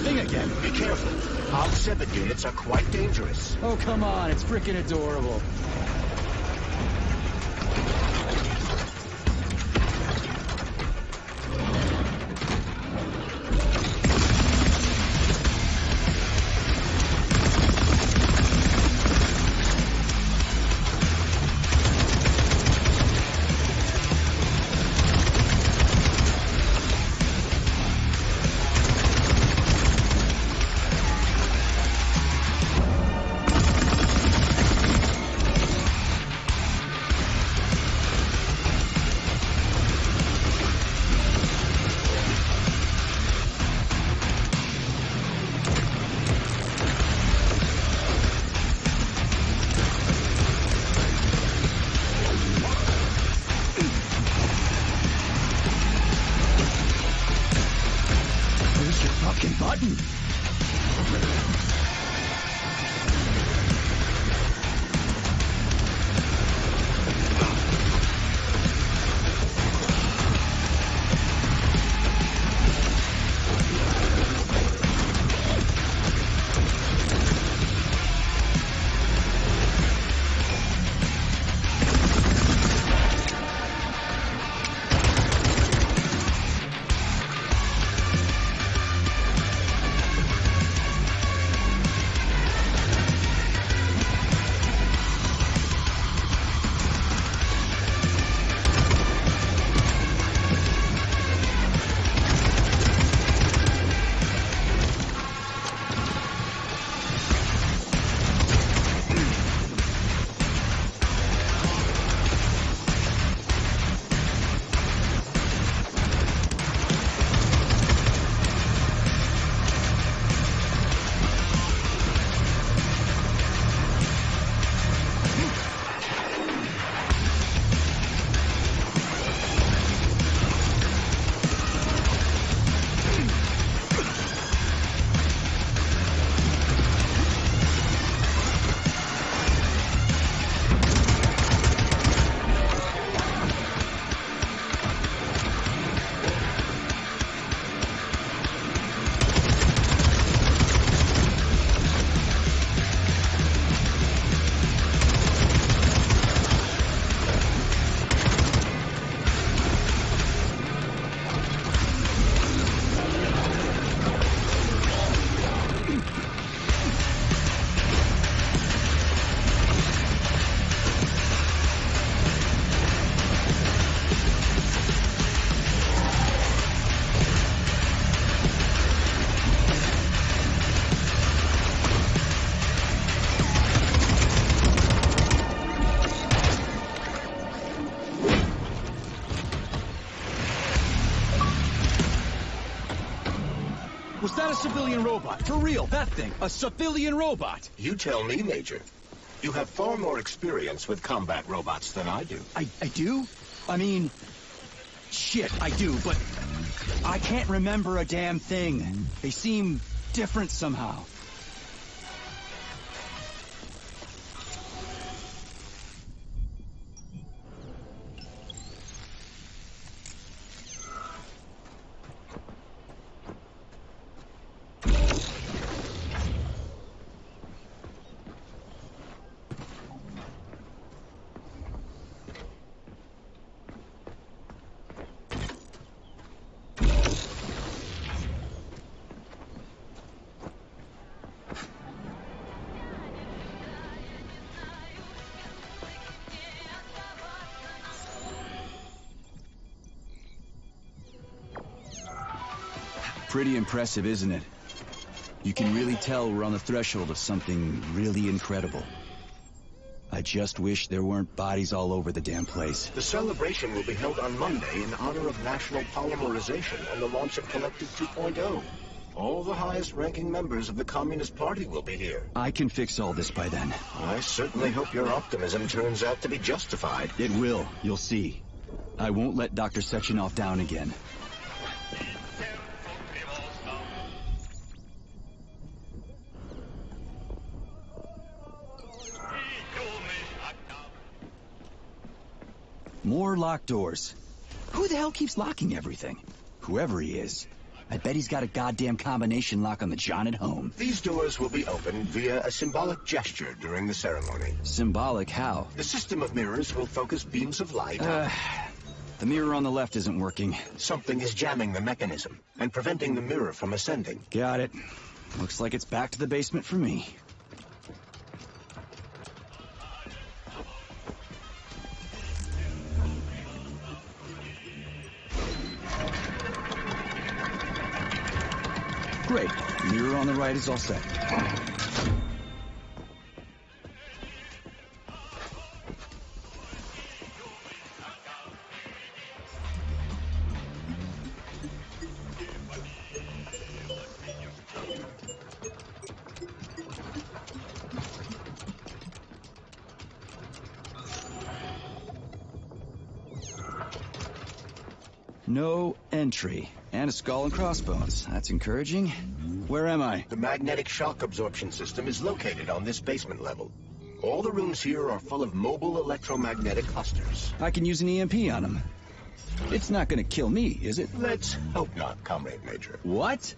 thing again. Be careful. OG-7 units are quite dangerous. Oh, come on. It's freaking adorable. Button. Was that a civilian robot? For real, that thing. A civilian robot. You tell me, Major. You have far more experience with combat robots than I do. I do? I mean... Shit, I do, but... I can't remember a damn thing. They seem different somehow. Pretty impressive, isn't it? You can really tell we're on the threshold of something really incredible. I just wish there weren't bodies all over the damn place. The celebration will be held on Monday in honor of national polymerization and the launch of Collective 2.0. All the highest-ranking members of the Communist Party will be here. I can fix all this by then. I certainly hope your optimism turns out to be justified. It will. You'll see. I won't let Dr. Sechenov down again. More locked doors. Who the hell keeps locking everything? Whoever he is. I bet he's got a goddamn combination lock on the John at home. These doors will be opened via a symbolic gesture during the ceremony. Symbolic how? The system of mirrors will focus beams of light. The mirror on the left isn't working. Something is jamming the mechanism and preventing the mirror from ascending. Got it. Looks like it's back to the basement for me. Great. Mirror on the right is all set. No entry. And a skull and crossbones. That's encouraging. Where am I? The magnetic shock absorption system is located on this basement level. All the rooms here are full of mobile electromagnetic clusters. I can use an EMP on them. It's not gonna kill me, is it? Let's hope not, Comrade Major. What?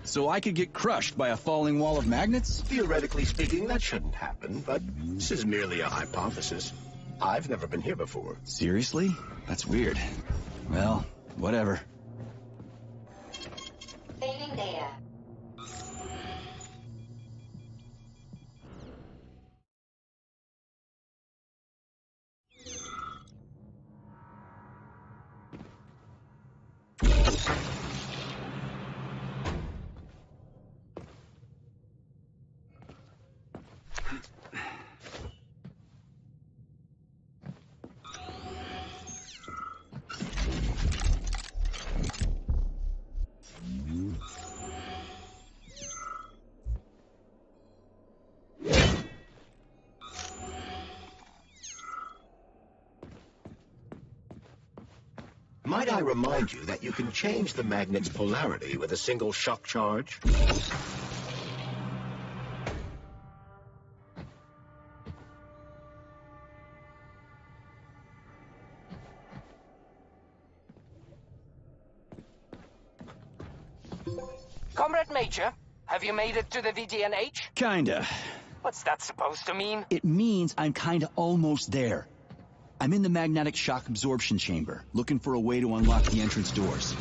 So I could get crushed by a falling wall of magnets? Theoretically speaking, that shouldn't happen, but this is merely a hypothesis. I've never been here before. Seriously? That's weird. Well, whatever. Saving data. Might I remind you that you can change the magnet's polarity with a single shock charge? Comrade Major, have you made it to the VDNH? Kinda. What's that supposed to mean? It means I'm kinda almost there. I'm in the magnetic shock absorption chamber, looking for a way to unlock the entrance doors.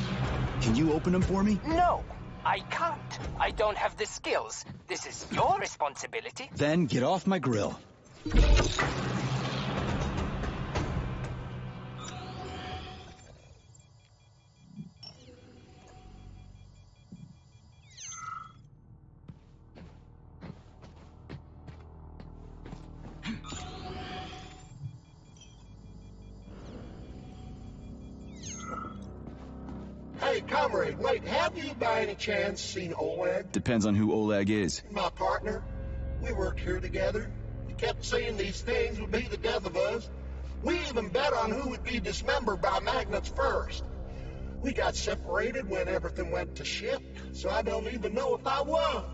Can you open them for me? No, I can't. I don't have the skills. This is your responsibility. Then get off my grill. Hey, comrade, wait, have you by any chance seen Oleg? Depends on who Oleg is. My partner. We worked here together. He kept saying these things would be the death of us. We even bet on who would be dismembered by magnets first. We got separated when everything went to shit, so I don't even know if I won.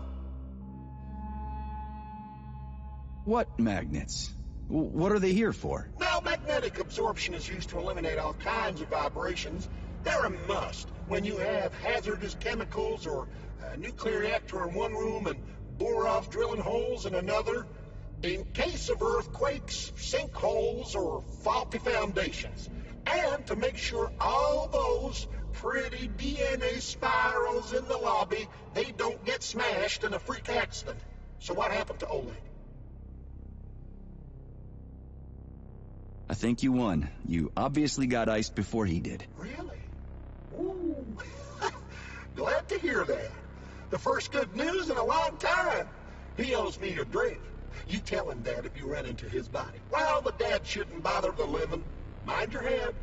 What magnets? What are they here for? Now, magnetic absorption is used to eliminate all kinds of vibrations. They're a must when you have hazardous chemicals or a nuclear reactor in one room and bore-off drilling holes in another. In case of earthquakes, sinkholes, or faulty foundations. And to make sure all those pretty DNA spirals in the lobby, they don't get smashed in a freak accident. So what happened to Oleg? I think you won. You obviously got iced before he did. Really? Ooh. Glad to hear that. The first good news in a long time. He owes me a drink. You tell him that if you run into his body. Well, the dad shouldn't bother the living. Mind your head.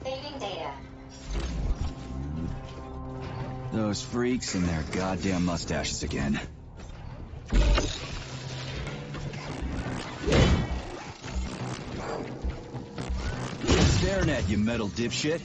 Saving data. Those freaks and their goddamn mustaches again. Staring at you, metal dipshit.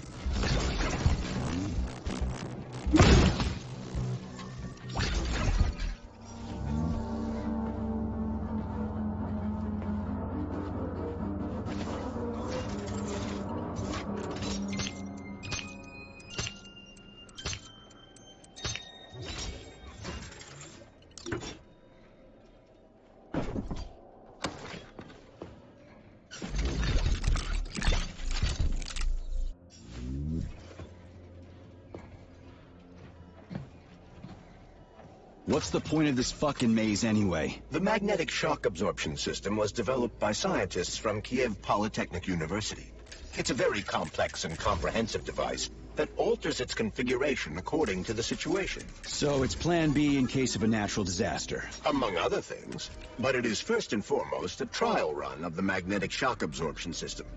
What's the point of this fucking maze anyway? The magnetic shock absorption system was developed by scientists from Kiev Polytechnic University. It's a very complex and comprehensive device that alters its configuration according to the situation. So it's plan B in case of a natural disaster. Among other things. But it is first and foremost a trial run of the magnetic shock absorption system.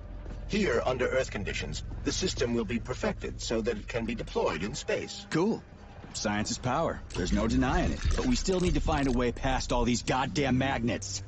Here, under Earth conditions, the system will be perfected so that it can be deployed in space. Cool. Science is power. There's no denying it. But we still need to find a way past all these goddamn magnets.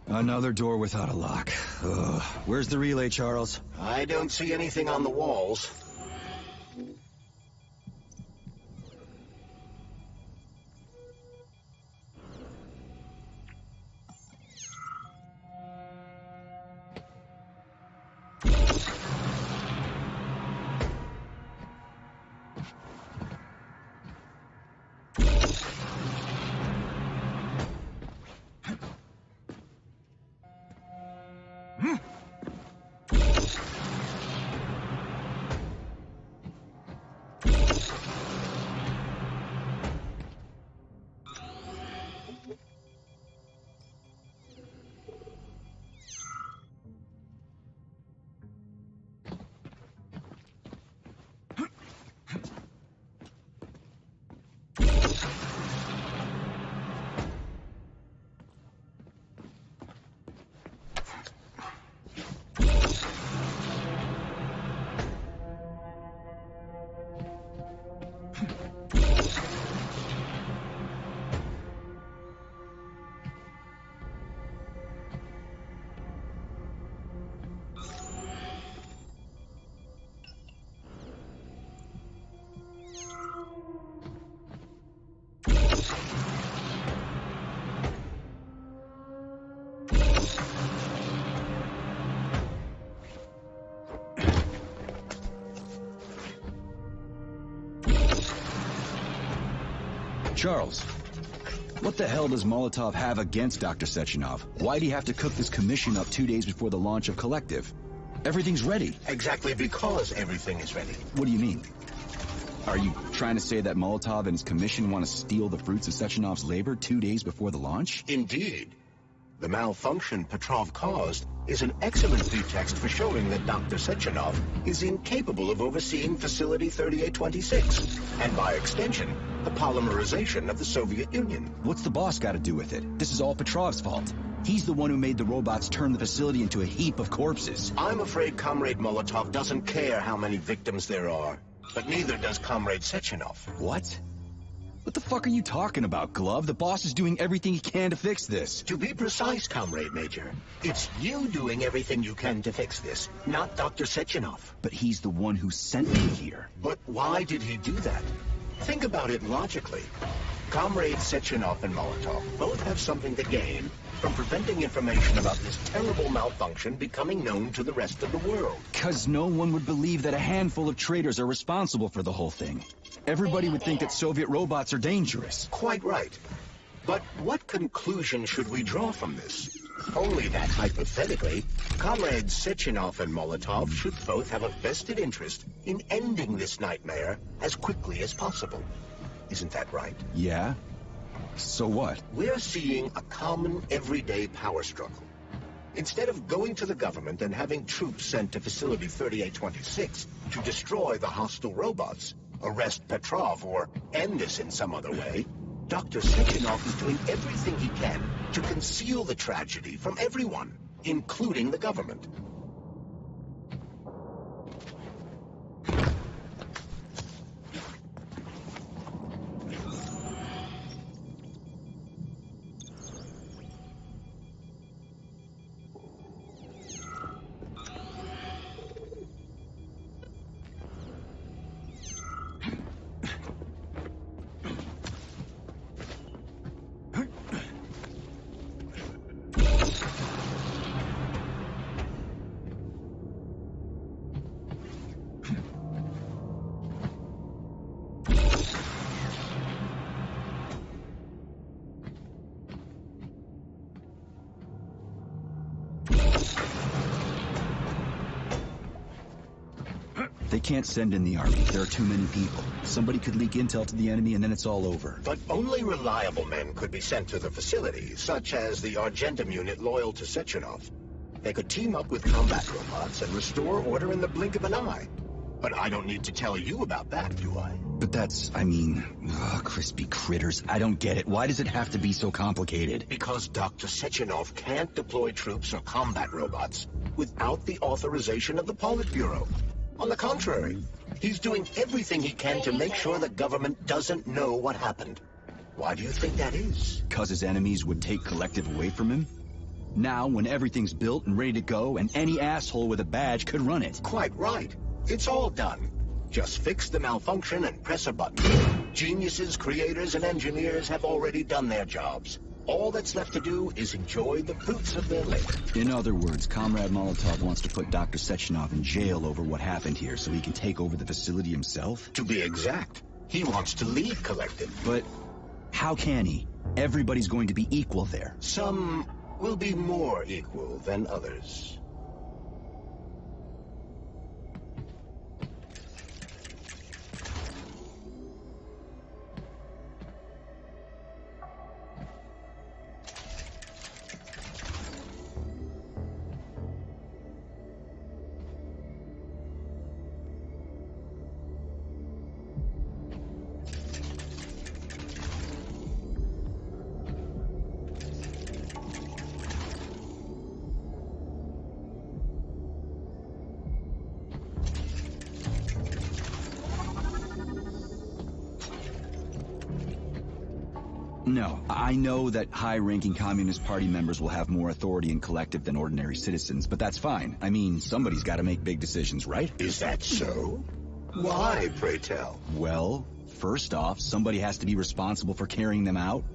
Another door without a lock. Ugh. Where's the relay, Charles? I don't see anything on the walls. Charles, what the hell does Molotov have against Dr. Sechenov? Why'd he have to cook this commission up 2 days before the launch of Collective? Everything's ready. Exactly because everything is ready. What do you mean? Are you trying to say that Molotov and his commission want to steal the fruits of Sechenov's labor 2 days before the launch? Indeed. The malfunction Petrov caused is an excellent pretext for showing that Dr. Sechenov is incapable of overseeing Facility 3826, and by extension, the polymerization of the Soviet Union. What's the boss got to do with it? This is all Petrov's fault. He's the one who made the robots turn the facility into a heap of corpses. I'm afraid Comrade Molotov doesn't care how many victims there are, but neither does Comrade Sechenov. What? What the fuck are you talking about, Glove? The boss is doing everything he can to fix this. To be precise, Comrade Major, it's you doing everything you can to fix this, not Dr. Sechenov. But he's the one who sent me here. But why did he do that? Think about it logically. Comrades Sechenov and Molotov both have something to gain from preventing information about this terrible malfunction becoming known to the rest of the world. 'Cause no one would believe that a handful of traitors are responsible for the whole thing. Everybody would think that Soviet robots are dangerous. Quite right. But what conclusion should we draw from this? Only that, hypothetically, Comrades Sechenov and Molotov should both have a vested interest in ending this nightmare as quickly as possible. Isn't that right? Yeah? So what? We're seeing a common, everyday power struggle. Instead of going to the government and having troops sent to Facility 3826 to destroy the hostile robots, arrest Petrov, or end this in some other way, Dr. Sechenov is doing everything he can to conceal the tragedy from everyone, including the government. They can't send in the army. There are too many people. Somebody could leak intel to the enemy and then it's all over. But only reliable men could be sent to the facility, such as the Argentum unit loyal to Sechenov. They could team up with combat robots and restore order in the blink of an eye. But I don't need to tell you about that, do I? But that's, crispy critters. I don't get it. Why does it have to be so complicated? Because Dr. Sechenov can't deploy troops or combat robots without the authorization of the Politburo. On the contrary, he's doing everything he can to make sure the government doesn't know what happened. Why do you think that is? 'Cause his enemies would take Collective away from him? Now, when everything's built and ready to go, and any asshole with a badge could run it. Quite right. It's all done. Just fix the malfunction and press a button. Geniuses, creators, and engineers have already done their jobs. All that's left to do is enjoy the fruits of their labor. In other words, Comrade Molotov wants to put Dr. Sechenov in jail over what happened here so he can take over the facility himself? To be exact, he wants to lead Collective. But how can he? Everybody's going to be equal there. Some will be more equal than others. No, I know that high-ranking Communist Party members will have more authority in Collective than ordinary citizens, but that's fine. I mean, somebody's got to make big decisions, right? Is that so? Why, pray tell? Well, first off, somebody has to be responsible for carrying them out.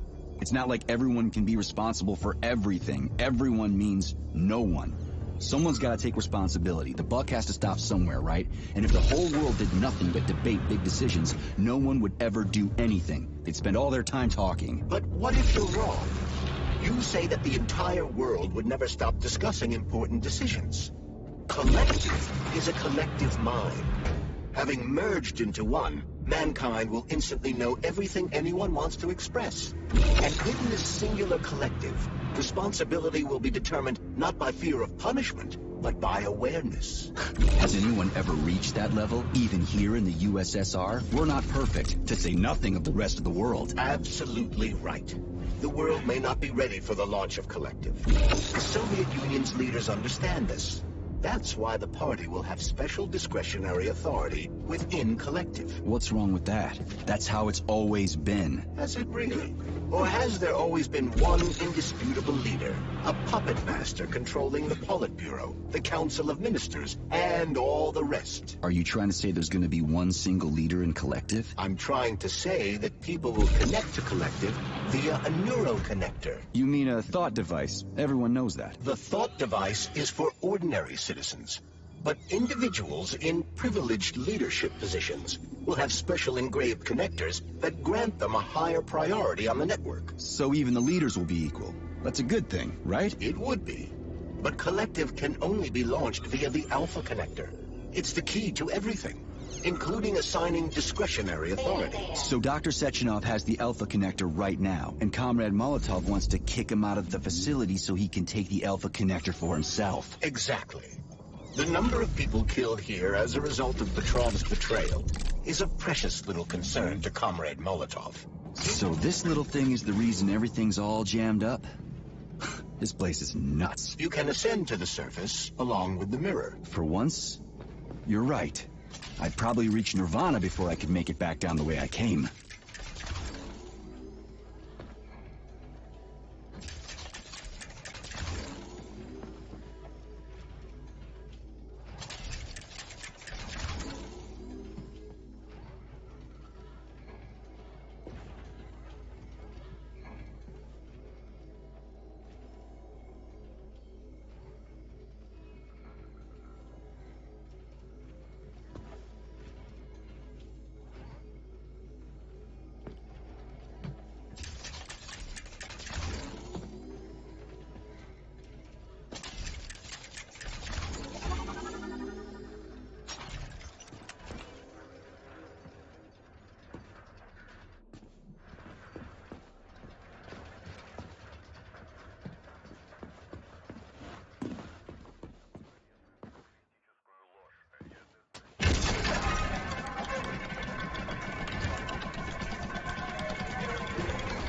It's not like everyone can be responsible for everything. Everyone means no one. Someone's gotta take responsibility. The buck has to stop somewhere, right? And if the whole world did nothing but debate big decisions, no one would ever do anything. They'd spend all their time talking. But what if you're wrong? You say that the entire world would never stop discussing important decisions. Collective is a collective mind. Having merged into one, mankind will instantly know everything anyone wants to express. And in this singular collective, responsibility will be determined not by fear of punishment, but by awareness. Has anyone ever reached that level, even here in the USSR? We're not perfect, to say nothing of the rest of the world. Absolutely right. The world may not be ready for the launch of Collective. The Soviet Union's leaders understand this. That's why the party will have special discretionary authority within Collective. What's wrong with that? That's how it's always been. Has it really? Or has there always been one indisputable leader? A puppet master controlling the Politburo, the Council of Ministers, and all the rest? Are you trying to say there's gonna be one single leader in Collective? I'm trying to say that people will connect to Collective via a neuroconnector. You mean a thought device. Everyone knows that. The thought device is for ordinary citizens, but individuals in privileged leadership positions will have special engraved connectors that grant them a higher priority on the network. So even the leaders will be equal. That's a good thing, right? It would be, but Collective can only be launched via the Alpha Connector. It's the key to everything, including assigning discretionary authority. So Dr. Sechenov has the Alpha Connector right now, and Comrade Molotov wants to kick him out of the facility so he can take the Alpha Connector for himself. Exactly. The number of people killed here as a result of Petrov's betrayal is a precious little concern to Comrade Molotov. So this little thing is the reason everything's all jammed up? This place is nuts. You can ascend to the surface along with the mirror. For once, you're right. I'd probably reach Nirvana before I could make it back down the way I came.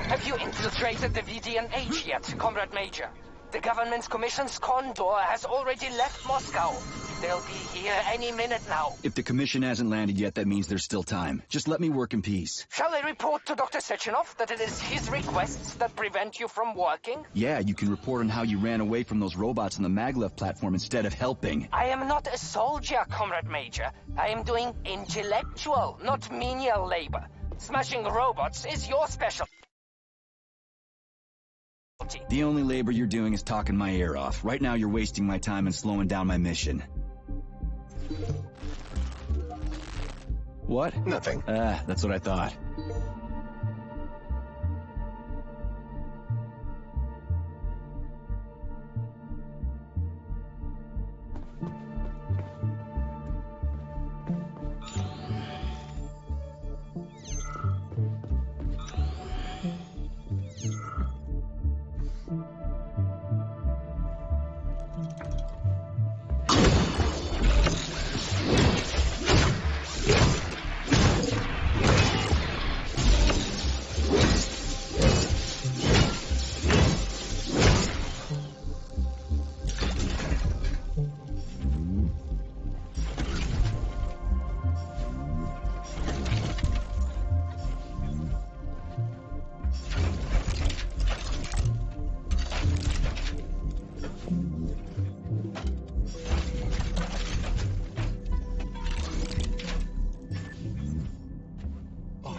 Have you infiltrated the VDNH yet, Comrade Major? The government's commission's Condor has already left Moscow. They'll be here any minute now. If the commission hasn't landed yet, that means there's still time. Just let me work in peace. Shall I report to Dr. Sechenov that it is his requests that prevent you from working? Yeah, you can report on how you ran away from those robots on the maglev platform instead of helping. I am not a soldier, Comrade Major. I am doing intellectual, not menial labor. Smashing robots is your specialty. The only labor you're doing is talking my ear off. Right now you're wasting my time and slowing down my mission. What? Nothing. That's what I thought.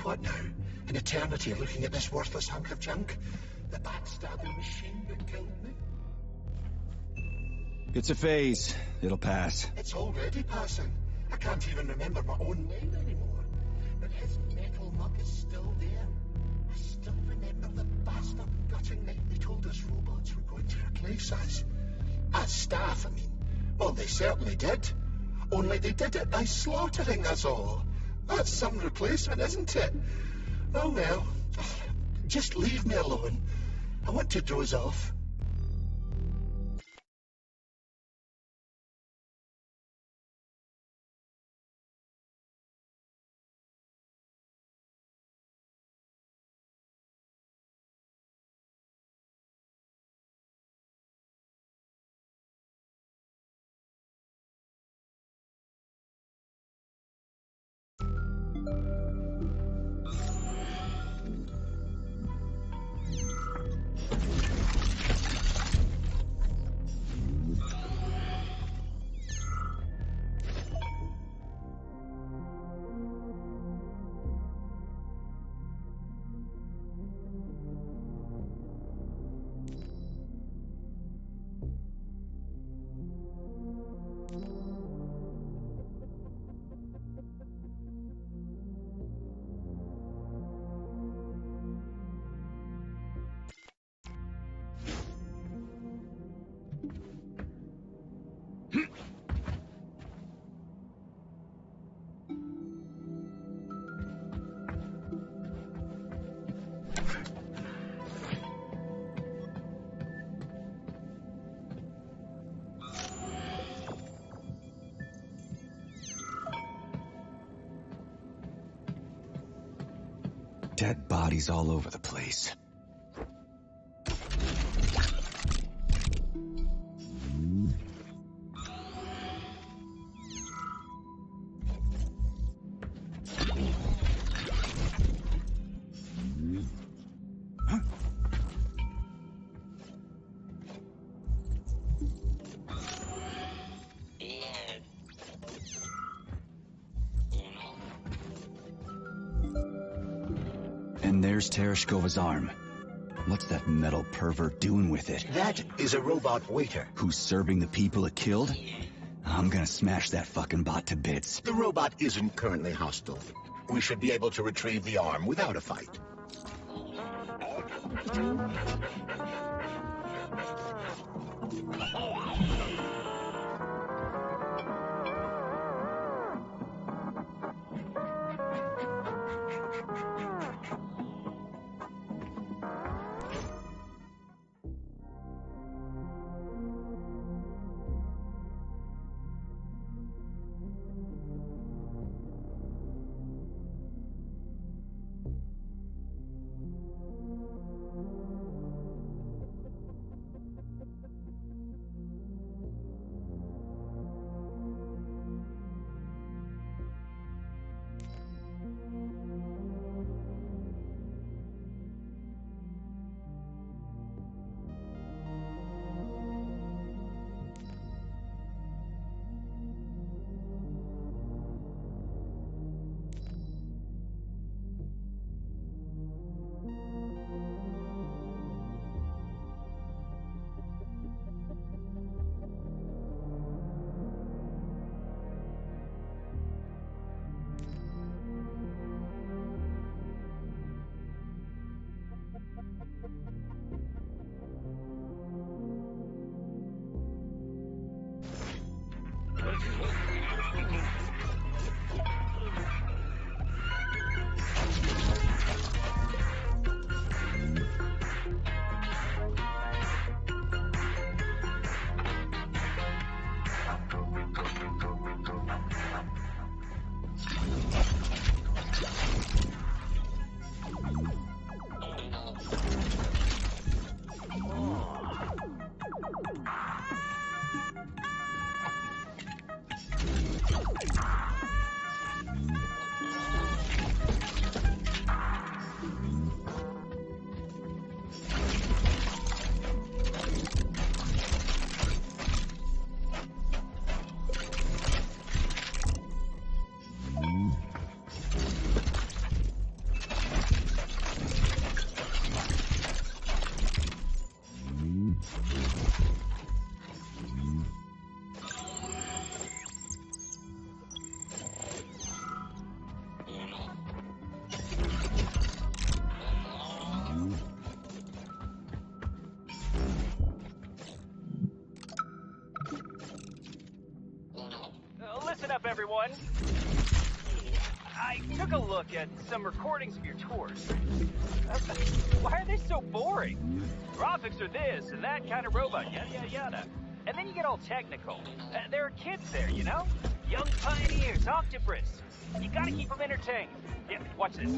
What now? An eternity looking at this worthless hunk of junk? The backstabbing machine that killed me? It's a phase. It'll pass. It's already passing. I can't even remember my own name anymore. But his metal mug is still there. I still remember the bastard gutting night they told us robots were going to replace us. As staff, I mean. Well, they certainly did. Only they did it by slaughtering us all. That's some replacement, isn't it? Oh well. Just leave me alone. I want to doze off. Dead bodies all over the place. And there's Tereshkova's arm. What's that metal pervert doing with it? That is a robot waiter. Who's serving the people it killed? I'm gonna smash that fucking bot to bits. The robot isn't currently hostile. We should be able to retrieve the arm without a fight. everyone. I took a look at some recordings of your tours. Why are they so boring? Graphics are this and that kind of robot, yada yada yada. And then you get all technical. There are kids there, you know? Young pioneers, octopus. You gotta keep them entertained. Yeah, watch this.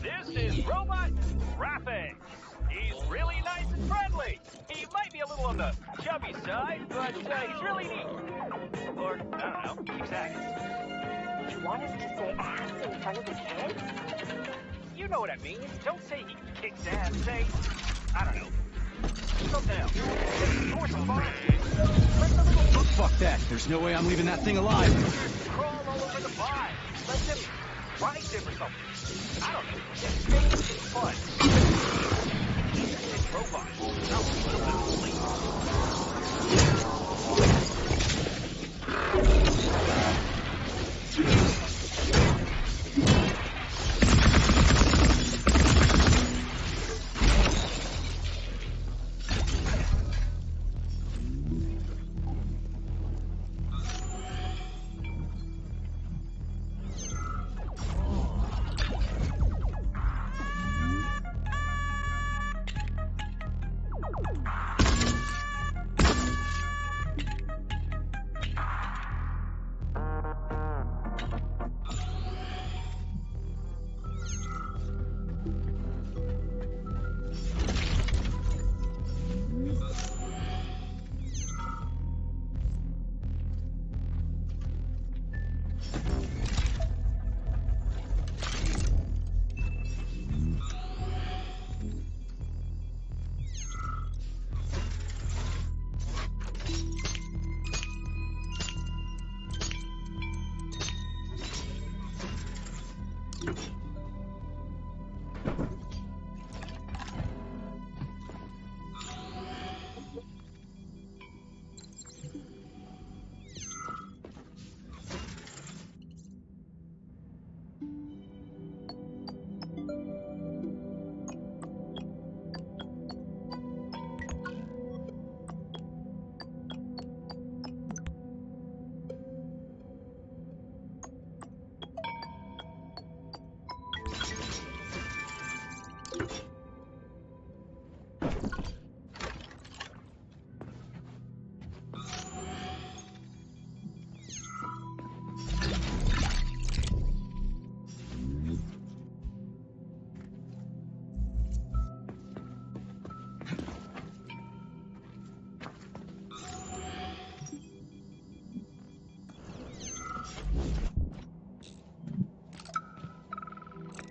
This is Robot Graphics. He's really nice and friendly. He might be a little on the chubby side, but he's really neat. Or, I don't know, exactly. You want us to say ass in front of the kids? You know what I mean. Don't say he kicks ass. Say, I don't know, something else. Or some fun. Fuck that. There's no way I'm leaving that thing alive. Just crawl all over the vibe. Let them rise him or something. I don't know. Just make it fun. It's robots. Not a little bit of sleep.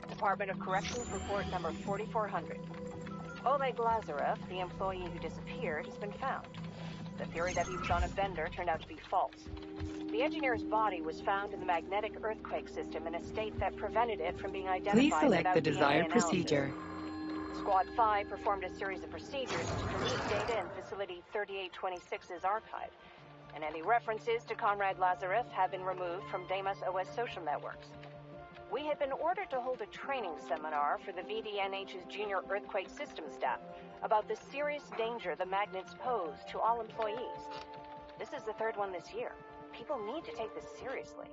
Department of Corrections report number 4400. Oleg Lazarev, the employee who disappeared, has been found. The theory that he was on a bender turned out to be false. The engineer's body was found in the magnetic earthquake system in a state that prevented it from being identified. Please select without the DNA desired analysis. procedure. Squad 5 performed a series of procedures to delete data in Facility 3826's archive, and any references to Comrade Lazarev have been removed from Deimos OS social networks. We had been ordered to hold a training seminar for the VDNH's junior earthquake system staff about the serious danger the magnets pose to all employees. This is the third one this year. People need to take this seriously.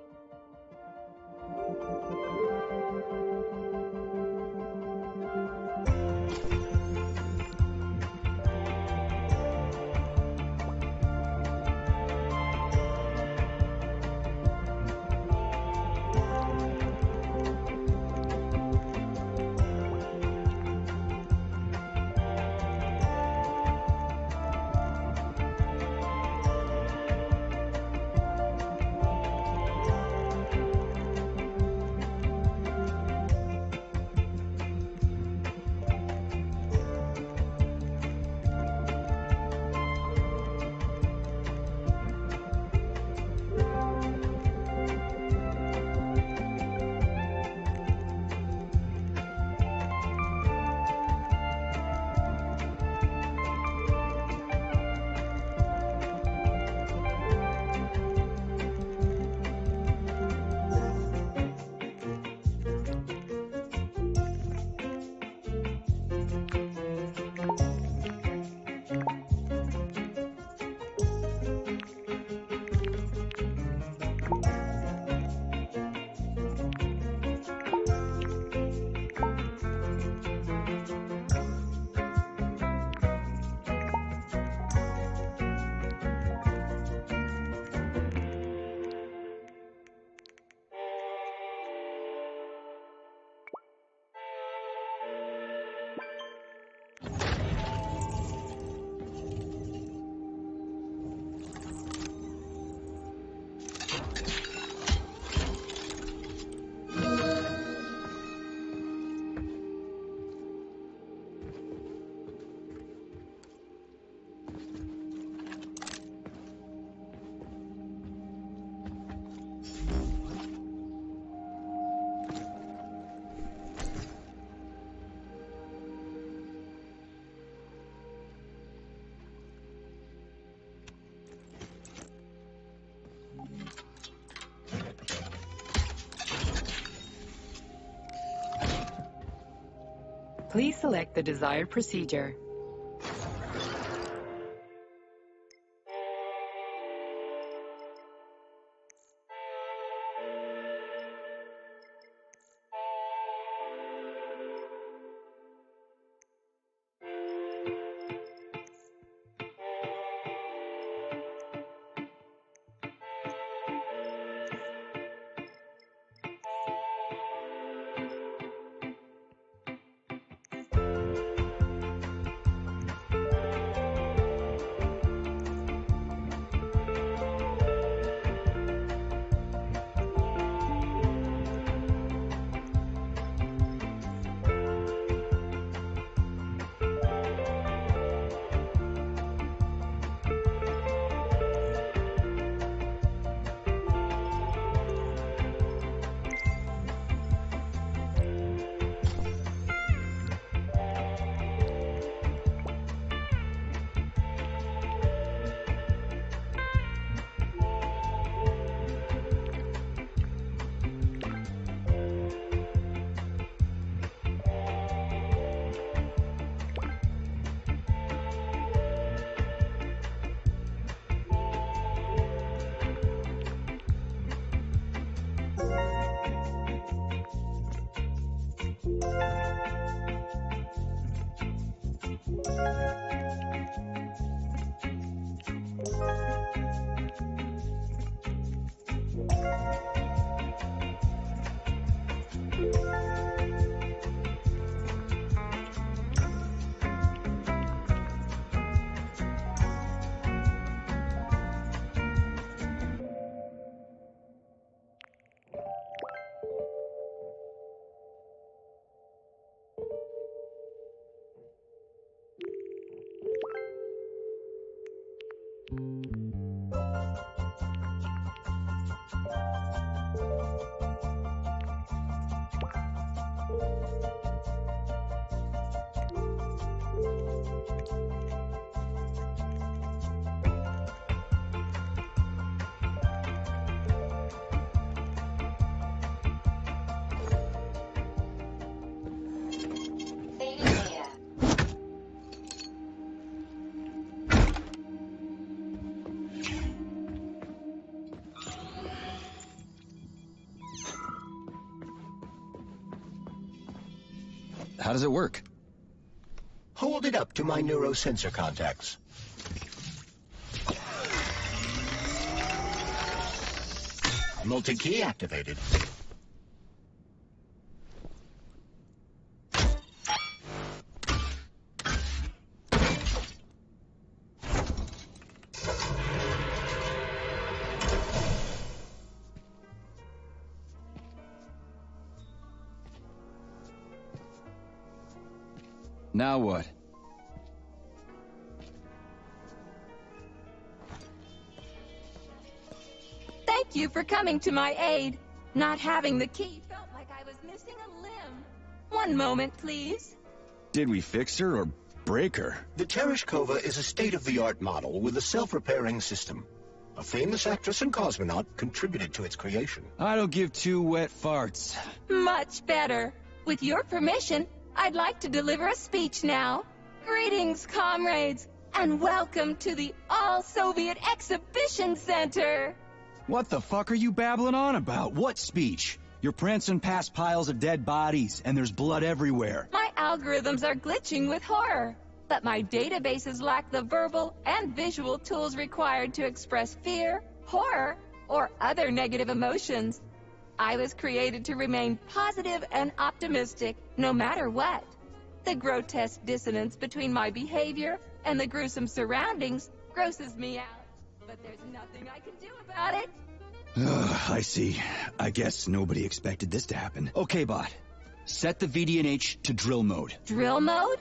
Please select the desired procedure. How does it work? Hold it up to my neurosensor contacts. Multi-key activated. Now what? Thank you for coming to my aid. Not having the key felt like I was missing a limb. One moment, please. Did we fix her or break her? The Tereshkova is a state-of-the-art model with a self-repairing system. A famous actress and cosmonaut contributed to its creation. I don't give two wet farts. Much better. With your permission, I'd like to deliver a speech now. Greetings, comrades, and welcome to the All-Soviet Exhibition Center. What the fuck are you babbling on about? What speech? You're prancing past piles of dead bodies, and there's blood everywhere. My algorithms are glitching with horror, but my databases lack the verbal and visual tools required to express fear, horror, or other negative emotions. I was created to remain positive and optimistic, no matter what. The grotesque dissonance between my behavior and the gruesome surroundings grosses me out. But there's nothing I can do about it. I see. I guess nobody expected this to happen. Okay, bot. Set the VDNH to drill mode. Drill mode?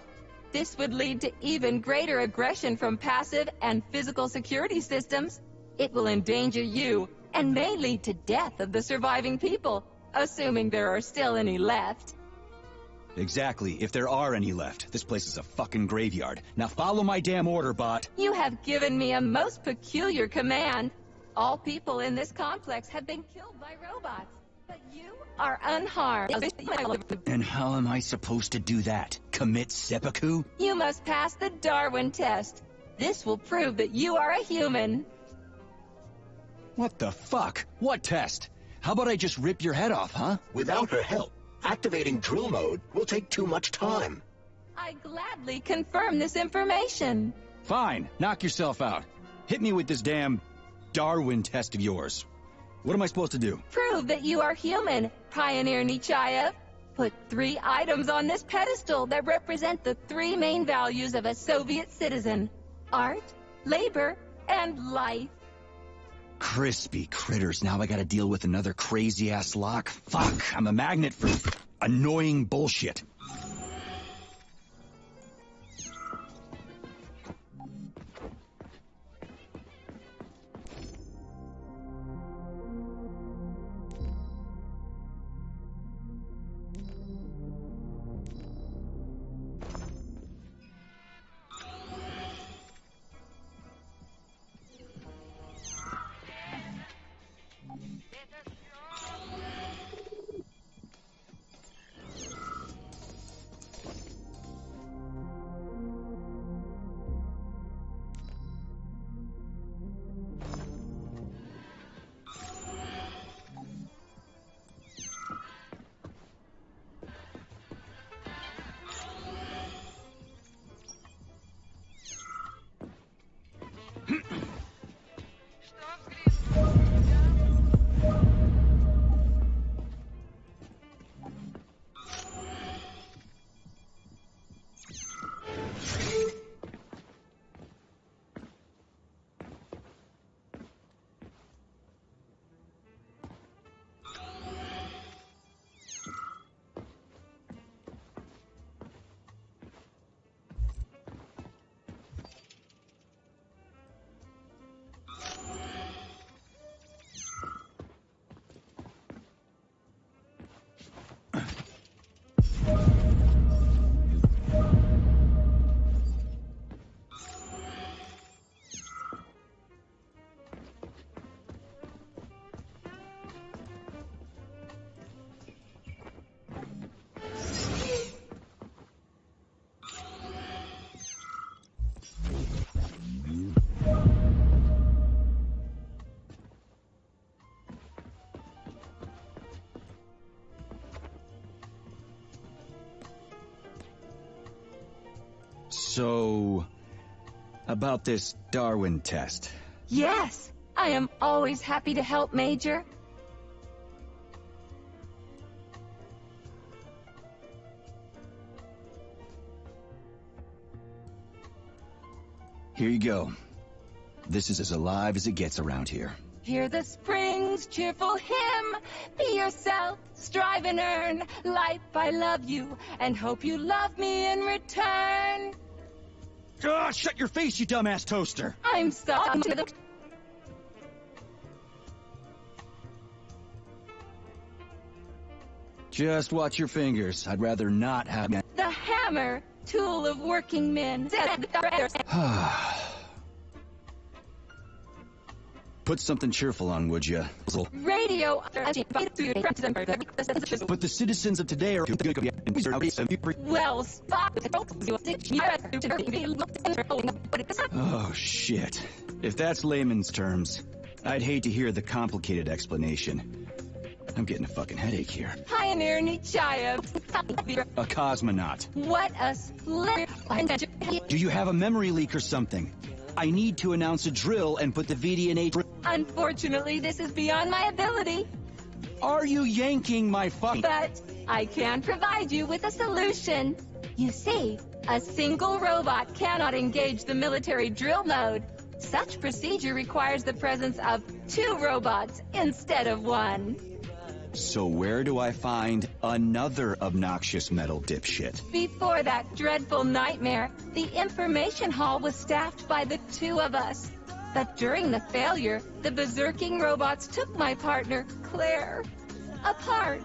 This would lead to even greater aggression from passive and physical security systems. It will endanger you and may lead to death of the surviving people, assuming there are still any left. Exactly, if there are any left. This place is a fucking graveyard. Now follow my damn order, bot. You have given me a most peculiar command. All people in this complex have been killed by robots. But you are unharmed. And how am I supposed to do that? Commit seppuku? You must pass the Darwin test. This will prove that you are a human. What the fuck? What test? How about I just rip your head off, huh? Without her help, activating drill mode will take too much time. I gladly confirm this information. Fine, knock yourself out. Hit me with this damn Darwin test of yours. What am I supposed to do? Prove that you are human, Pioneer Nechayev. Put 3 items on this pedestal that represent the 3 main values of a Soviet citizen: art, labor, and life. Crispy critters, now I gotta deal with another crazy-ass lock. Fuck, I'm a magnet for annoying bullshit. So, about this Darwin test. Yes, I am always happy to help, Major. Here you go. This is as alive as it gets around here. Hear the spring's cheerful hymn. Be yourself, strive and earn. Life, I love you, and hope you love me in return. Ah, shut your face, you dumbass toaster! I'm sorry. Just watch your fingers. I'd rather not have... The hammer, tool of working men. Put something cheerful on, would you? Radio. But the citizens of today are... Well spotted. Oh, shit. If that's layman's terms, I'd hate to hear the complicated explanation. I'm getting a fucking headache here. Pioneer Nechayev. A cosmonaut. What a splendid... Do you have a memory leak or something? I need to announce a drill and put the VD&A... Unfortunately, this is beyond my ability. Are you yanking my fucking... But I can provide you with a solution. You see, a single robot cannot engage the military drill mode. Such procedure requires the presence of 2 robots instead of 1. So where do I find another obnoxious metal dipshit? Before that dreadful nightmare, the information hall was staffed by the 2 of us. But during the failure, the berserking robots took my partner, Claire, apart.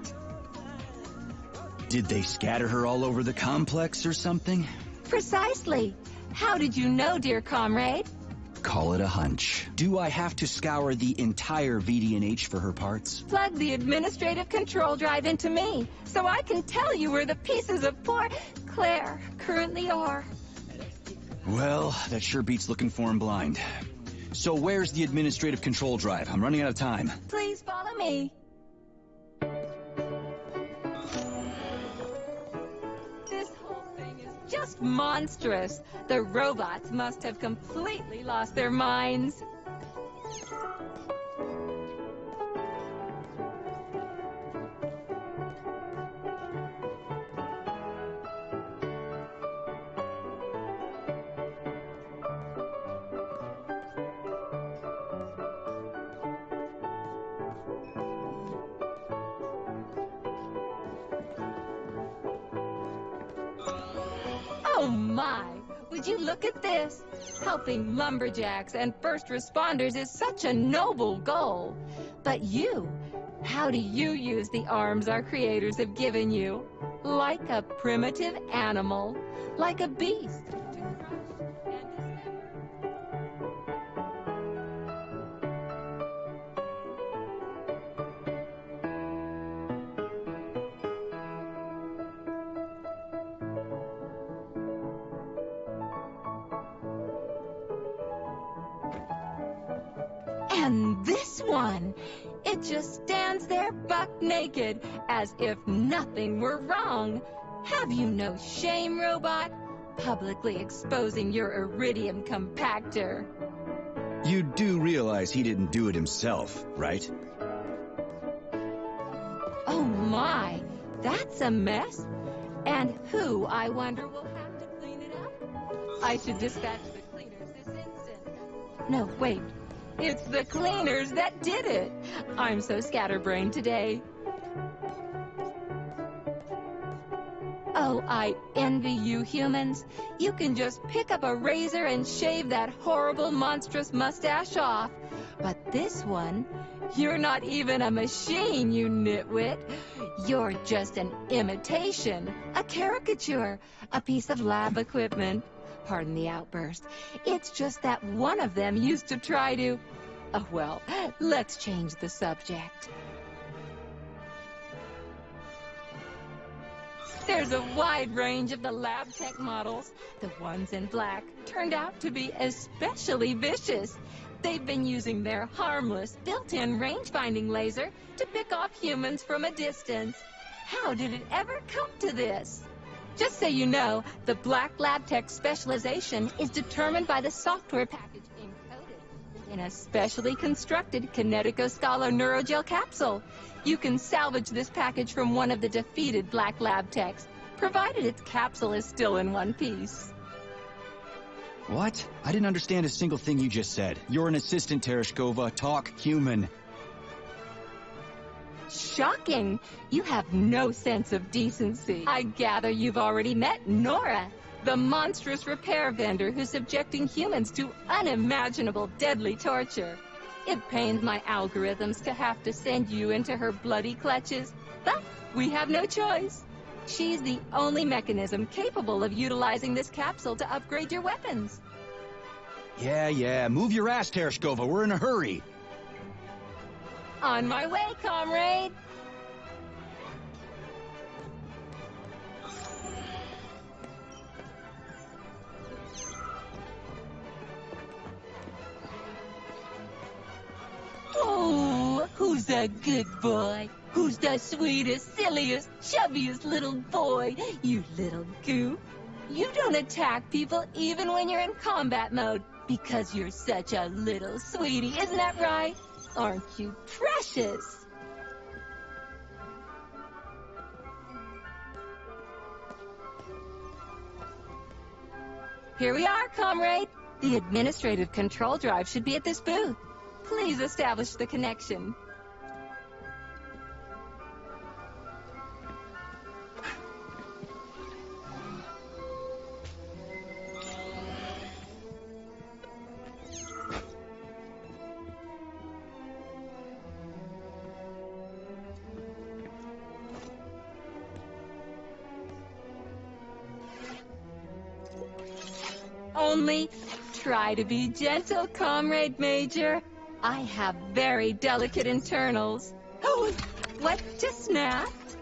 Did they scatter her all over the complex or something? Precisely. How did you know, dear comrade? Call it a hunch. Do I have to scour the entire VD&H for her parts? Plug the administrative control drive into me, so I can tell you where the pieces of poor Claire currently are. Well, that sure beats looking for him blind. So where's the administrative control drive? I'm running out of time. Please follow me. This whole thing is just monstrous. The robots must have completely lost their minds. Oh my! Would you look at this? Helping lumberjacks and first responders is such a noble goal. But you, how do you use the arms our creators have given you? Like a primitive animal, like a beast. To crush and dismember. And this one, it just stands there buck naked, as if nothing were wrong. Have you no shame, robot? Publicly exposing your iridium compactor. You do realize he didn't do it himself, right? Oh my, that's a mess. And who, I wonder, will have to clean it up? I should dispatch the cleaners this instant. No, wait. It's the cleaners that did it. I'm so scatterbrained today. Oh, I envy you humans. You can just pick up a razor and shave that horrible, monstrous mustache off. But this one, you're not even a machine, you nitwit. You're just an imitation, a caricature, a piece of lab equipment. Pardon the outburst. It's just that one of them used to try to... Oh, well, let's change the subject. There's a wide range of the lab tech models. The ones in black turned out to be especially vicious. They've been using their harmless, built-in range-finding laser to pick off humans from a distance. How did it ever come to this? Just so you know, the black lab tech specialization is determined by the software package encoded in a specially constructed Kinetico Scala Neurogel capsule. You can salvage this package from one of the defeated black lab techs, provided its capsule is still in one piece. What? I didn't understand a single thing you just said. You're an assistant, Tereshkova. Talk human. Shocking! You have no sense of decency. I gather you've already met Nora, the monstrous repair vendor who's subjecting humans to unimaginable deadly torture. It pains my algorithms to have to send you into her bloody clutches, but we have no choice. She's the only mechanism capable of utilizing this capsule to upgrade your weapons. Yeah, move your ass, Tereshkova. We're in a hurry. On my way, comrade! Oh, who's a good boy? Who's the sweetest, silliest, chubbiest little boy? You little goof. You don't attack people even when you're in combat mode because you're such a little sweetie, isn't that right? Aren't you precious? Here we are, comrade. The administrative control drive should be at this booth. Please establish the connection. Only Try to be gentle, Comrade Major. I have very delicate internals. Oh, what just snapped?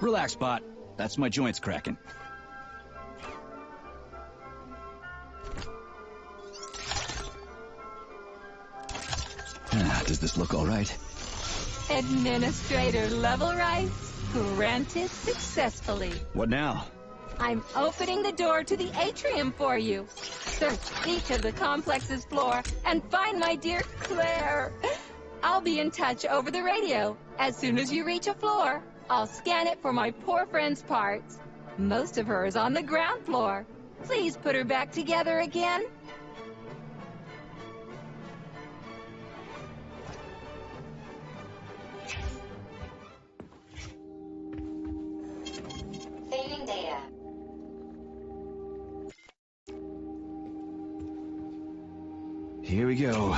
Relax, Bot. That's my joints cracking. Does this look all right? Administrator level rights granted successfully. What now? I'm opening the door to the atrium for you. Search each of the complex's floor and find my dear Claire. I'll be in touch over the radio. As soon as you reach a floor, I'll scan it for my poor friend's parts. Most of her is on the ground floor. Please put her back together again. Fading data. Here we go.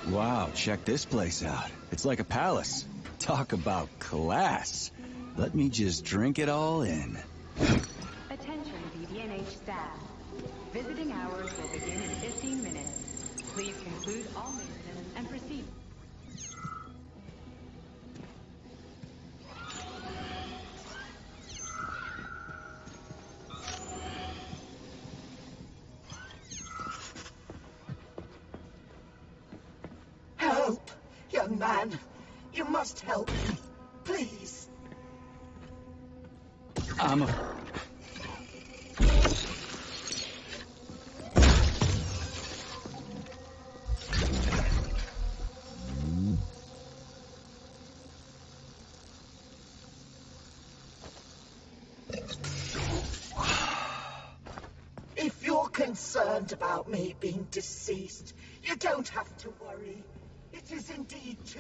Wow, check this place out. It's like a palace. Talk about class. Let me just drink it all in. Attention BDNH staff. Visiting hours will begin in 15 minutes. Please conclude all maintenance and proceed. Help! Young man, you must help me. Please. I'm a... If you're concerned about me being deceased, you don't have to worry. It is indeed too...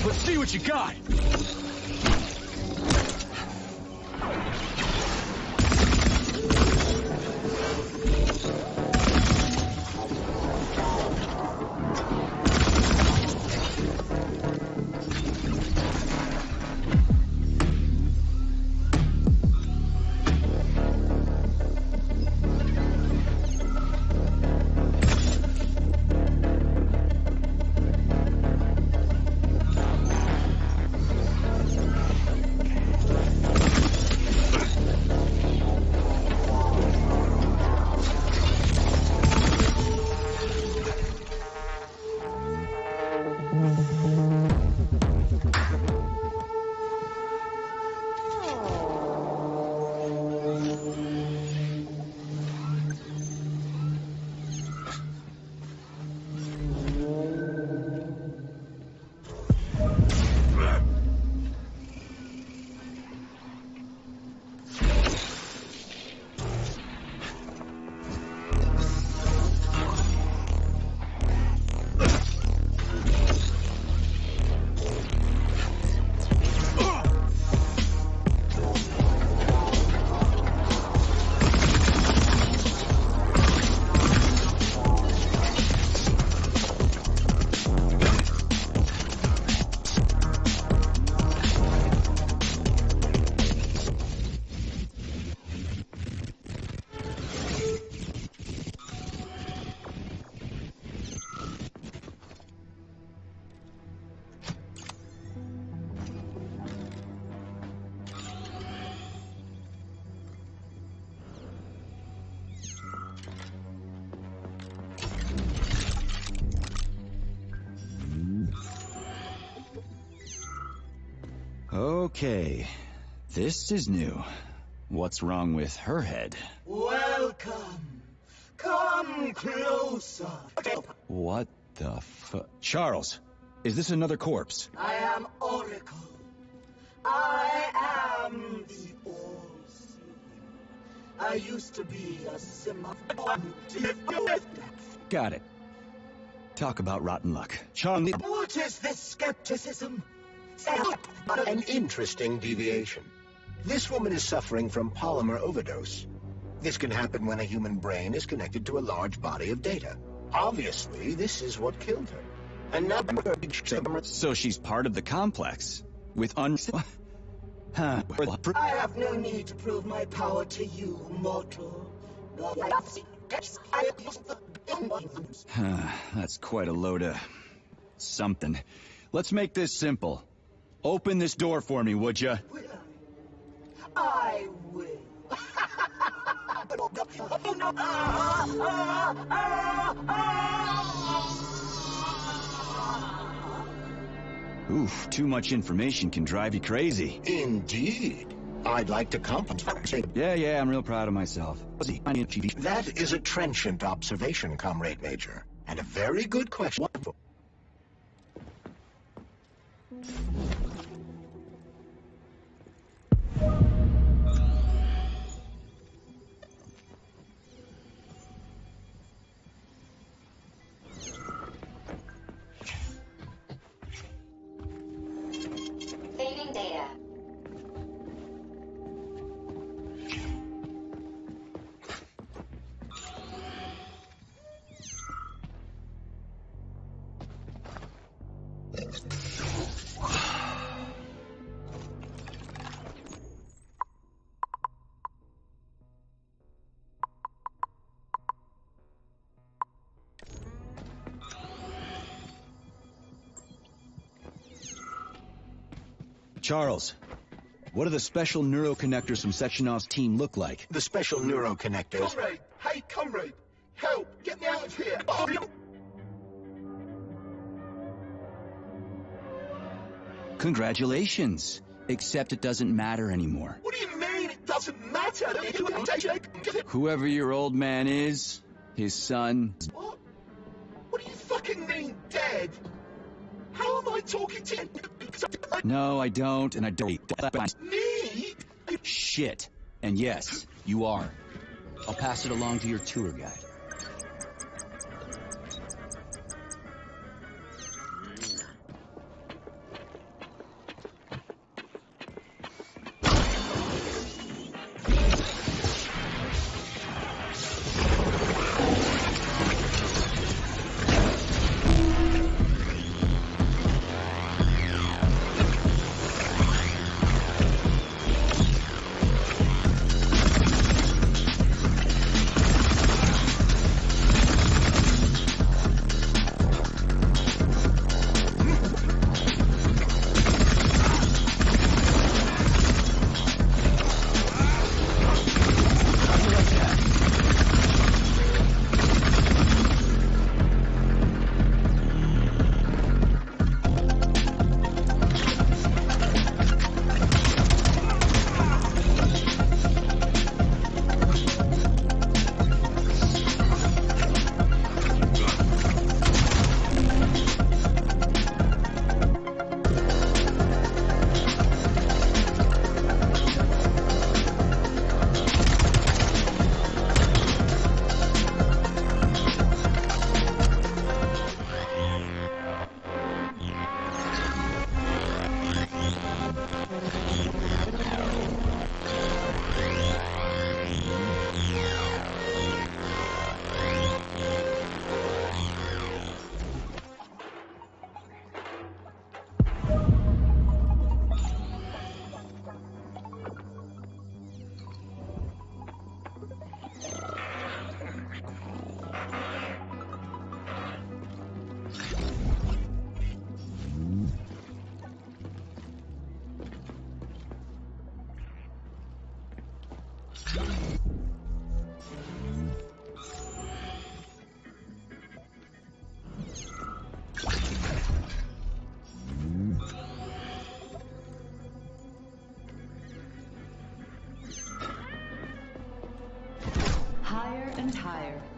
Let's see what you got! Okay, this is new. What's wrong with her head? Welcome. Come closer. What the Charles, is this another corpse? I am Oracle. I am the All-Seeing. I used to be a Got it. Talk about rotten luck. Charlie. What is this skepticism? An interesting deviation. This woman is suffering from polymer overdose. This can happen when a human brain is connected to a large body of data. Obviously, this is what killed her. So she's part of the complex. With Huh. I have no need to prove my power to you, mortal. That's quite a load of something. Let's make this simple. Open this door for me, would ya? I will. Oof, too much information can drive you crazy. Indeed. I'd like to compliment. Yeah, I'm real proud of myself. That is a trenchant observation, Comrade Major, and a very good question. Saving data. Charles, what do the special neuroconnectors from Sectionov's team look like? The special neuroconnectors. Comrade! Hey, comrade! Help! Get me out of here! Congratulations. Except it doesn't matter anymore. What do you mean it doesn't matter? Whoever your old man is, his son... What? What do you fucking mean, dead? How am I talking to you? No, I don't, and I don't. Me? Shit. And yes, you are. I'll pass it along to your tour guide.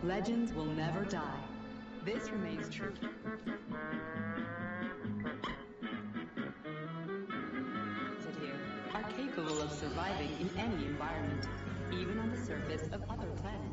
Legends will never die. This remains true. Here are capable of surviving in any environment, even on the surface of other planets.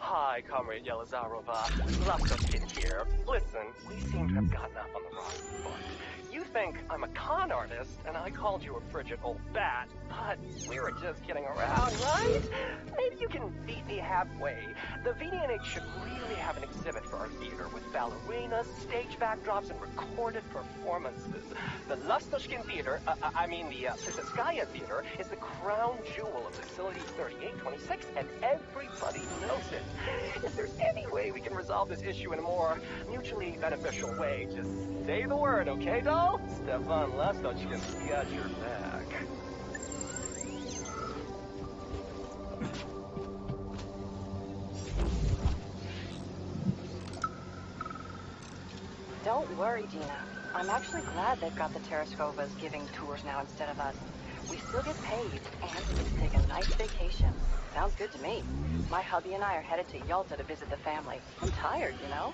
Hi, Comrade Yelizarova. Lastovkin here. Listen, we seem to have gotten up on the wrong foot. You think I'm a con artist, and I called you a frigid old bat, but we were just kidding around, right? Maybe you can beat me halfway. The VDNH should really have an exhibit for our theater with ballerinas, stage backdrops, and recorded performances. The Lastovkin Theater, the Prisiskaya Theater, is the crown jewel of Facility 3826, and everybody knows it. If there's any way we can resolve this issue in a more mutually beneficial way, just say the word, okay, doll? Stefan Lastovkin's got your back. Don't worry, Dina. I'm actually glad they've got the Teraskovas giving tours now instead of us. We still get paid, and we get to take a nice vacation. Sounds good to me. My hubby and I are headed to Yalta to visit the family. I'm tired, you know?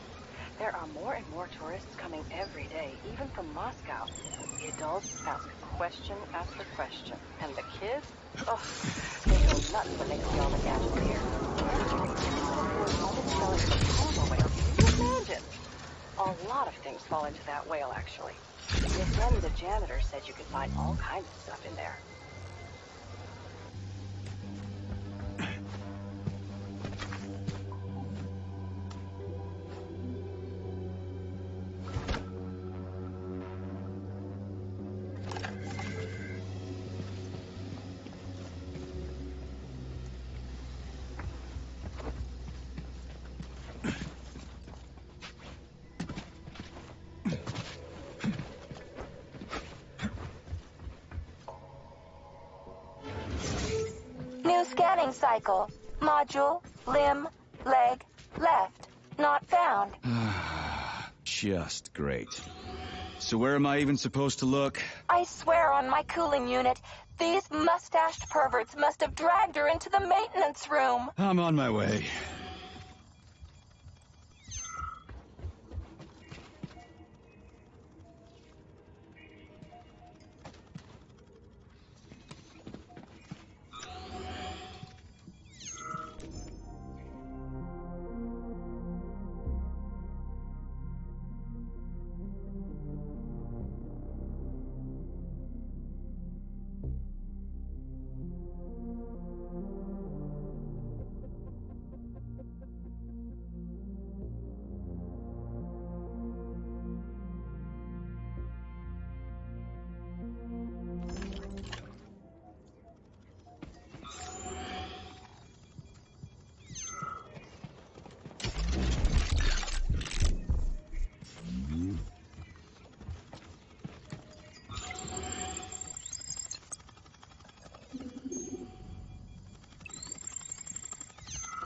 There are more and more tourists coming every day, even from Moscow. The adults ask question after question, and the kids, they go nuts when they see all the gadgets here. Almost fell into the polar whale. Can you imagine? A lot of things fall into that whale, actually. Yevgeny, the janitor, said you could find all kinds of stuff in there. Scanning cycle. Module, limb, leg, left. Not found. Just great. So where am I even supposed to look? I swear on my cooling unit, these mustached perverts must have dragged her into the maintenance room. I'm on my way.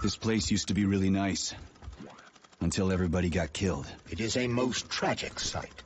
This place used to be really nice. Until everybody got killed. It is a most tragic sight.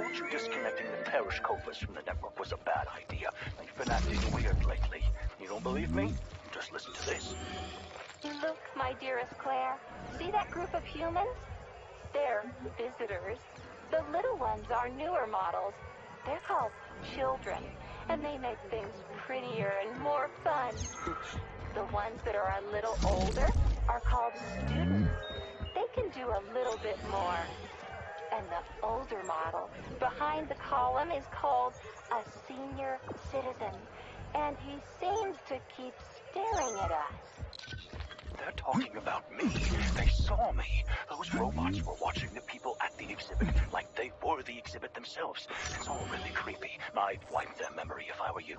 told you disconnecting the parish coffers from the network was a bad idea. You've been acting weird lately. You don't believe me? Just listen to this. Look, my dearest Claire. See that group of humans? They're visitors. The little ones are newer models. They're called children, and they make things prettier and more fun. The ones that are a little older are called students. They can do a little bit more. And the older model behind the column is called a senior citizen. And he seems to keep staring at us. They're talking about me. They saw me. Those robots were watching the people at the exhibit like they were the exhibit themselves. It's all really creepy. I'd wipe their memory if I were you.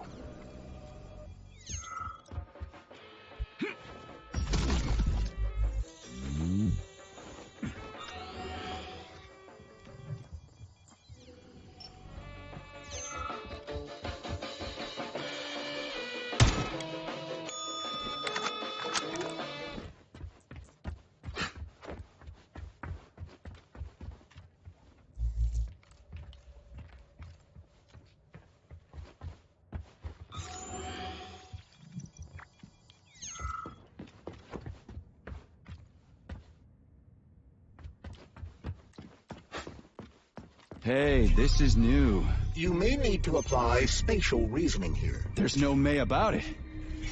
Hey, this is new. You may need to apply spatial reasoning here. There's no may about it.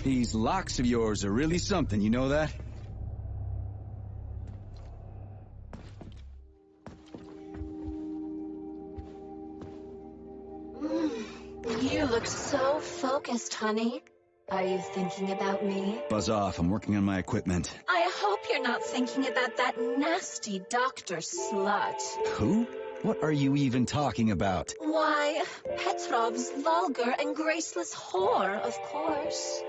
These locks of yours are really something, you know that? You look so focused, honey. Are you thinking about me? Buzz off, I'm working on my equipment. I hope you're not thinking about that nasty doctor slut. Who? What are you even talking about? Why, Petrov's vulgar and graceless whore, of course.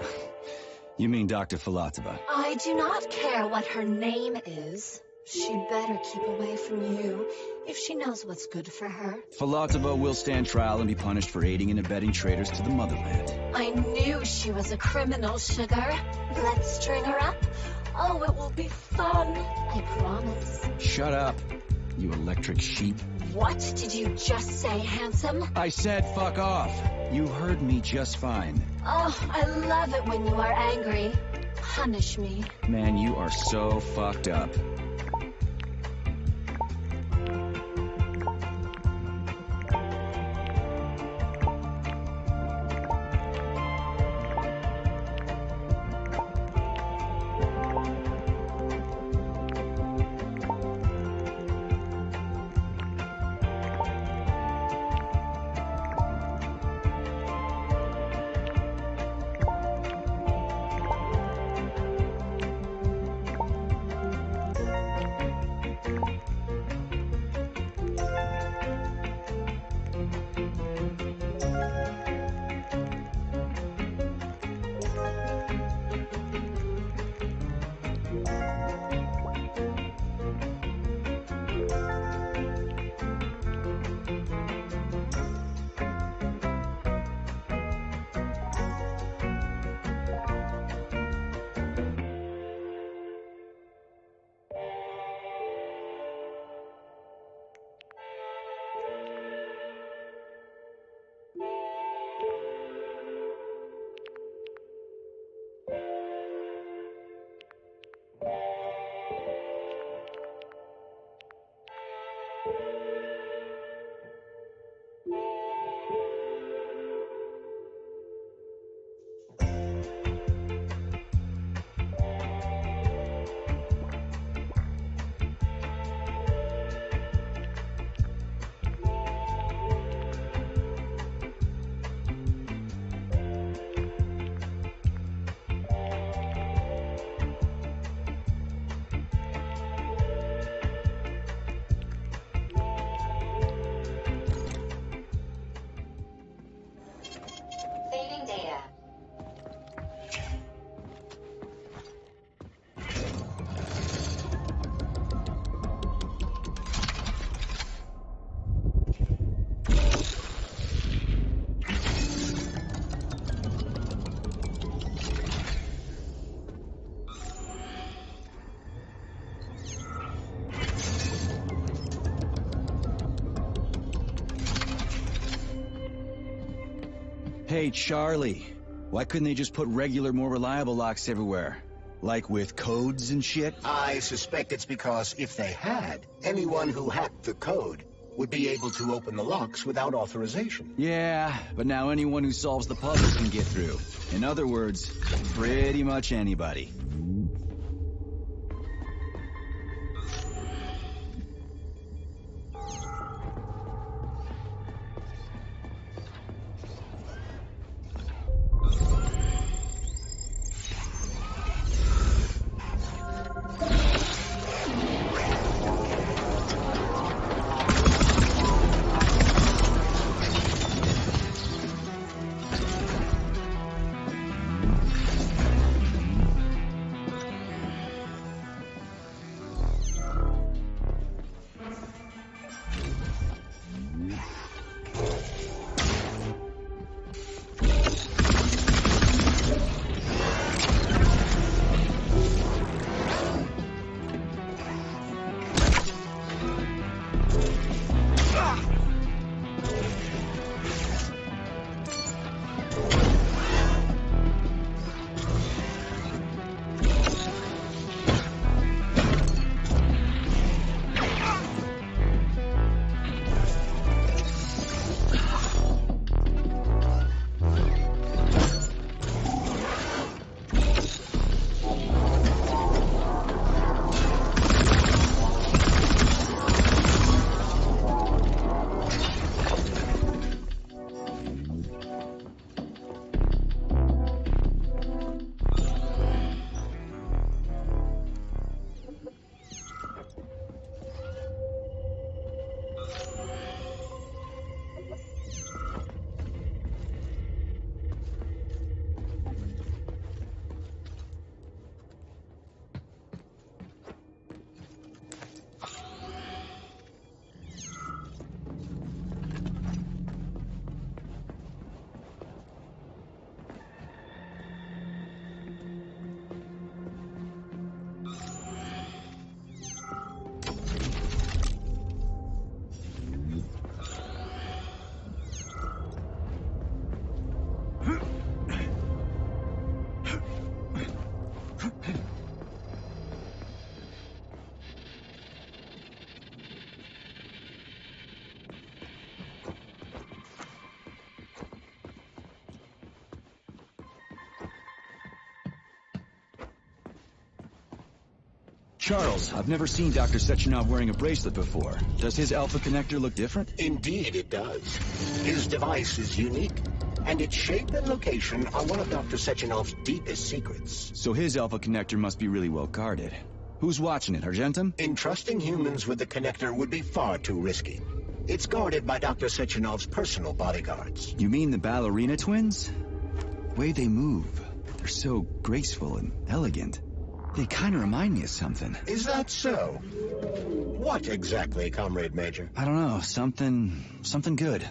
You mean Dr. Filatova? I do not care what her name is. She'd better keep away from you if she knows what's good for her. Filatova will stand trial and be punished for aiding and abetting traitors to the motherland. I knew she was a criminal, sugar. Let's string her up. Oh, it will be fun, I promise. Shut up, you electric sheep. What did you just say, handsome? I said fuck off. You heard me just fine. Oh, I love it when you are angry. Punish me. Man, you are so fucked up. Hey, Charlie. Why couldn't they just put regular, more reliable locks everywhere? Like with codes and shit? I suspect it's because if they had, anyone who hacked the code would be able to open the locks without authorization. Yeah, but now anyone who solves the puzzle can get through. In other words, pretty much anybody. Charles, I've never seen Dr. Sechenov wearing a bracelet before. Does his alpha connector look different? Indeed it does. His device is unique, and its shape and location are one of Dr. Sechenov's deepest secrets. So his alpha connector must be really well guarded. Who's watching it, Argentum? Entrusting humans with the connector would be far too risky. It's guarded by Dr. Sechenov's personal bodyguards. You mean the ballerina twins? The way they move, they're so graceful and elegant. They kind of remind me of something. Is that so? What exactly, Comrade Major? I don't know, something good.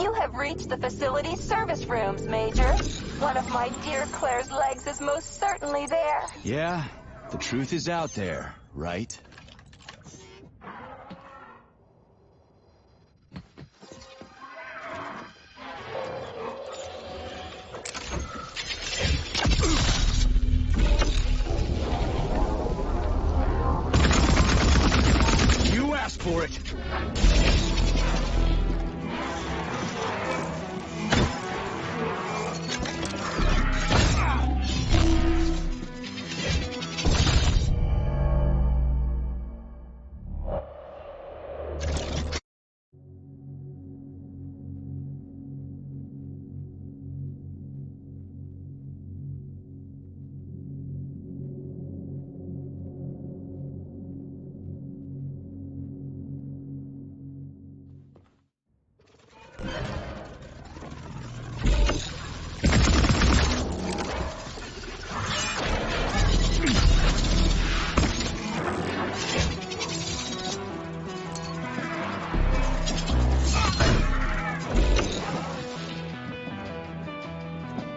You have reached the facility's service rooms, Major. One of my dear Claire's legs is most certainly there. Yeah, the truth is out there, right? You asked for it!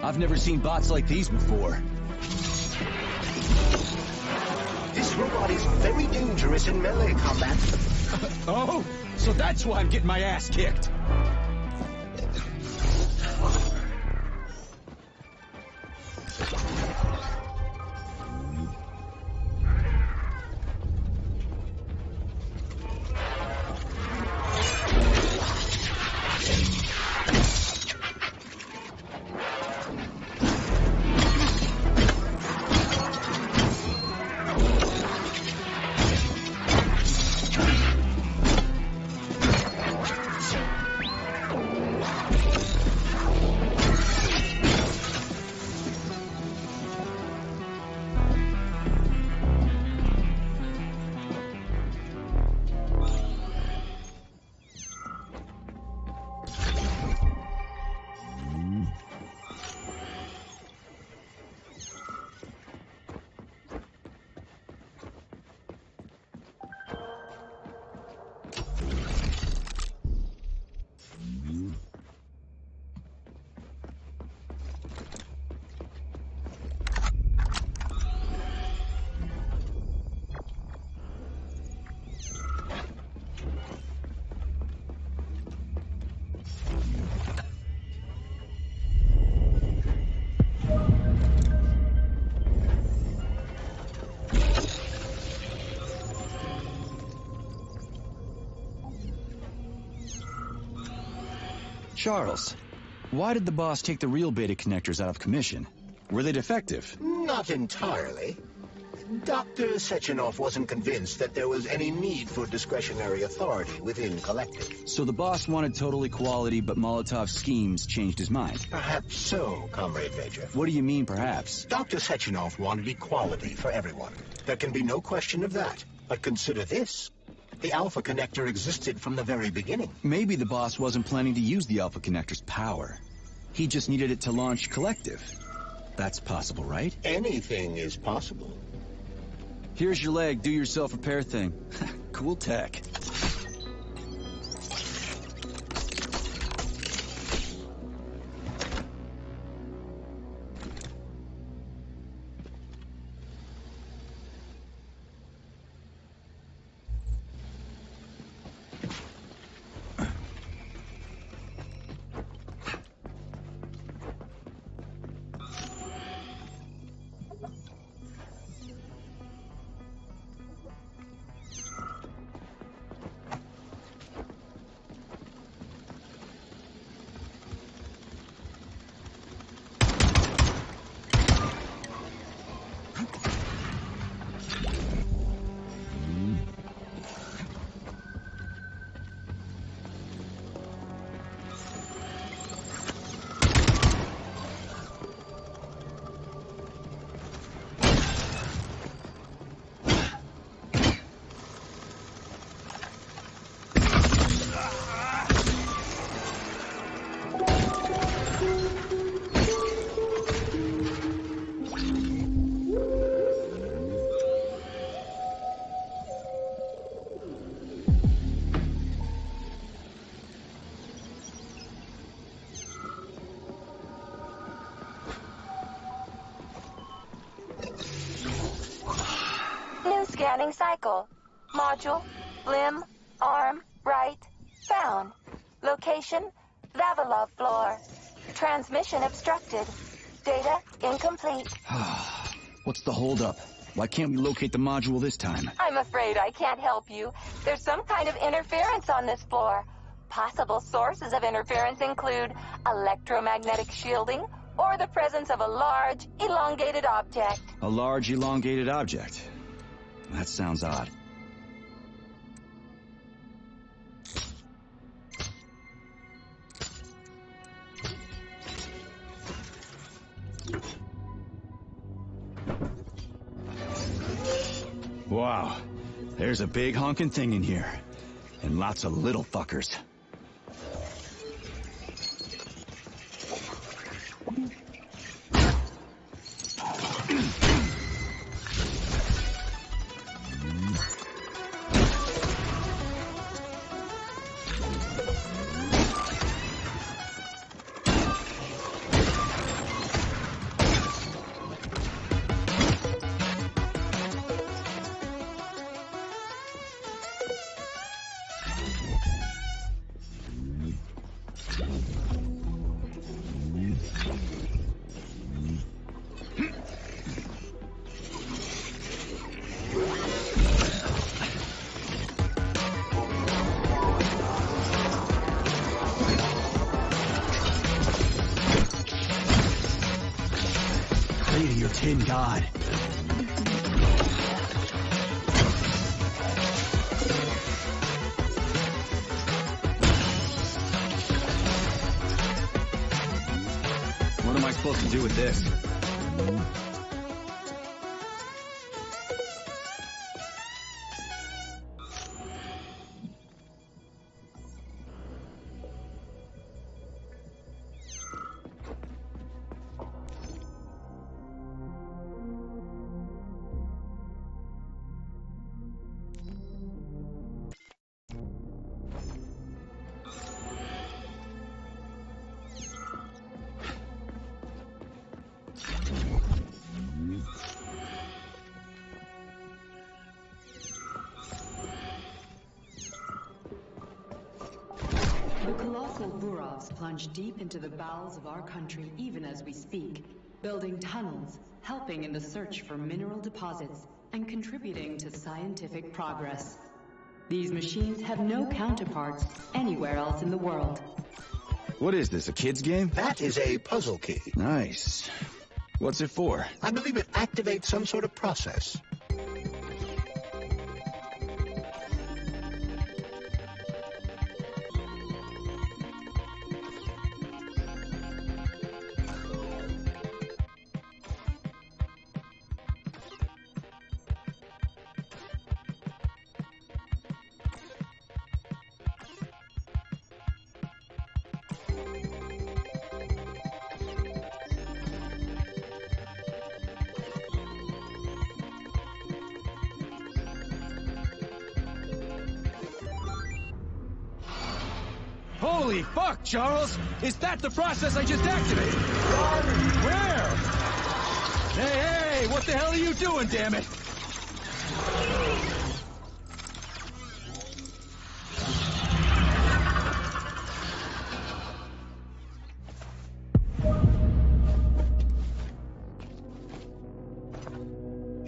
I've never seen bots like these before. This robot is very dangerous in melee combat. Oh, so that's why I'm getting my ass kicked. Charles, why did the boss take the real beta connectors out of commission? Were they defective? Not entirely. Dr. Sechenov wasn't convinced that there was any need for discretionary authority within Collective. So the boss wanted total equality, but Molotov's schemes changed his mind. Perhaps so, Comrade Major. What do you mean, perhaps? Dr. Sechenov wanted equality for everyone. There can be no question of that. But consider this. The Alpha Connector existed from the very beginning. Maybe the boss wasn't planning to use the Alpha Connector's power. He just needed it to launch Collective. That's possible, right? Anything is possible. Here's your leg, do yourself repair thing. Cool tech. Running cycle. Module, limb, arm, right, found. Location, Vavilov floor. Transmission obstructed. Data incomplete. What's the holdup? Why can't we locate the module this time? I'm afraid I can't help you. There's some kind of interference on this floor. Possible sources of interference include electromagnetic shielding or the presence of a large, elongated object. A large, elongated object? That sounds odd. Wow, there's a big honking thing in here. And lots of little fuckers. Pray to your tin god. What am I supposed to do with this? The colossal Burovs plunge deep into the bowels of our country even as we speak, building tunnels, helping in the search for mineral deposits, and contributing to scientific progress. These machines have no counterparts anywhere else in the world. What is this, a kid's game? That is a puzzle key. Nice. What's it for? I believe it activates some sort of process. Holy fuck, Charles! Is that the process I just activated? Where? Hey, what the hell are you doing, damn it?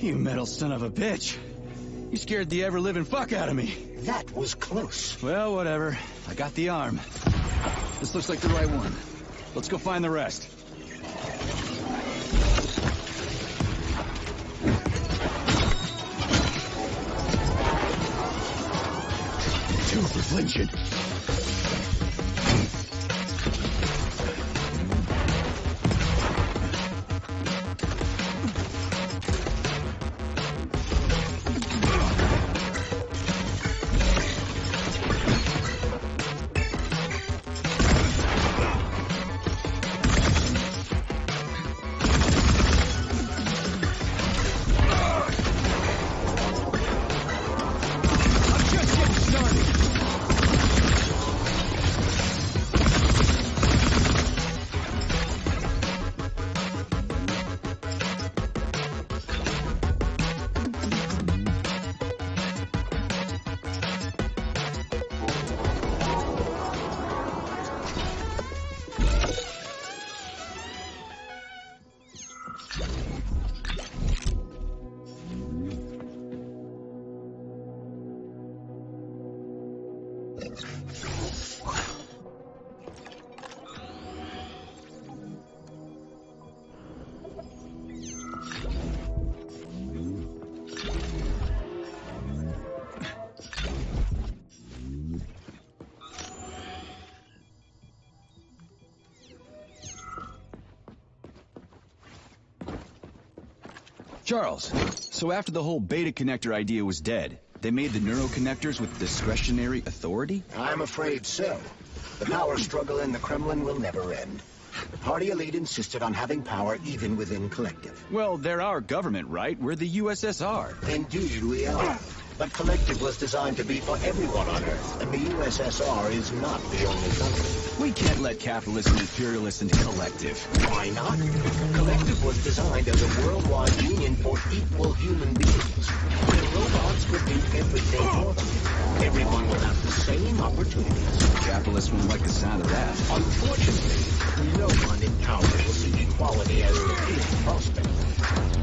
You metal son of a bitch. You scared the ever-living fuck out of me. That was close. Well, whatever. I got the arm. This looks like the right one. Let's go find the rest. Two for flinching. Charles, so after the whole beta connector idea was dead, they made the neuroconnectors with discretionary authority? I'm afraid so. The power struggle in the Kremlin will never end. The party elite insisted on having power even within Collective. Well, they're our government, right? We're the USSR. Indeed we are. But Collective was designed to be for everyone on Earth, and the USSR is not the only country. We can't let capitalists and imperialists into Collective. Why not? Collective was designed as a worldwide union for equal human beings, where robots would do everything for them. Everyone will have the same opportunities. Capitalists won't like the sound of that. Unfortunately, no one in power will see equality as an appealing prospect.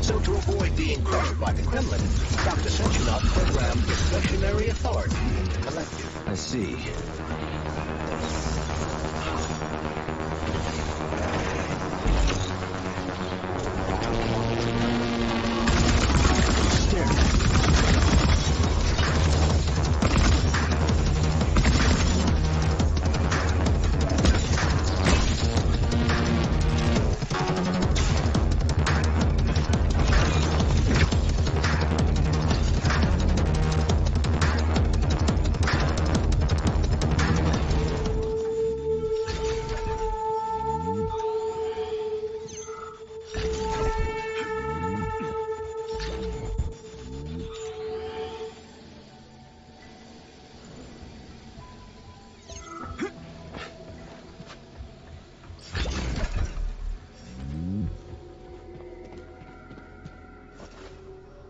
So to avoid being crushed by the Kremlin, Dr. Sechenov programmed discretionary authority into Collective. I see.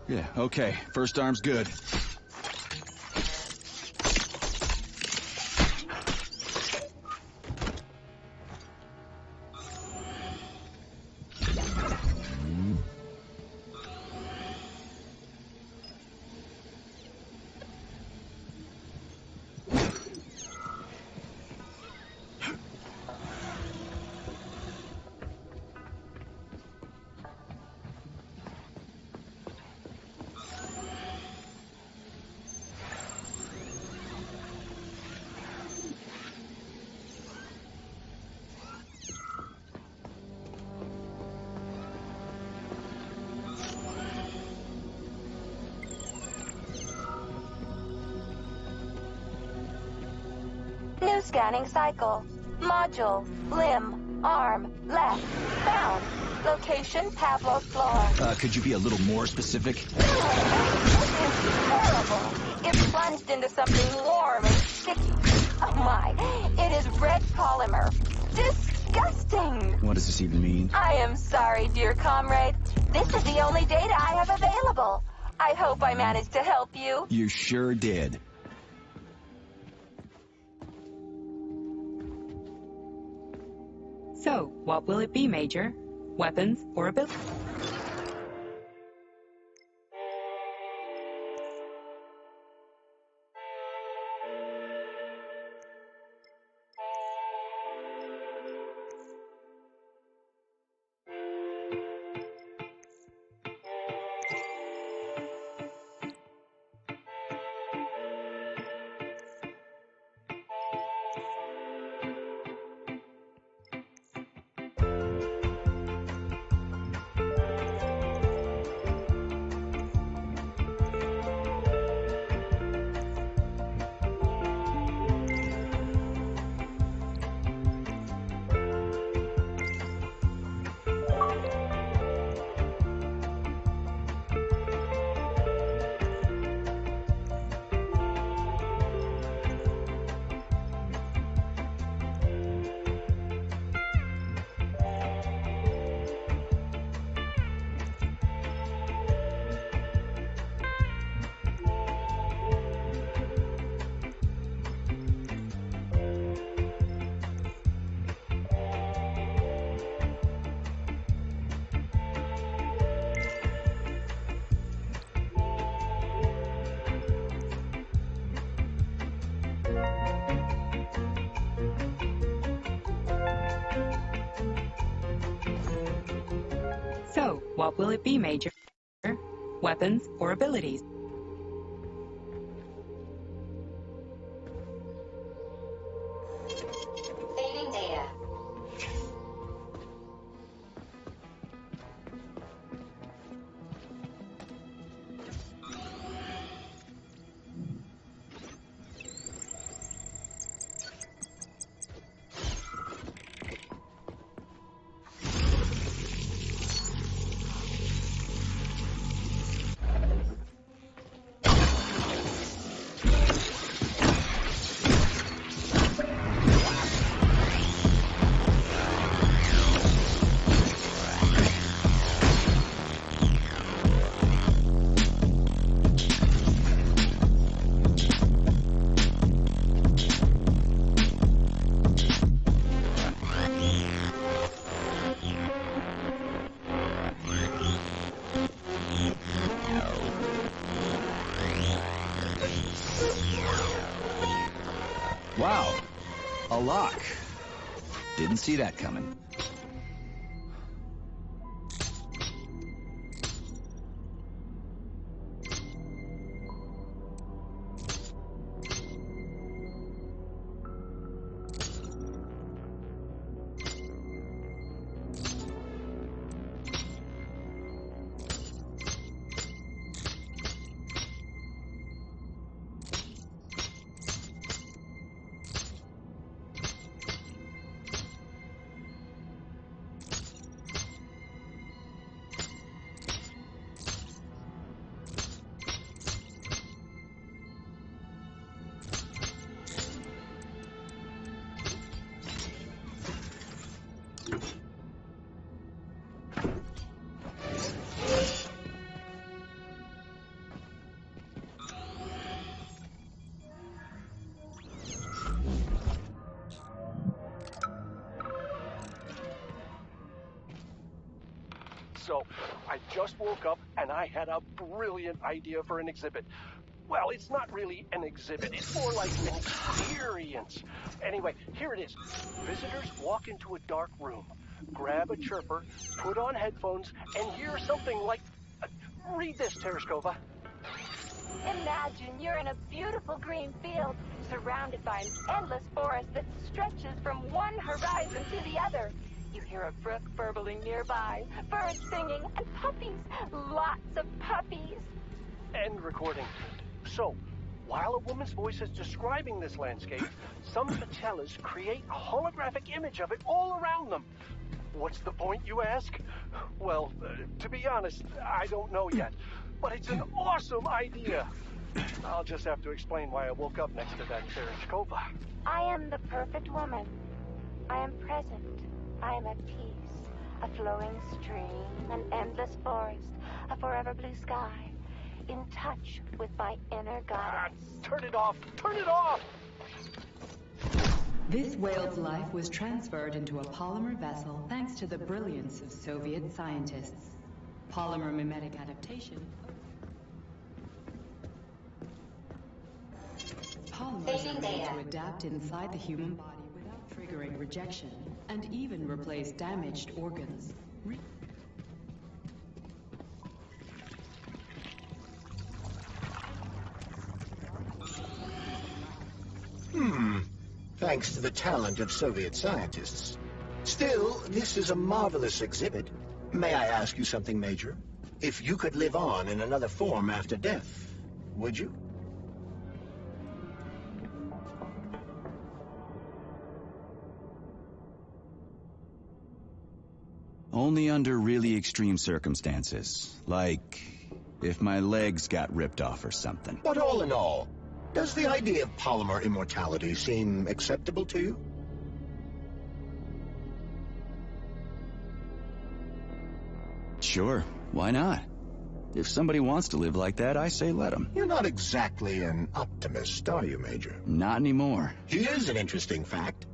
Yeah, okay. First arm's good. New scanning cycle. Module. Limb. Arm. Left. Found. Location Pavlov's floor. Could you be a little more specific? This is horrible. It plunged into something warm and sticky. Oh my. It is red polymer. Disgusting. What does this even mean? I am sorry, dear comrade. This is the only data I have available. I hope I managed to help you. You sure did. So, what will it be, Major? Weapons or abilities? So, what will it be, Major? Weapons or abilities? Fading data. A lock. Didn't see that coming. So, I just woke up and I had a brilliant idea for an exhibit. Well, it's not really an exhibit. It's more like an experience. Anyway, here it is. Visitors walk into a dark room, grab a chirper, put on headphones, and hear something like... read this, Tereshkova. Imagine you're in a beautiful green field, surrounded by an endless forest that stretches from one horizon to the other. You hear a brook burbling nearby, birds singing, and puppies. Lots of puppies. End recording. So, while a woman's voice is describing this landscape, some patellas create a holographic image of it all around them. What's the point, you ask? Well, to be honest, I don't know yet. But it's an awesome idea. I'll just have to explain why I woke up next to that Tereshkova. I am the perfect woman. I am present. I am at peace. A flowing stream, an endless forest, a forever blue sky. In touch with my inner goddess. Turn it off! Turn it off! This whale's life was transferred into a polymer vessel thanks to the brilliance of Soviet scientists. Polymer mimetic adaptation. Polymers are made to adapt inside the human body without triggering rejection, and even replace damaged organs. Thanks to the talent of Soviet scientists. Still, this is a marvelous exhibit. May I ask you something, Major? If you could live on in another form after death, would you? Only under really extreme circumstances. Like, if my legs got ripped off or something. But all in all, does the idea of polymer immortality seem acceptable to you? Sure, why not? If somebody wants to live like that, I say let them. You're not exactly an optimist, are you, Major? Not anymore. Here's an interesting fact.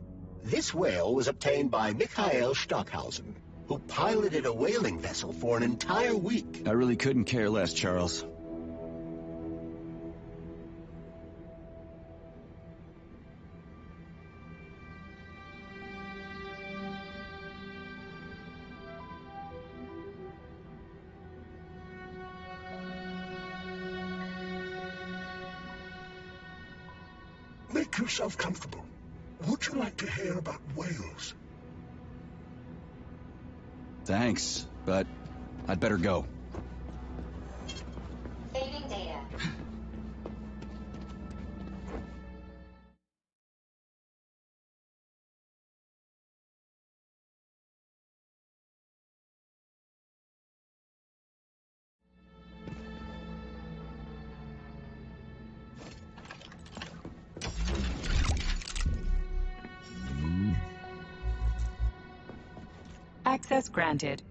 This whale was obtained by Mikhail Stockhausen, who piloted a whaling vessel for an entire week. I really couldn't care less, Charles. Make yourself comfortable. Would you like to hear about whales? Thanks, but I'd better go. Saving data. Access granted.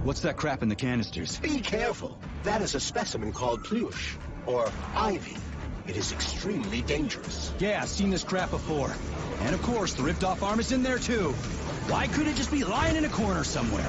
What's that crap in the canisters? Be careful. That is a specimen called plush, or ivy. It is extremely dangerous. Yeah, I've seen this crap before. And of course, the ripped-off arm is in there too. Why couldn't it just be lying in a corner somewhere?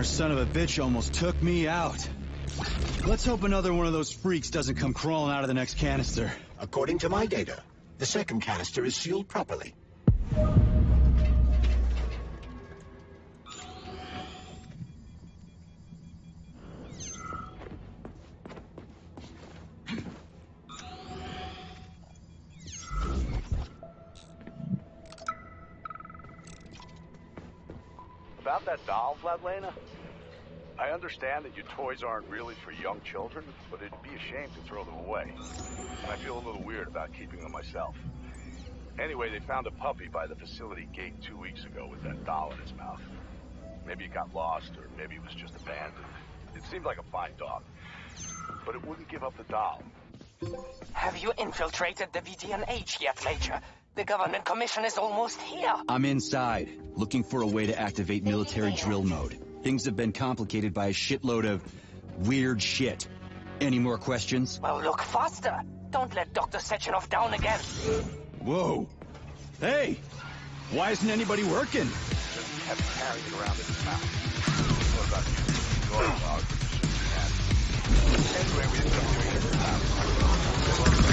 Son of a bitch almost took me out. Let's hope another one of those freaks doesn't come crawling out of the next canister. According to my data, the second canister is sealed properly. About that doll, Vladlena? I understand that your toys aren't really for young children, but it'd be a shame to throw them away. And I feel a little weird about keeping them myself. Anyway, they found a puppy by the facility gate 2 weeks ago with that doll in its mouth. Maybe it got lost, or maybe it was just abandoned. It seemed like a fine dog, but it wouldn't give up the doll. Have you infiltrated the VDNH yet, Major? The government commission is almost here. I'm inside, looking for a way to activate military drill mode. Things have been complicated by a shitload of weird shit. Any more questions? Well, look faster. Don't let Dr. Sechenov down again. Whoa. Hey! Why isn't anybody working? Just kept carrying it around in his mouth. What about you? Your dog. Anyway, we ended up doing it in the house. I didn't know what to do.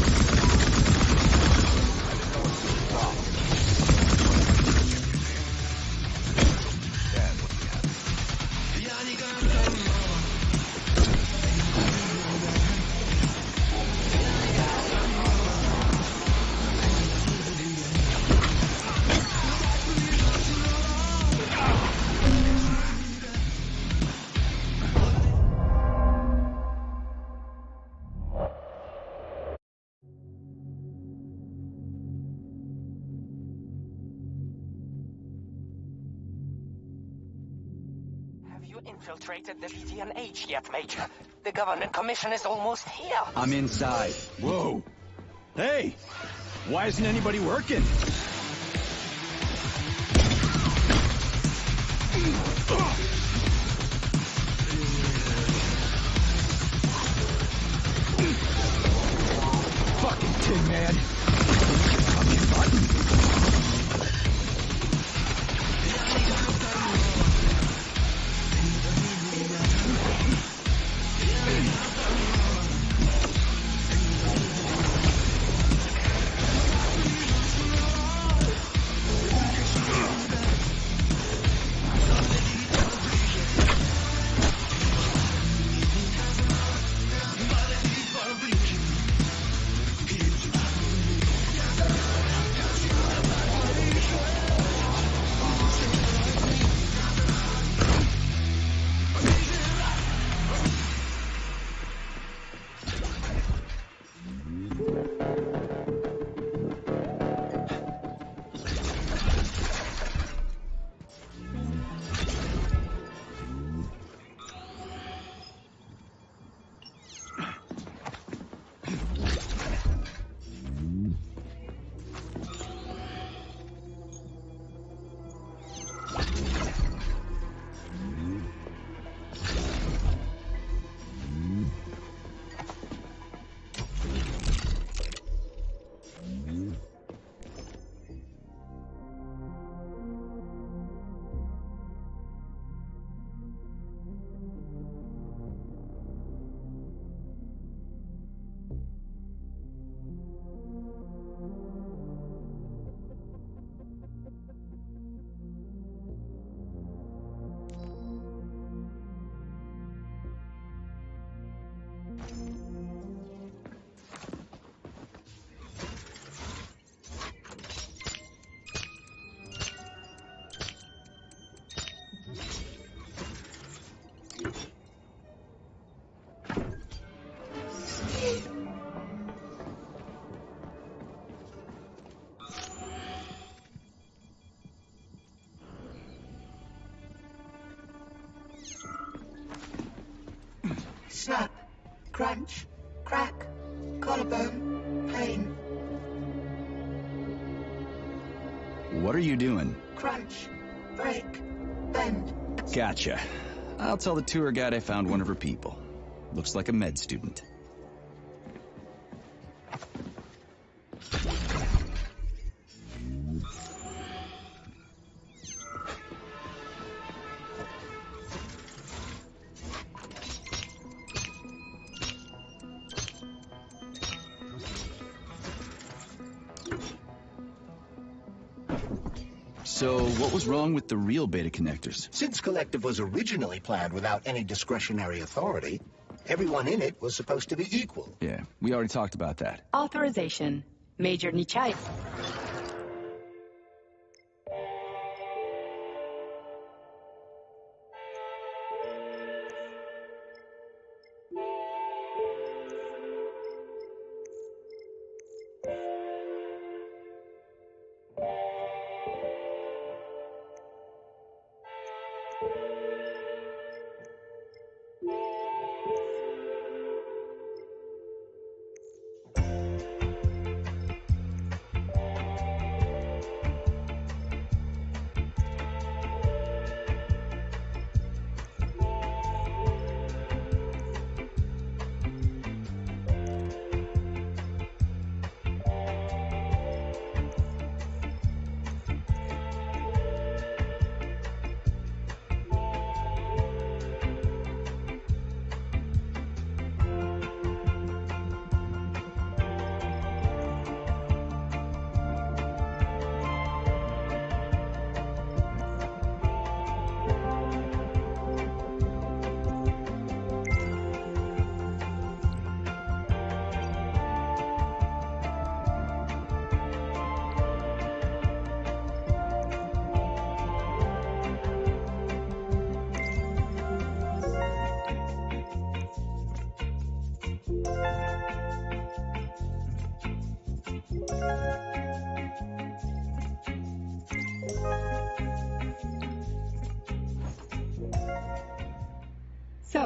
infiltrated the VDNH yet, Major. The government commission is almost here. I'm inside. Whoa! Hey! Why isn't anybody working? Fucking Tin Man! Fucking button! Snap, crunch, crack, collarbone, pain. What are you doing? Crunch, break, bend. Gotcha. I'll tell the tour guide I found one of her people. Looks like a med student. So, what was wrong with the real beta connectors? Since Collective was originally planned without any discretionary authority, everyone in it was supposed to be equal. Yeah, we already talked about that. Authorization. Major Nichai.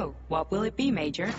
So, what will it be, Major?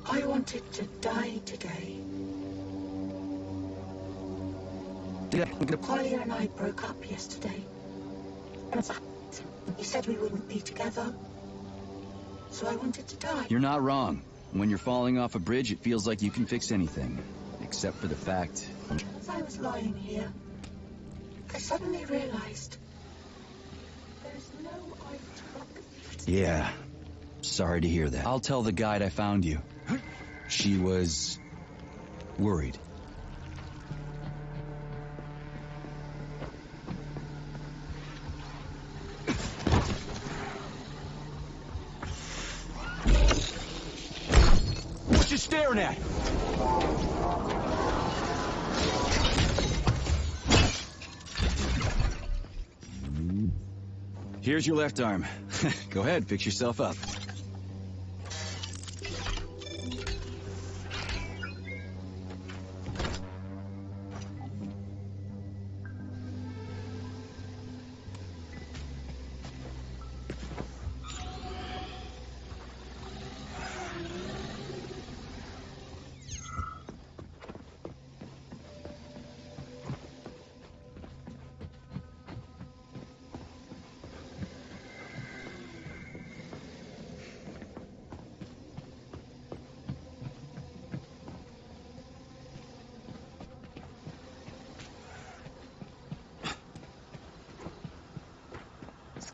I wanted to die today. Collier and I broke up yesterday. He said we wouldn't be together. So I wanted to die. You're not wrong. When you're falling off a bridge, it feels like you can fix anything. Except for the fact... As I was lying here, I suddenly realized there's no way to... Yeah. Sorry to hear that. I'll tell the guide I found you. She was... worried. What you staring at? Here's your left arm. Go ahead, fix yourself up.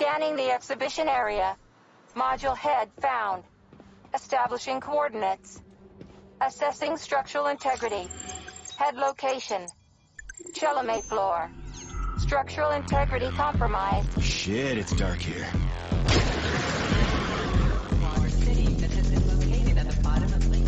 Scanning the exhibition area. Module head found. Establishing coordinates. Assessing structural integrity. Head location. Chelamate floor. Structural integrity compromised. Shit, it's dark here. Water city that has been located at the bottom of Lake.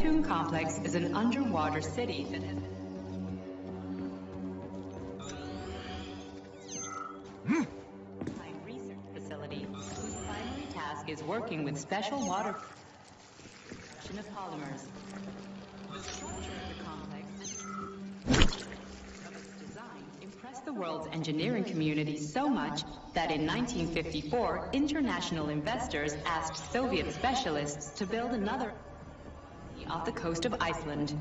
The complex is an underwater city that has research facility whose primary task is working with special water production of polymers. The structure of the complex and its design impressed the world's engineering community so much that in 1954, international investors asked Soviet specialists to build another off the coast of Iceland.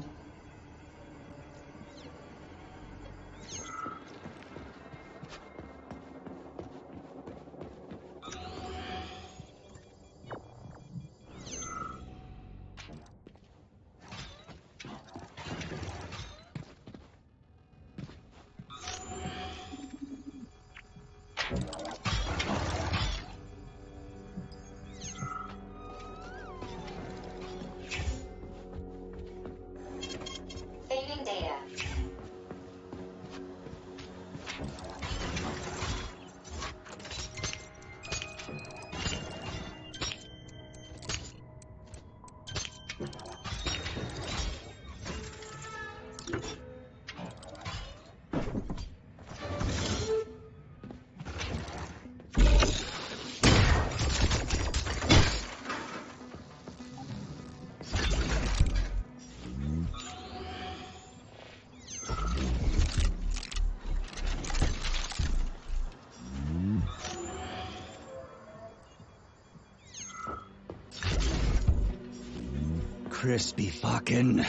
Crispy fucking.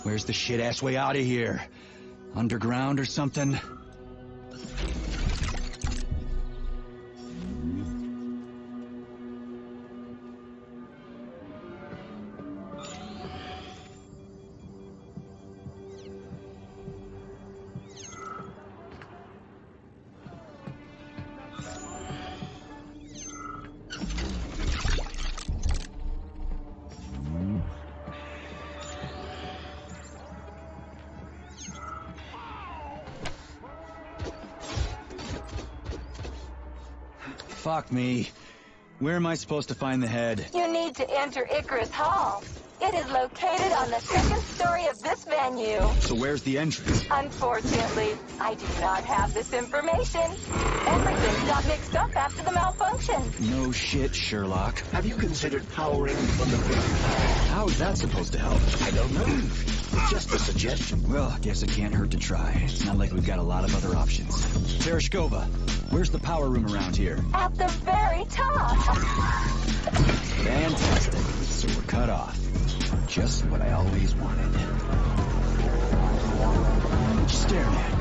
Where's the shit-ass way out of here? Underground or something? Fuck me. Where am I supposed to find the head? You need to enter Icarus Hall. It is located on the second story of this venue. So where's the entrance? Unfortunately, I do not have this information. Everything got mixed up after the malfunction. No shit, Sherlock. Have you considered powering from the grid? How is that supposed to help? I don't know. Just a suggestion. Well, I guess it can't hurt to try. It's not like we've got a lot of other options. Tereshkova, where's the power room around here? At the very top. Fantastic. So we're cut off. Just what I always wanted. What you staring at?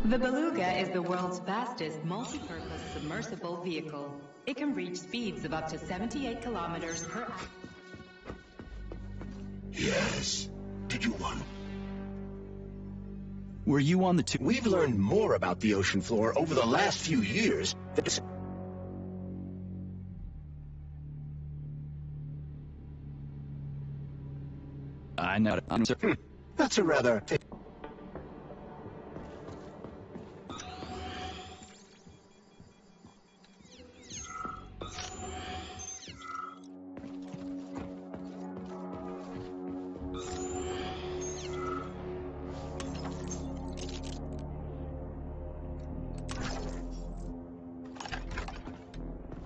The Beluga is the world's fastest multi-purpose submersible vehicle. It can reach speeds of up to 78 kilometers per hour. Yes. Did you want? Were you on the We've learned more about the ocean floor over the last few years. I know. That's a rather...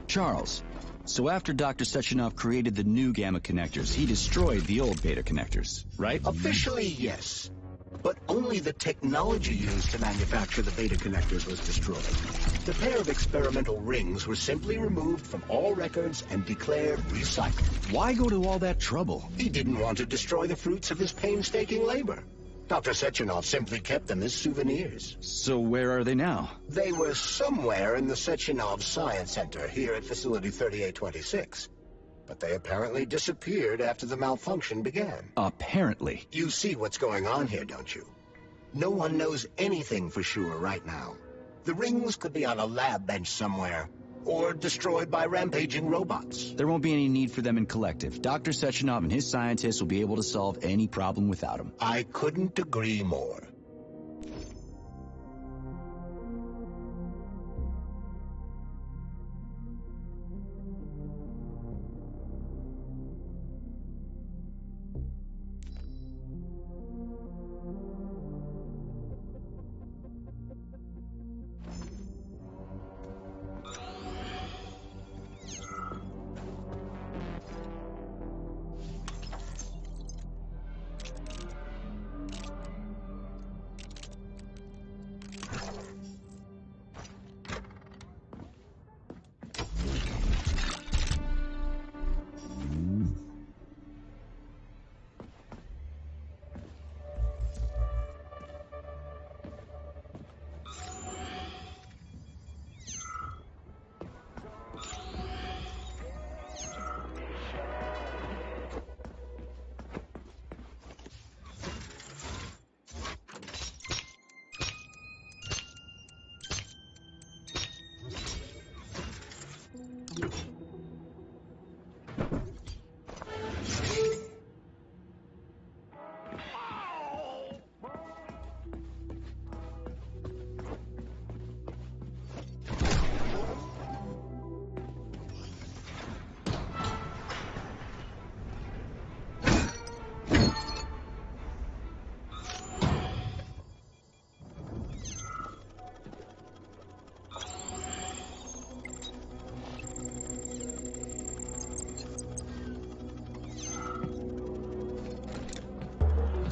Charles, so after Dr. Sechenov created the new gamma connectors, he destroyed the old beta connectors, right? Officially, yes. But only the technology used to manufacture the beta connectors was destroyed. The pair of experimental rings were simply removed from all records and declared recycled. Why go to all that trouble? He didn't want to destroy the fruits of his painstaking labor. Dr. Sechenov simply kept them as souvenirs. So where are they now? They were somewhere in the Sechenov Science Center here at Facility 3826. But they apparently disappeared after the malfunction began. Apparently. You see what's going on here, don't you? No one knows anything for sure right now. The rings could be on a lab bench somewhere, or destroyed by rampaging robots. There won't be any need for them in collective. Dr. Sechenov and his scientists will be able to solve any problem without them. I couldn't agree more.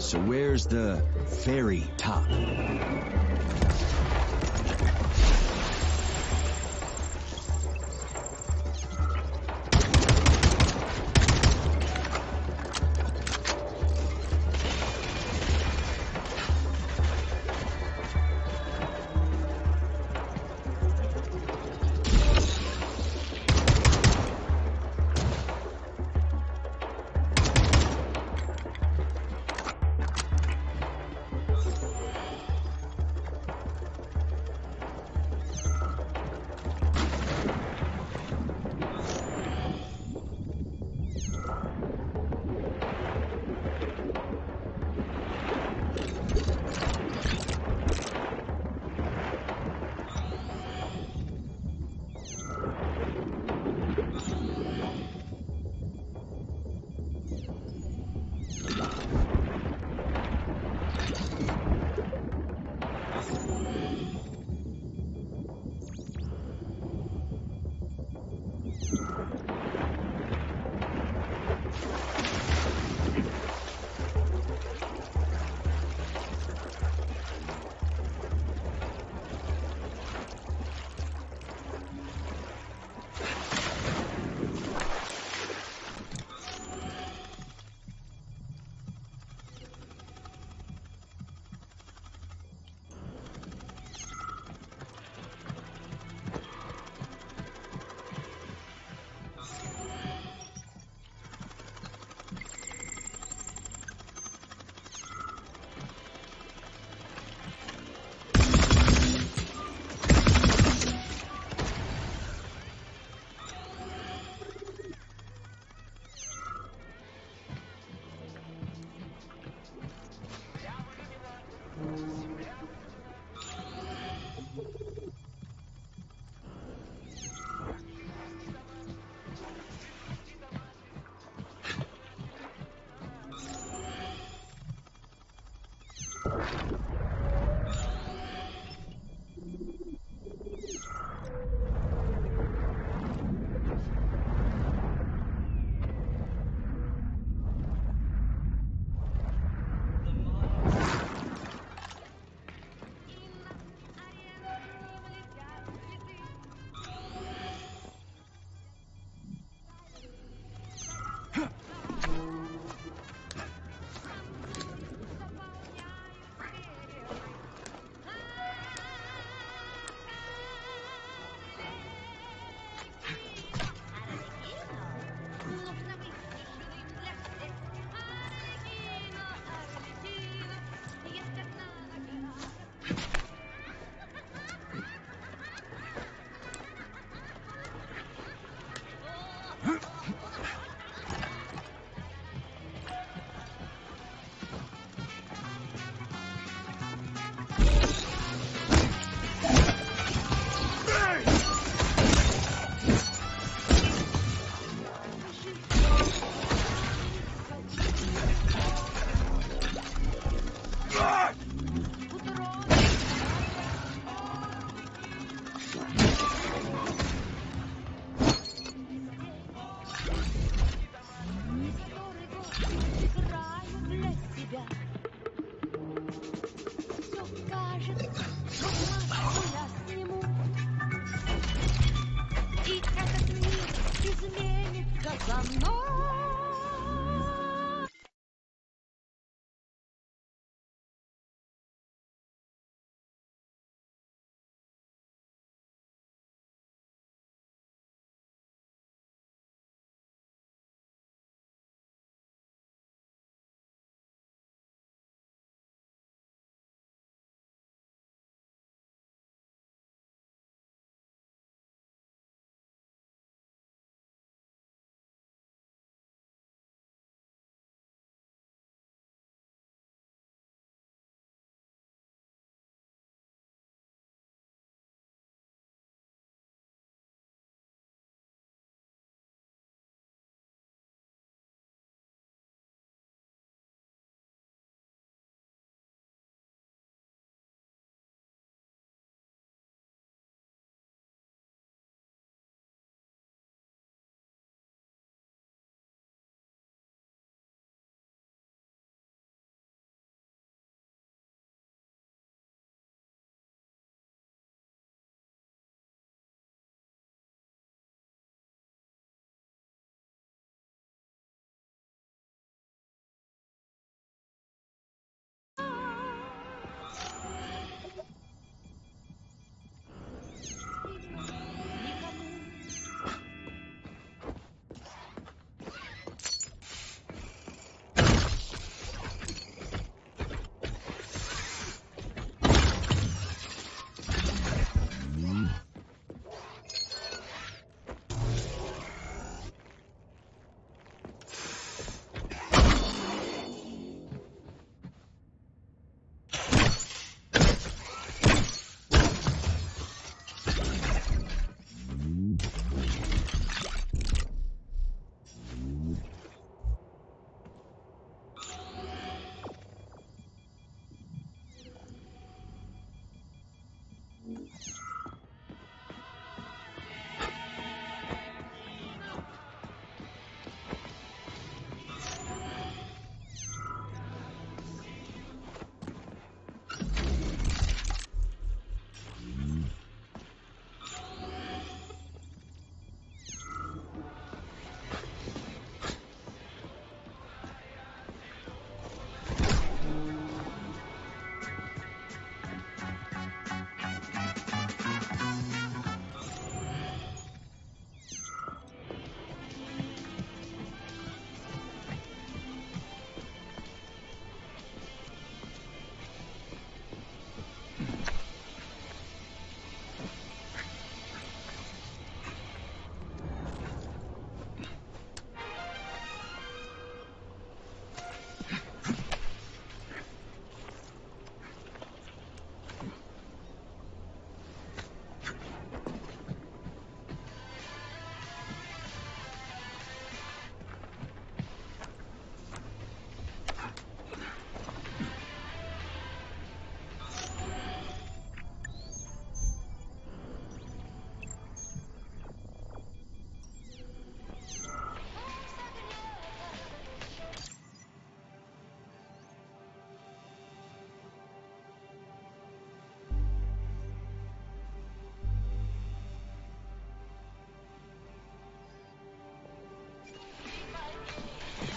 So where's the very top?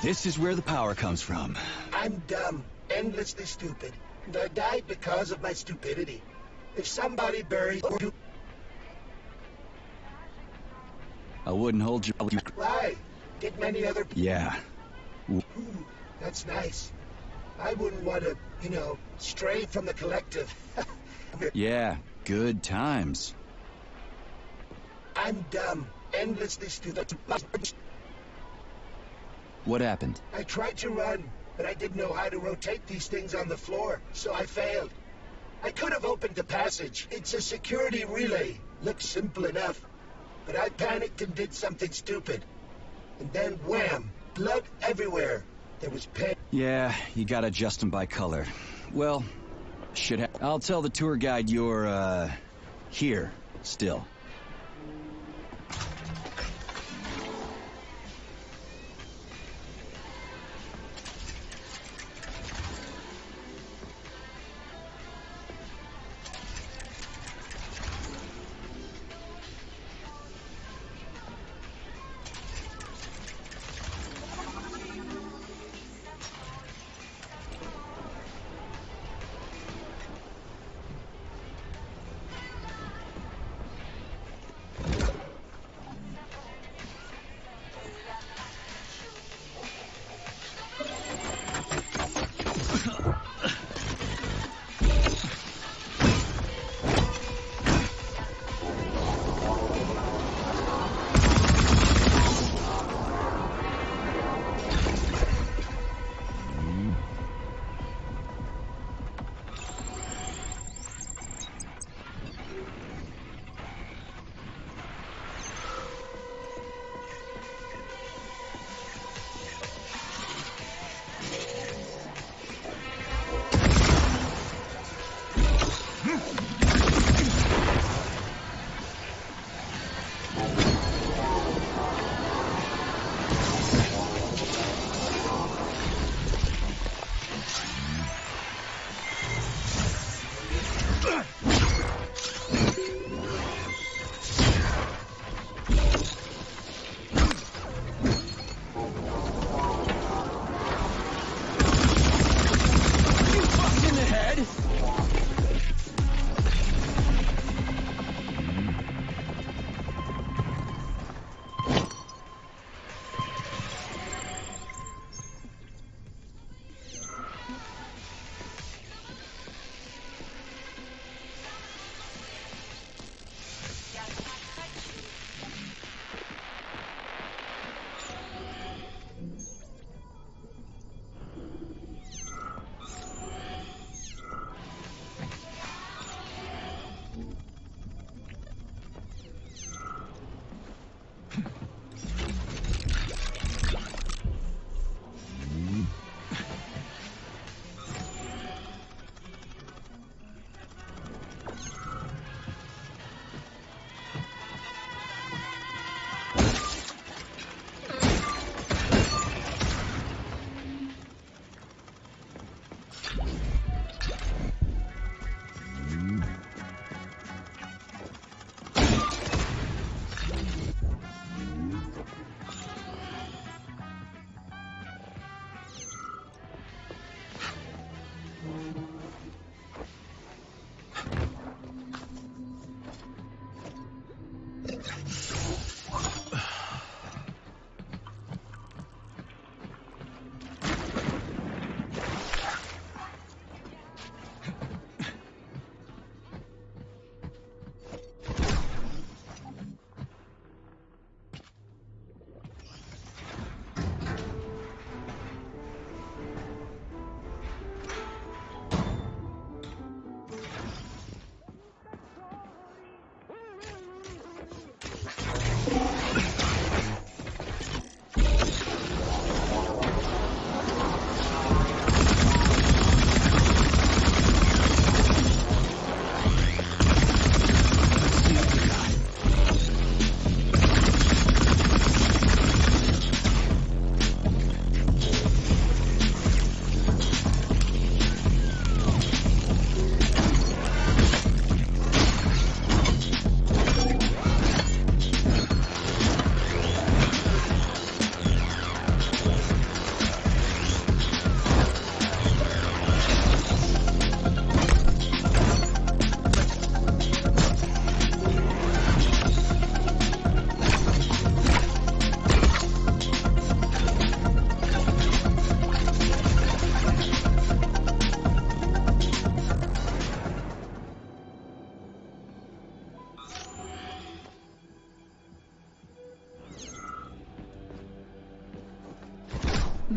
This is where the power comes from. I'm dumb, endlessly stupid, and I died because of my stupidity. If somebody buries... I wouldn't hold you... Why? Did many other... Yeah. Ooh, that's nice. I wouldn't want to, stray from the collective. Yeah, good times. I'm dumb, endlessly stupid. What happened? I tried to run, but I didn't know how to rotate these things on the floor, so I failed. I could have opened the passage. It's a security relay. Looks simple enough. But I panicked and did something stupid. And then wham! Blood everywhere. There was pain. Yeah, you gotta adjust them by color. Well, I'll tell the tour guide you're, here, still.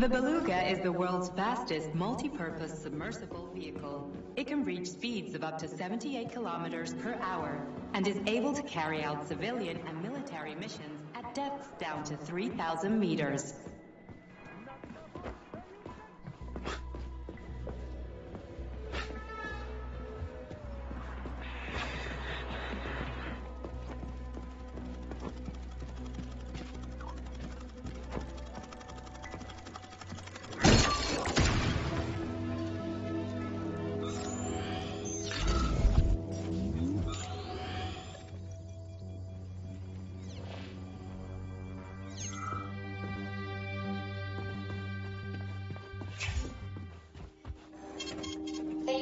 The Beluga is the world's fastest multi-purpose submersible vehicle. It can reach speeds of up to 78 kilometers per hour and is able to carry out civilian and military missions at depths down to 3,000 meters.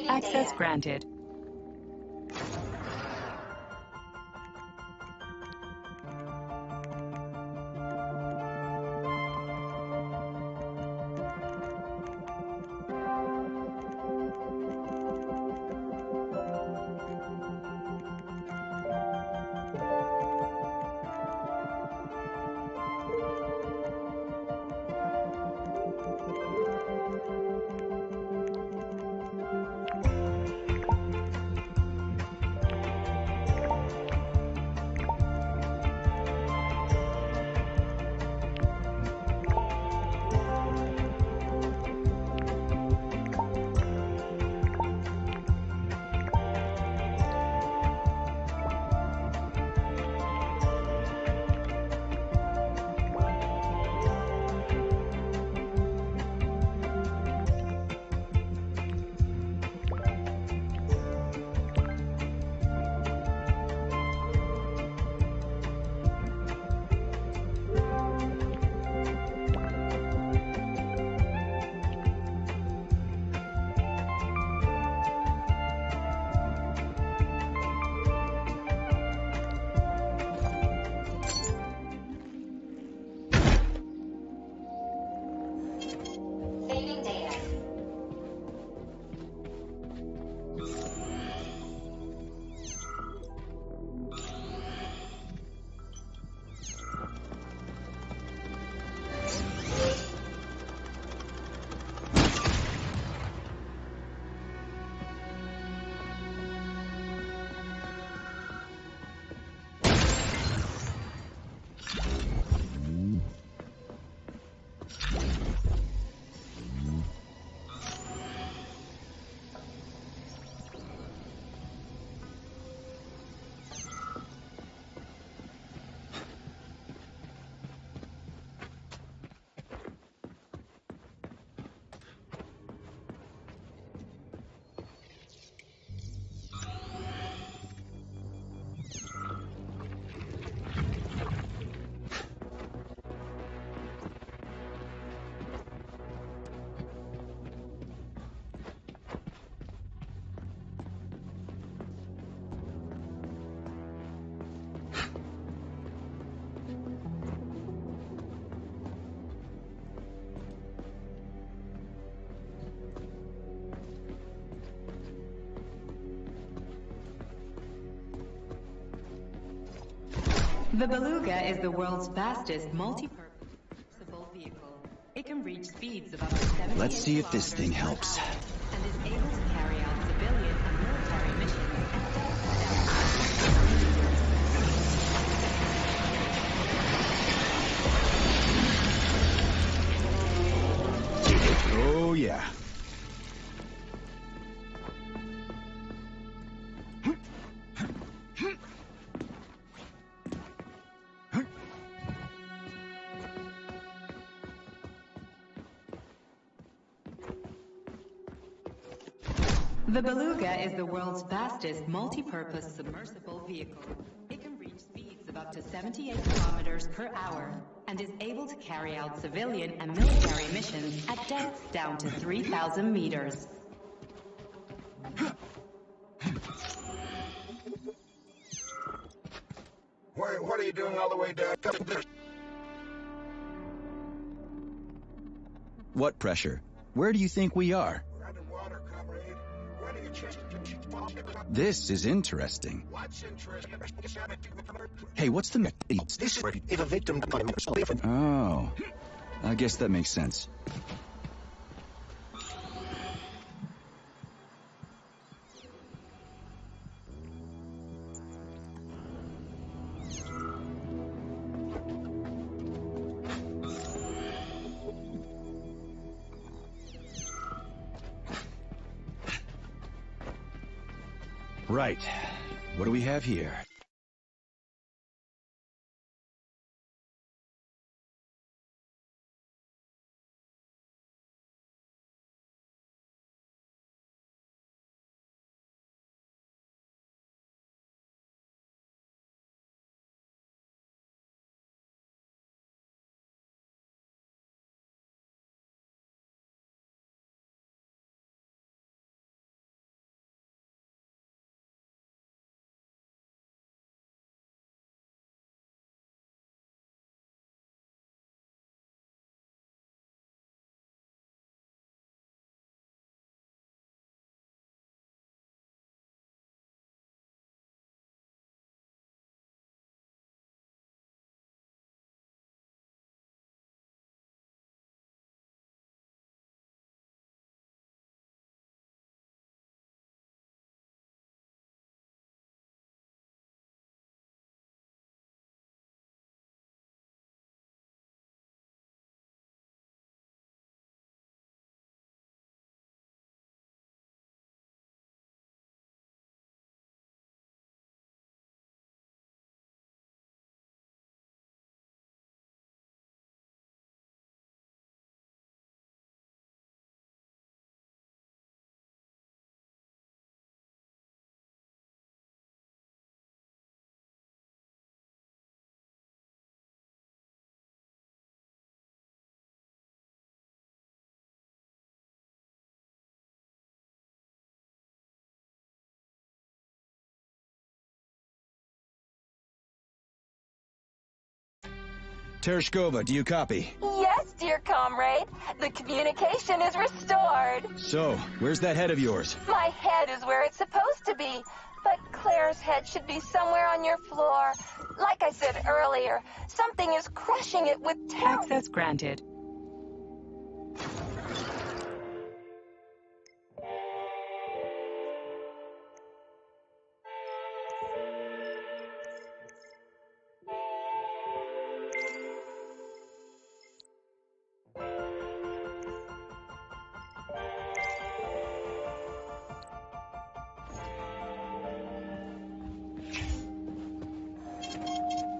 Access granted. The Beluga is the world's fastest multi-purpose submersible vehicle. It can reach speeds of up to 70. Let's see if this thing helps. And is able to carry out civilian and military missions at depths down to Oh yeah. The Beluga is the world's fastest multi-purpose submersible vehicle. It can reach speeds of up to 78 kilometers per hour and is able to carry out civilian and military missions at depths down to 3,000 meters. What are you doing all the way down? What pressure? Where do you think we are? Underwater, comrade. Running a chest. This is interesting. What's interesting? Hey, what's the... This is if a victim... Oh. I guess that makes sense. Right. What do we have here? Tereshkova, do you copy? Yes, dear comrade. The communication is restored. So, where's that head of yours? My head is where it's supposed to be, but Claire's head should be somewhere on your floor. Like I said earlier, something is crushing it with terror. Access granted.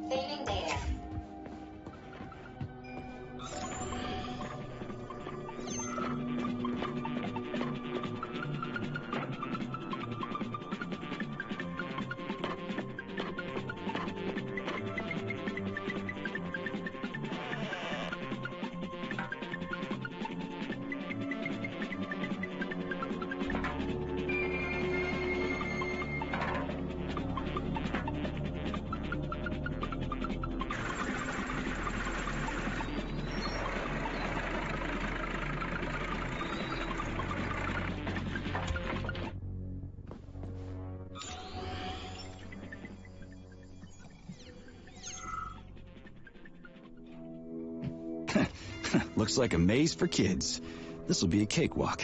Saving data. Looks like a maze for kids. This'll be a cakewalk.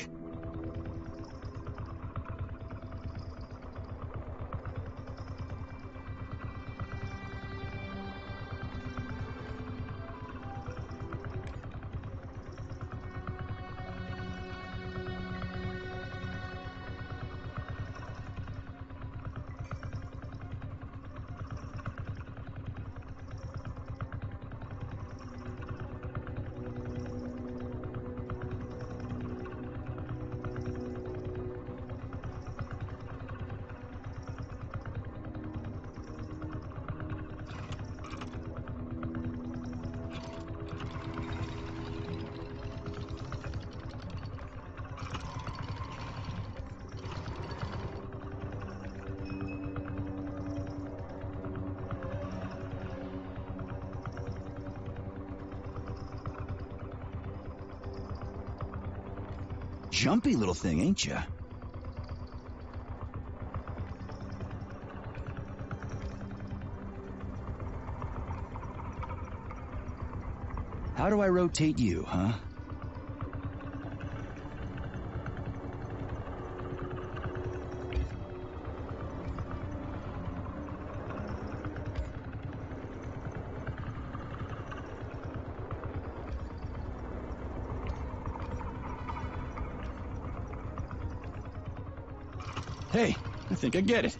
Jumpy little thing, ain't ya? How do I rotate you, huh? Hey, I think I get it.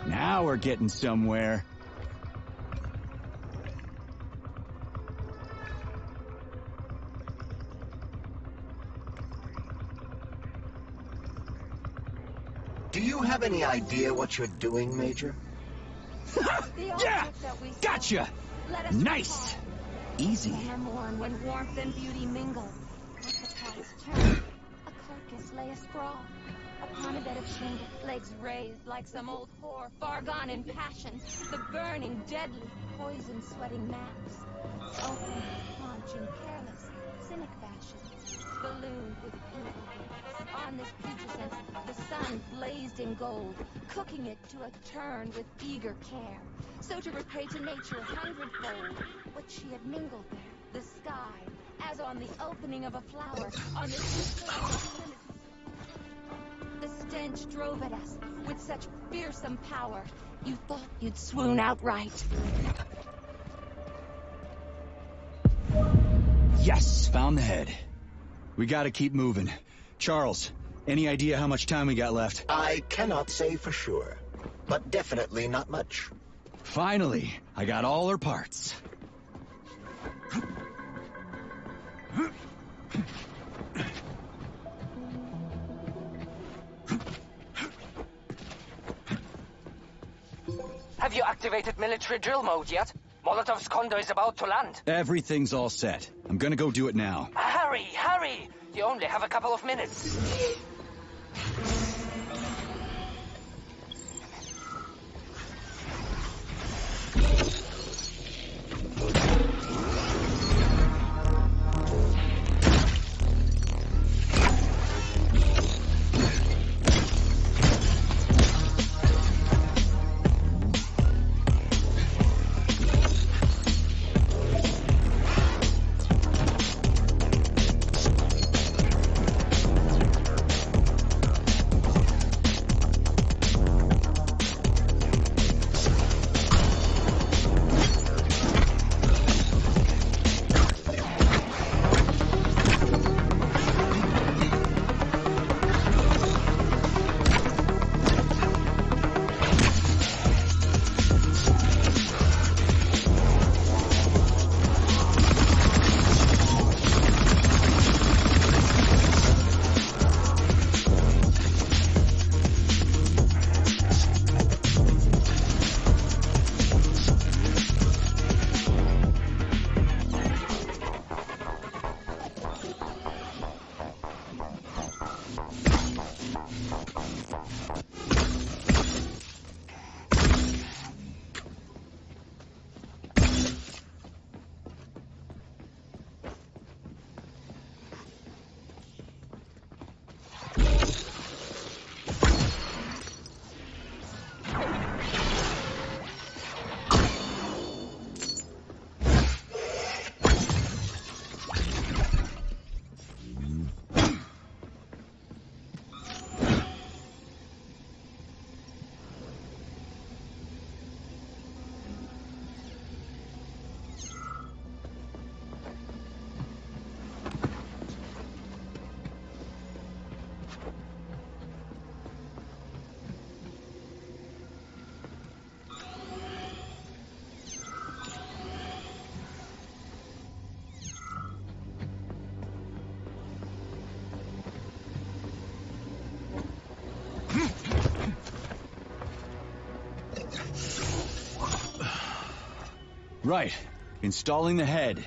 Now we're getting somewhere. Do you have any idea what you're doing, Major? Yeah! Gotcha! Nice! Easy. Summer morn when warmth and beauty mingle. Let the tides turn. A carcass lay asprawl. Upon a bed of shingle, legs raised like some old whore, far gone in passion. The burning, deadly, poison sweating mass. Open, haunch in careless, cynic fashion. Ballooned with evil bliss. On this putrescence, the sun blazed in gold, cooking it to a turn with eager care. So to repay to nature hundredfold what she had mingled there, the sky, as on the opening of a flower, on this the stench drove at us with such fearsome power, you thought you'd swoon outright. Yes, found the head. We gotta keep moving. Charles, any idea how much time we got left? I cannot say for sure, but definitely not much. Finally, I got all her parts. Have you activated military drill mode yet? Molotov's Condor is about to land. Everything's all set. I'm gonna go do it now. Hurry, hurry! You only have a couple of minutes. Right. Installing the head.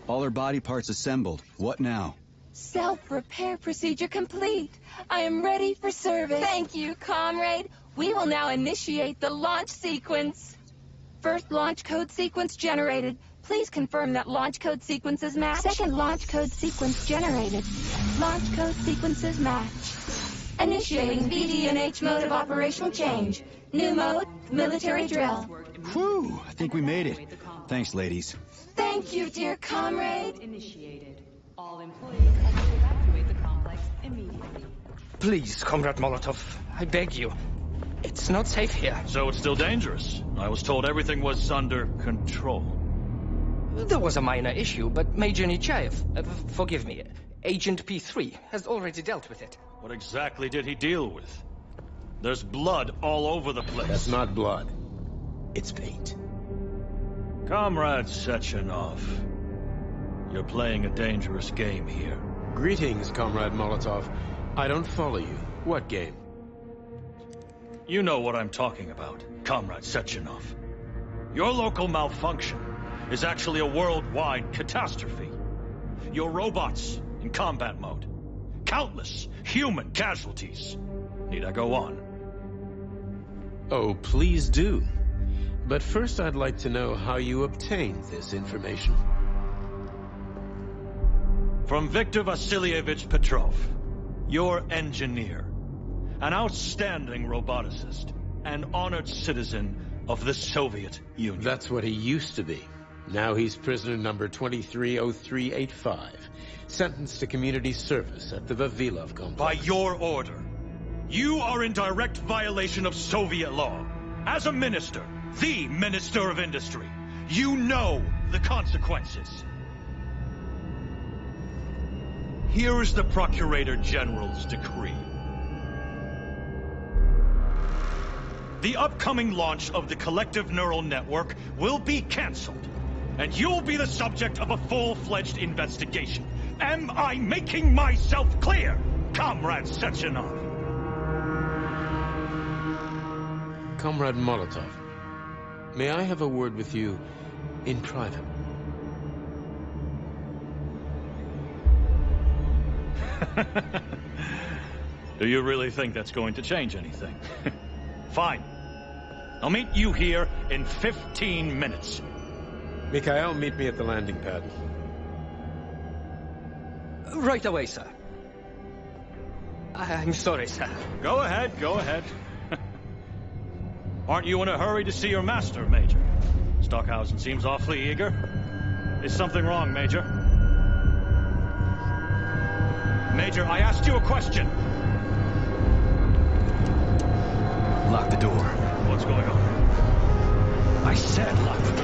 All her body parts assembled. What now? Self-repair procedure complete. I am ready for service. Thank you, comrade. We will now initiate the launch sequence. First launch code sequence generated. Please confirm that launch code sequences match. Second launch code sequence generated. Launch code sequences match. Initiating VD&H mode of operational change. New mode, military drill. Whew, I think we made it. Thanks, ladies. Thank you, dear comrade. Initiated. All employees are to evacuate the complex immediately. Please, Comrade Molotov, I beg you. It's not safe here. So it's still dangerous. I was told everything was under control. There was a minor issue, but Major Nechayev, forgive me, Agent P3 has already dealt with it. What exactly did he deal with? There's blood all over the place. That's not blood. It's paint. Comrade Sechenov, you're playing a dangerous game here. Greetings, Comrade Molotov. I don't follow you. What game? You know what I'm talking about, Comrade Sechenov. Your local malfunction is actually a worldwide catastrophe. Your robots in combat mode. Countless human casualties. Need I go on? Oh, please do. But first I'd like to know how you obtained this information. From Viktor Vasilievich Petrov, your engineer. An outstanding roboticist. An honored citizen of the Soviet Union. That's what he used to be. Now he's prisoner number 230385. Sentenced to community service at the Vavilov complex. By your order. You are in direct violation of Soviet law. As a minister, the Minister of Industry, you know the consequences. Here is the Procurator General's decree. The upcoming launch of the collective neural network will be cancelled, and you'll be the subject of a full-fledged investigation. Am I making myself clear, Comrade Sechenov? Comrade Molotov, may I have a word with you in private? Do you really think that's going to change anything? Fine. I'll meet you here in 15 minutes. Mikhail, meet me at the landing pad. Right away, sir. I'm sorry, sir. Go ahead, go ahead. Aren't you in a hurry to see your master, Major? Stockhausen seems awfully eager. Is something wrong, Major? Major, I asked you a question. Lock the door. What's going on? I said lock the door.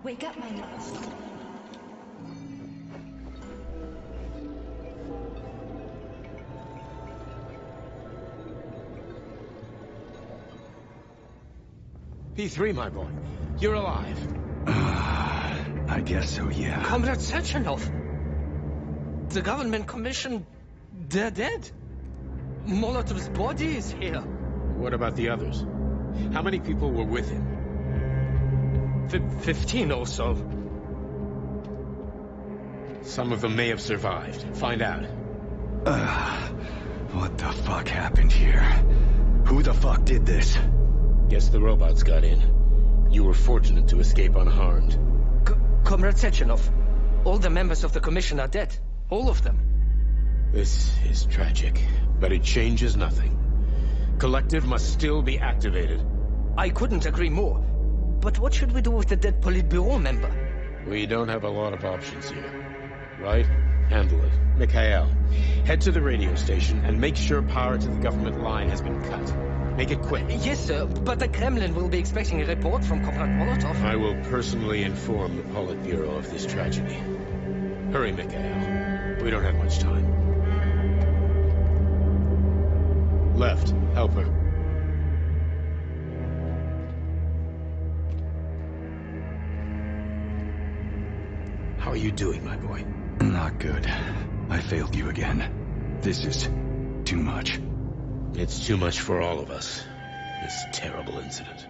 Wake up, my love. P3, my boy. You're alive. I guess so, yeah. Comrade Sechenov! The government commission... they're dead. Molotov's body is here. What about the others? How many people were with him? 15 or so. Some of them may have survived. Find out. What the fuck happened here? Who the fuck did this? Guess the robots got in. You were fortunate to escape unharmed. Comrade Sechenov, all the members of the commission are dead. All of them. This is tragic, but it changes nothing. Collective must still be activated. I couldn't agree more. But what should we do with the dead Politburo member? We don't have a lot of options here. Right? Handle it. Mikhail, head to the radio station and make sure power to the government line has been cut. Make it quick. Yes, sir, but the Kremlin will be expecting a report from Comrade Molotov. I will personally inform the Politburo of this tragedy. Hurry, Mikhail. We don't have much time. Left. Help her. How are you doing, my boy? Not good. I failed you again. This is too much. It's too much for all of us. This terrible incident.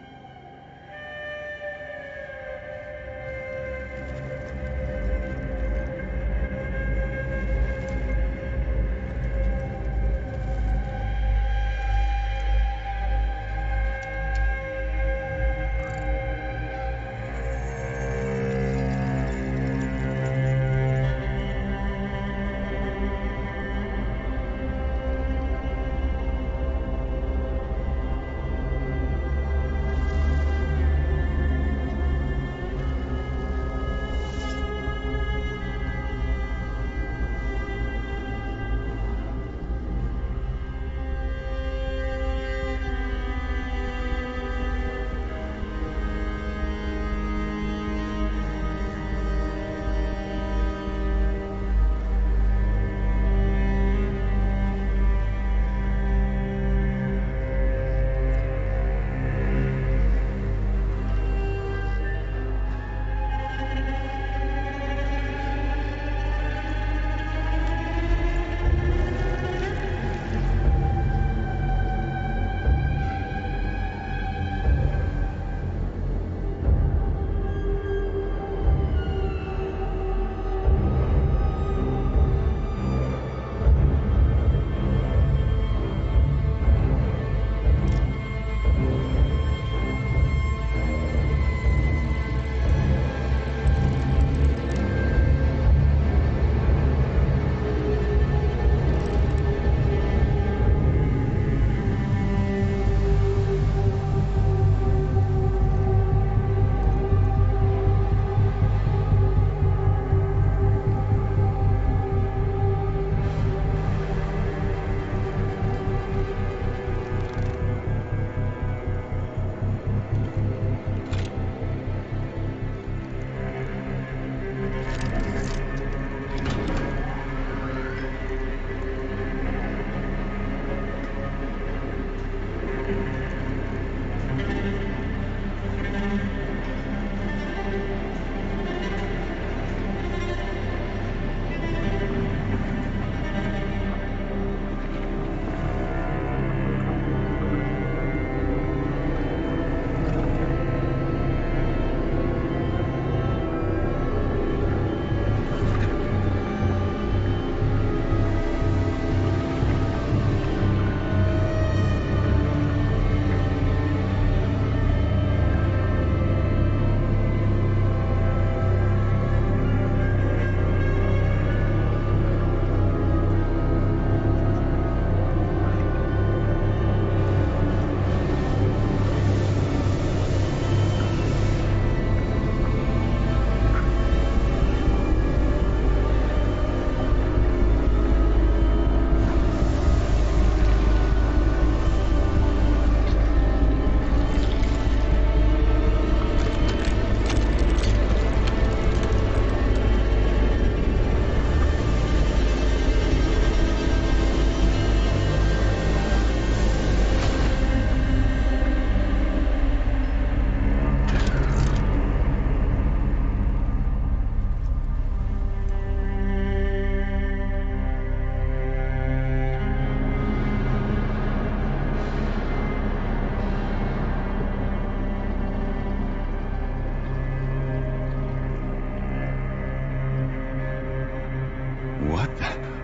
What?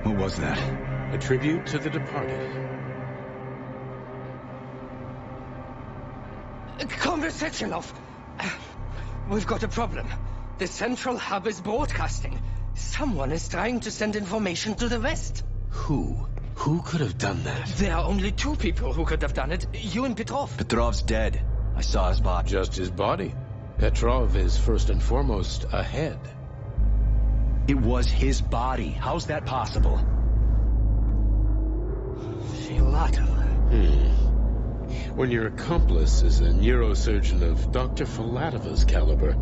What was that? A tribute to the departed. Conversationoff! We've got a problem. The central hub is broadcasting. Someone is trying to send information to the West. Who? Who could have done that? There are only two people who could have done it. You and Petrov. Petrov's dead. I saw his body. Just his body. Petrov is first and foremost a head. It was his body. How's that possible? Filatov. When your accomplice is a neurosurgeon of Dr. Filatova's caliber,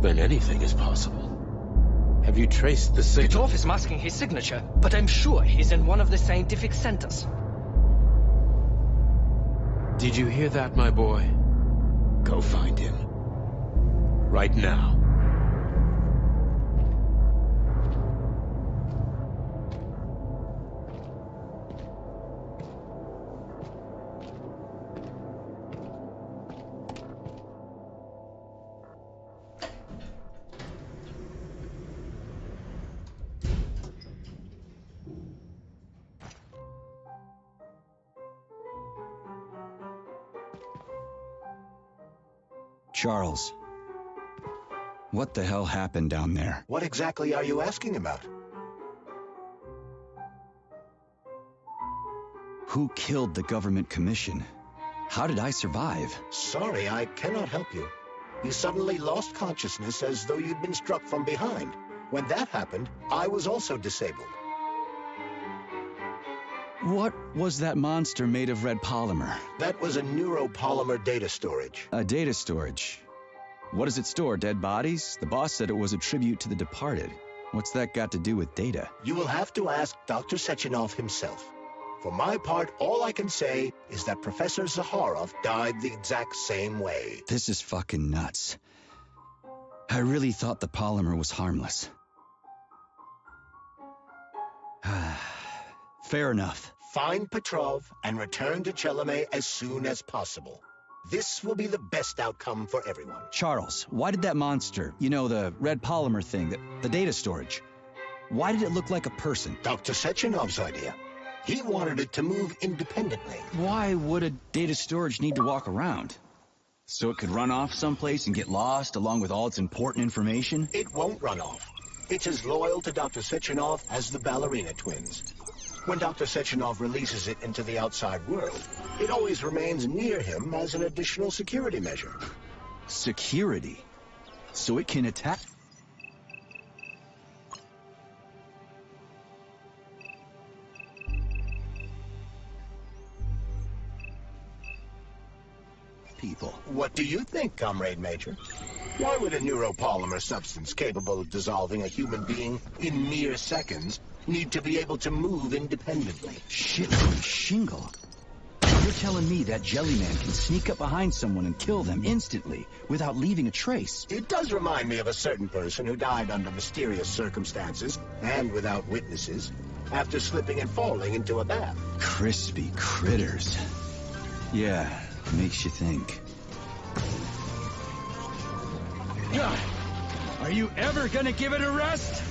then anything is possible. Have you traced the signal? Petrov is masking his signature, but I'm sure he's in one of the scientific centers. Did you hear that, my boy? Go find him. Right now. Charles, what the hell happened down there? What exactly are you asking about? Who killed the government commission? How did I survive? Sorry, I cannot help you. You suddenly lost consciousness as though you'd been struck from behind. When that happened, I was also disabled. What was that monster made of red polymer? That was a neuropolymer data storage. A data storage? What does it store, dead bodies? The boss said it was a tribute to the departed. What's that got to do with data? You will have to ask Dr. Sechenov himself. For my part, all I can say is that Professor Zaharov died the exact same way. This is fucking nuts. I really thought the polymer was harmless. Fair enough. Find Petrov and return to Chelome as soon as possible. This will be the best outcome for everyone. Charles, why did that monster, you know, the red polymer thing, the data storage, why did it look like a person? Dr. Sechenov's idea. He wanted it to move independently. Why would a data storage need to walk around? So it could run off someplace and get lost along with all its important information? It won't run off. It's as loyal to Dr. Sechenov as the ballerina twins. When Dr. Sechenov releases it into the outside world, it always remains near him as an additional security measure. Security? So it can attack? People. What do you think, Comrade Major? Why would a neuropolymer substance capable of dissolving a human being in mere seconds need to be able to move independently? Shit, shingle. You're telling me that Jellyman can sneak up behind someone and kill them instantly without leaving a trace? It does remind me of a certain person who died under mysterious circumstances and without witnesses after slipping and falling into a bath. Crispy critters. Yeah, makes you think. Are you ever gonna give it a rest?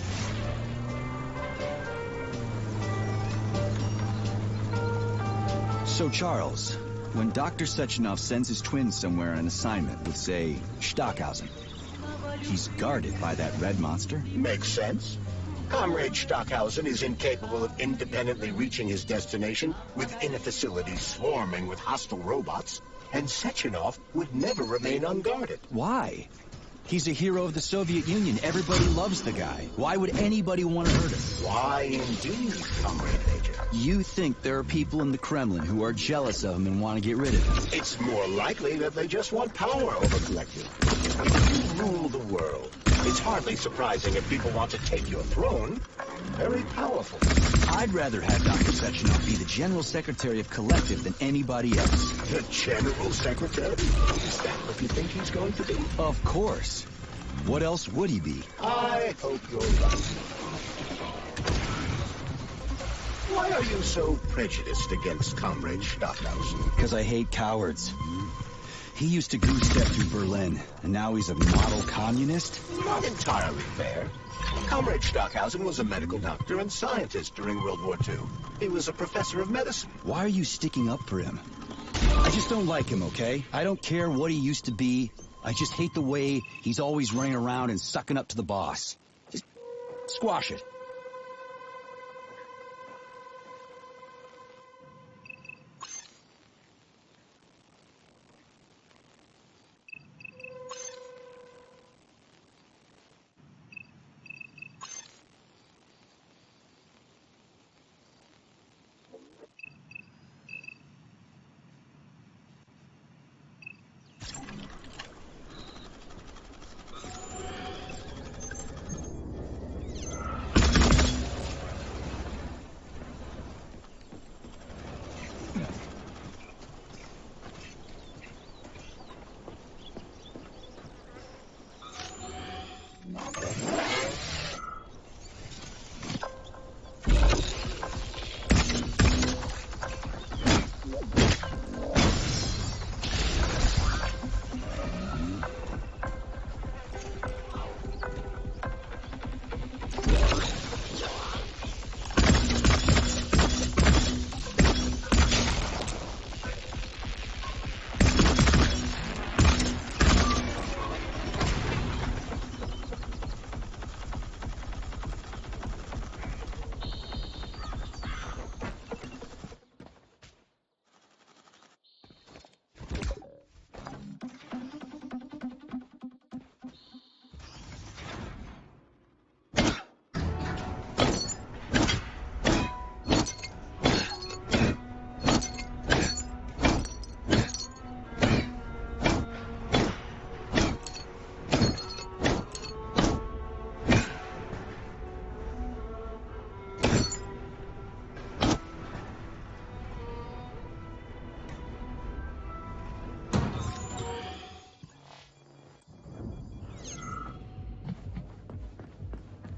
So, Charles, when Dr. Sechenov sends his twins somewhere on an assignment with, say, Stockhausen, he's guarded by that red monster? Makes sense. Comrade Stockhausen is incapable of independently reaching his destination within a facility swarming with hostile robots, and Sechenov would never remain unguarded. Why? He's a hero of the Soviet Union. Everybody loves the guy. Why would anybody want to hurt him? Why indeed, Comrade Major? You think there are people in the Kremlin who are jealous of him and want to get rid of him? It's more likely that they just want power over Collective. If you rule the world, it's hardly surprising if people want to take your throne. Very powerful. I'd rather have Dr. Sechenov be the General Secretary of Collective than anybody else. The General Secretary? Is that what you think he's going to be? Of course. What else would he be? I hope you're right. Why are you so prejudiced against Comrade Stockhausen? Because I hate cowards. He used to goose step through Berlin, and now he's a model communist? Not entirely fair. Comrade Stockhausen was a medical doctor and scientist during World War II. He was a professor of medicine. Why are you sticking up for him? I just don't like him, okay? I don't care what he used to be. I just hate the way he's always running around and sucking up to the boss. Just squash it.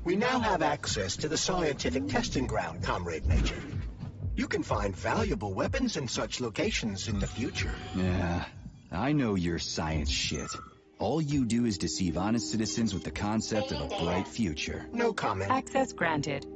We now have access to the scientific testing ground, Comrade Major. You can find valuable weapons in such locations in the future. Yeah, I know your science shit. All you do is deceive honest citizens with the concept of a bright future. No comment. Access granted.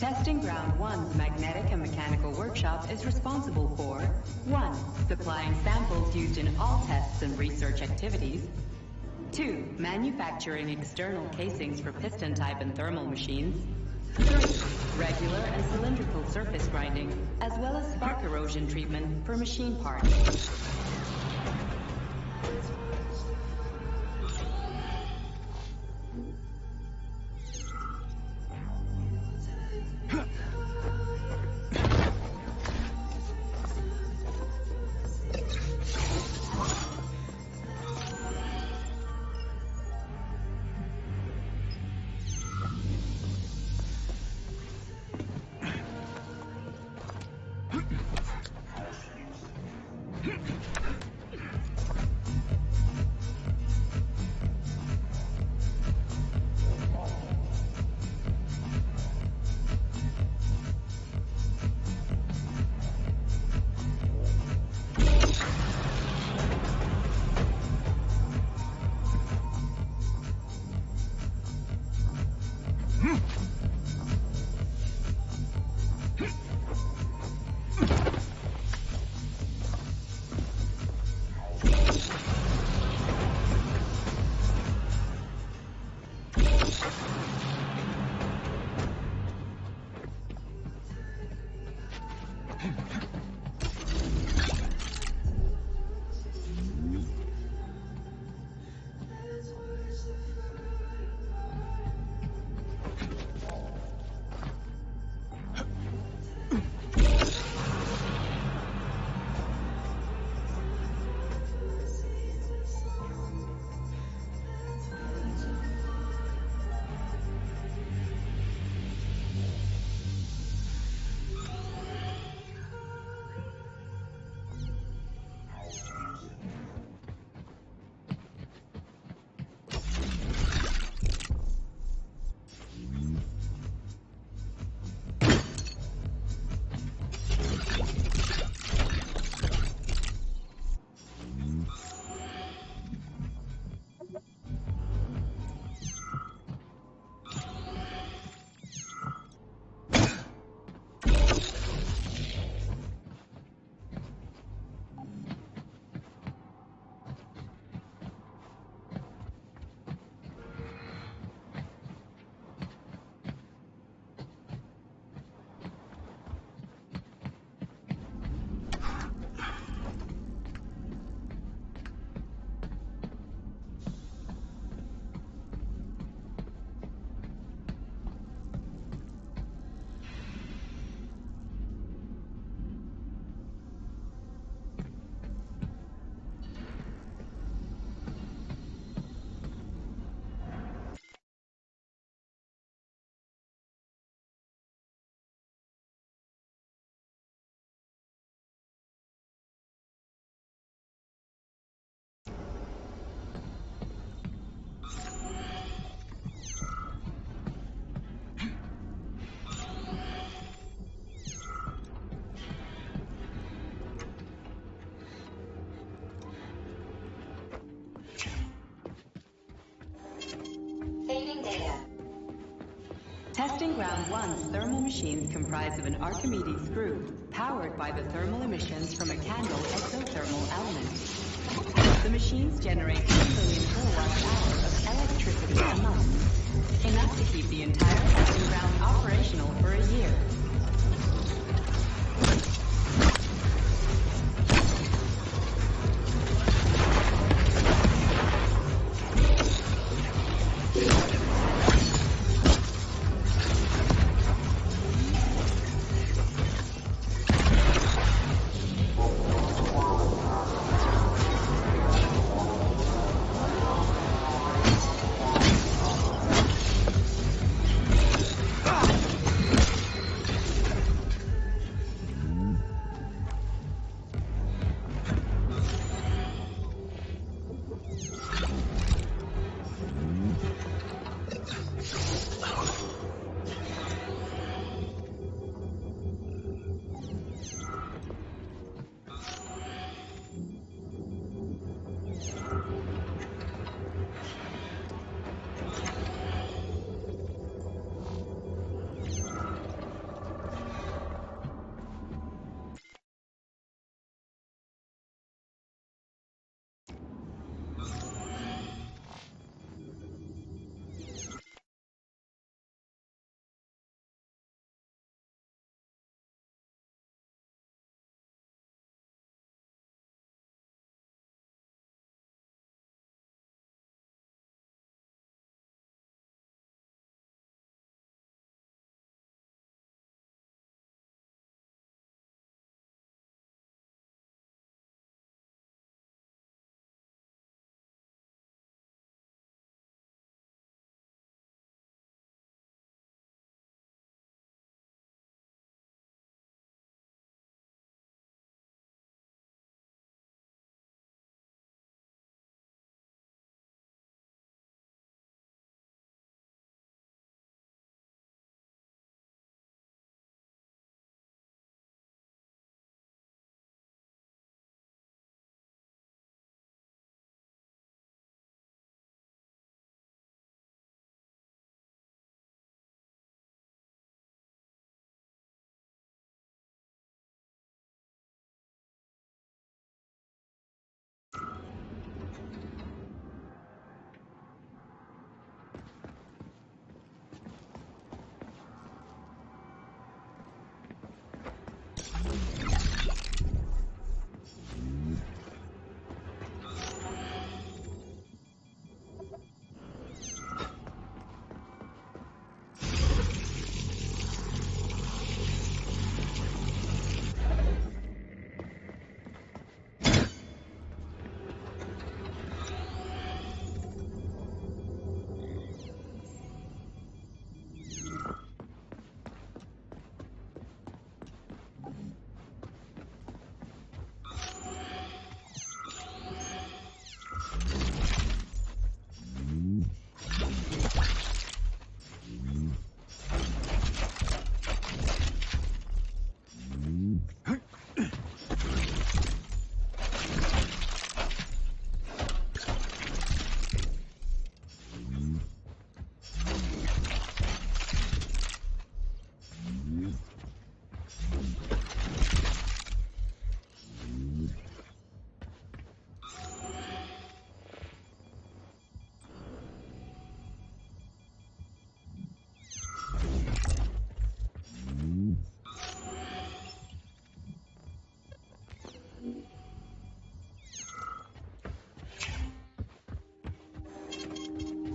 Testing Ground 1's magnetic and mechanical workshop is responsible for 1. Supplying samples used in all tests and research activities. 2. Manufacturing external casings for piston type and thermal machines. 3. Regular and cylindrical surface grinding, as well as spark erosion treatment for machine parts. Testing Ground 1's thermal machines comprise of an Archimedes screw, powered by the thermal emissions from a candle exothermal element. The machines generate 2 million kilowatt-hour of electricity a month, enough to keep the entire testing ground operational for a year.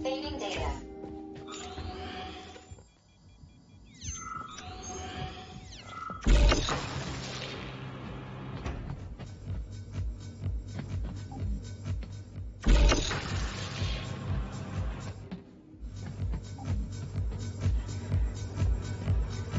Saving data.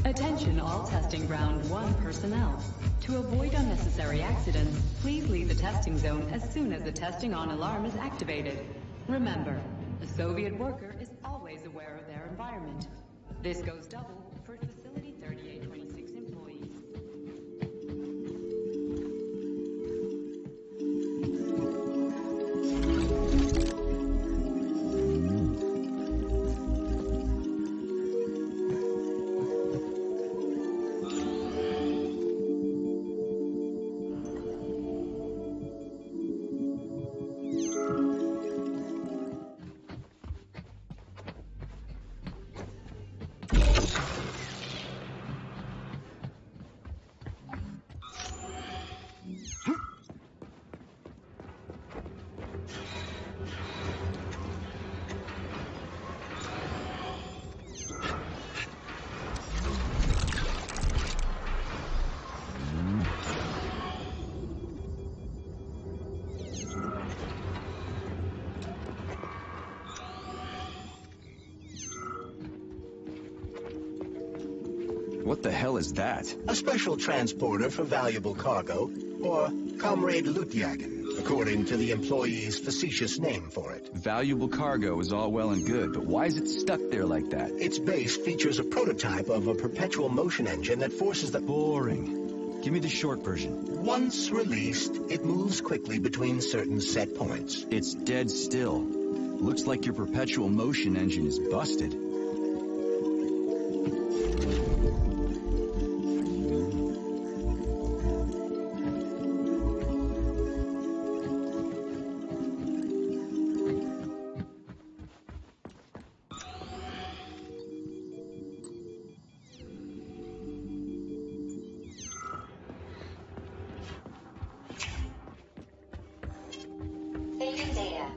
Attention all Testing Ground 1 personnel. To avoid unnecessary accidents, please leave the testing zone as soon as the testing on alarm is activated. Remember, a Soviet worker is always aware of their environment. This goes double for Facility 3826 employees. What the hell is that? A special transporter for valuable cargo, or Comrade Lootjagen, according to the employee's facetious name for it. Valuable cargo is all well and good, but why is it stuck there like that? Its base features a prototype of a perpetual motion engine that forces the... Boring. Give me the short version. Once released, it moves quickly between certain set points. It's dead still. Looks like your perpetual motion engine is busted. Agent data.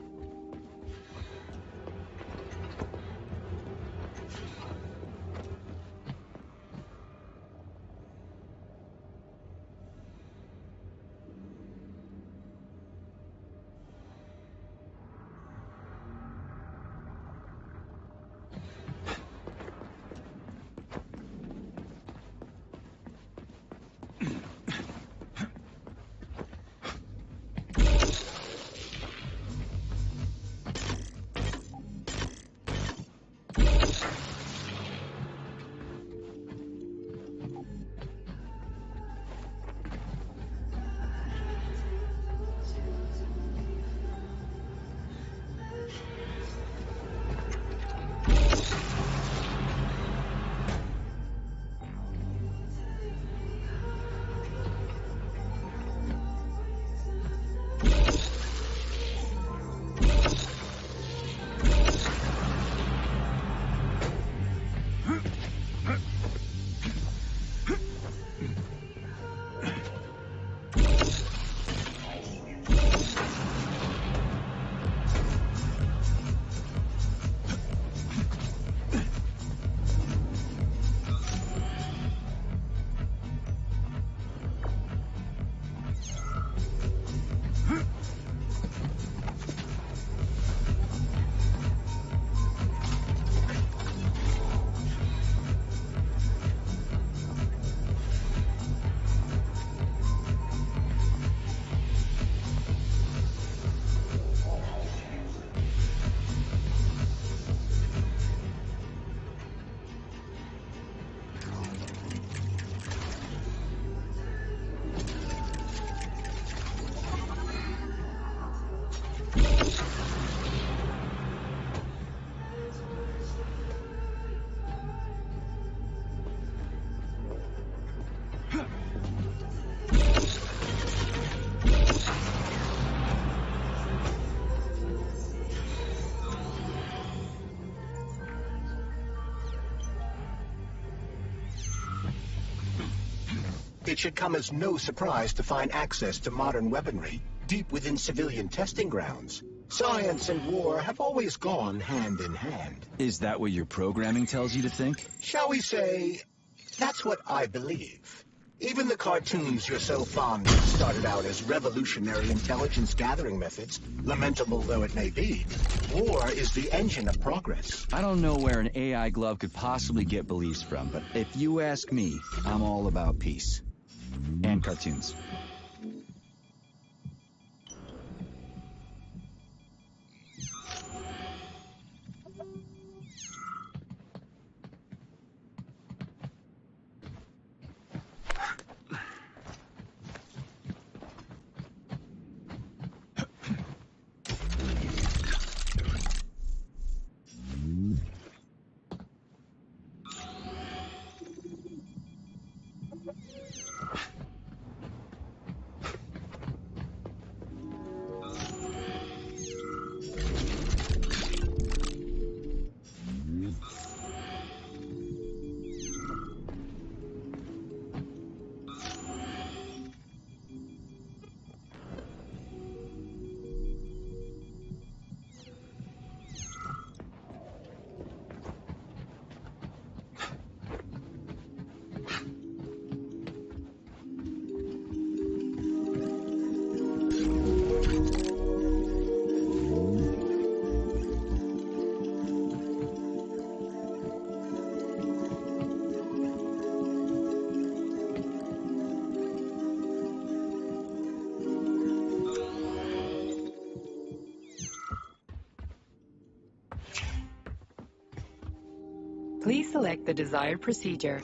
It should come as no surprise to find access to modern weaponry deep within civilian testing grounds. Science and war have always gone hand in hand. Is that what your programming tells you to think? Shall we say, that's what I believe. Even the cartoons you're so fond of started out as revolutionary intelligence gathering methods, lamentable though it may be. War is the engine of progress. I don't know where an AI glove could possibly get beliefs from, but if you ask me, I'm all about peace. And cartoons. Please select the desired procedure.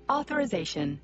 Authorization.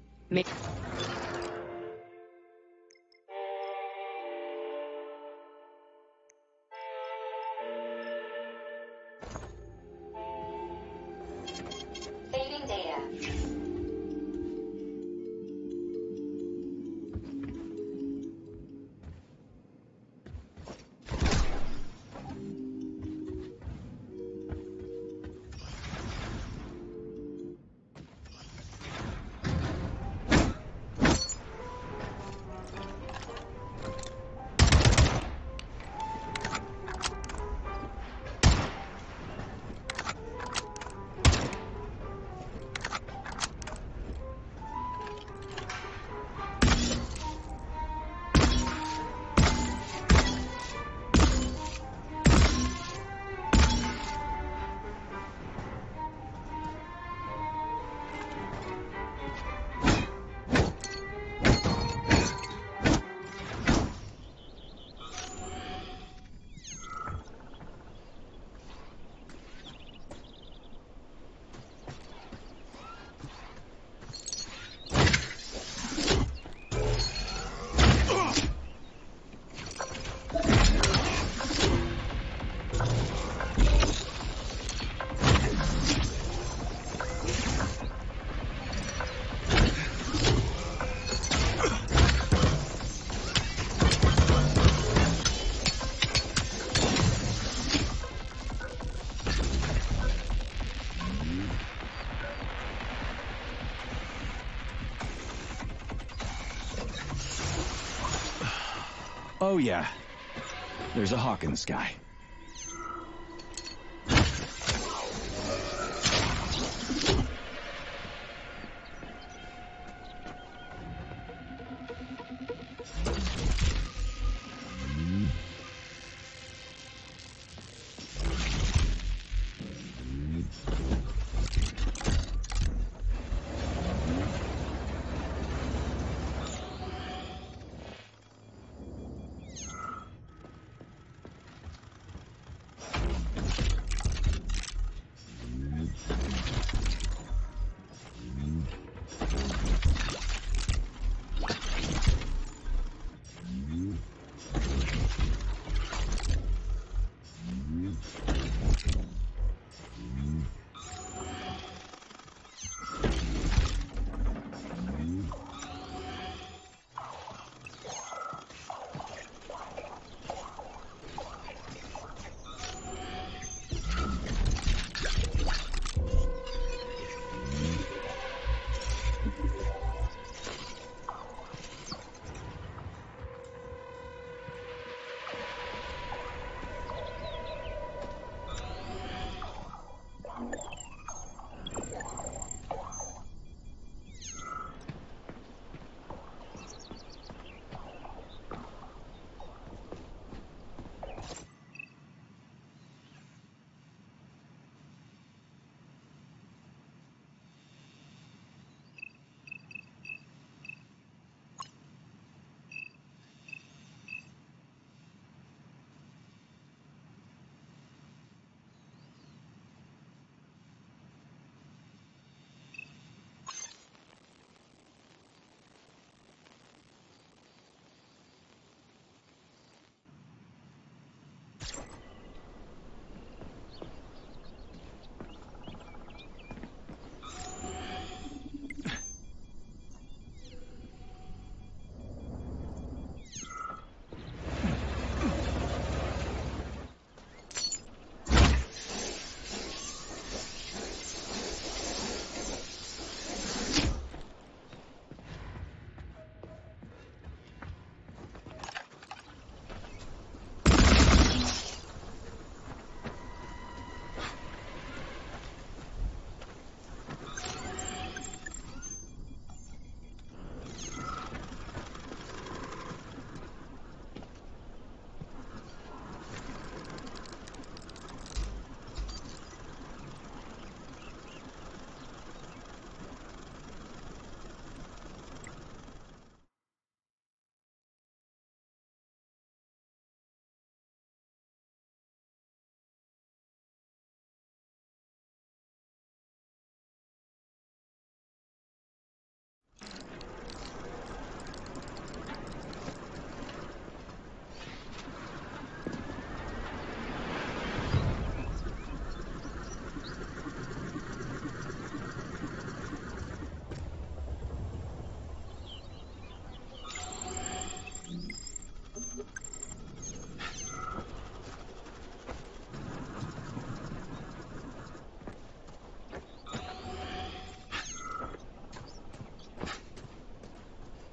Oh yeah, there's a hawk in the sky.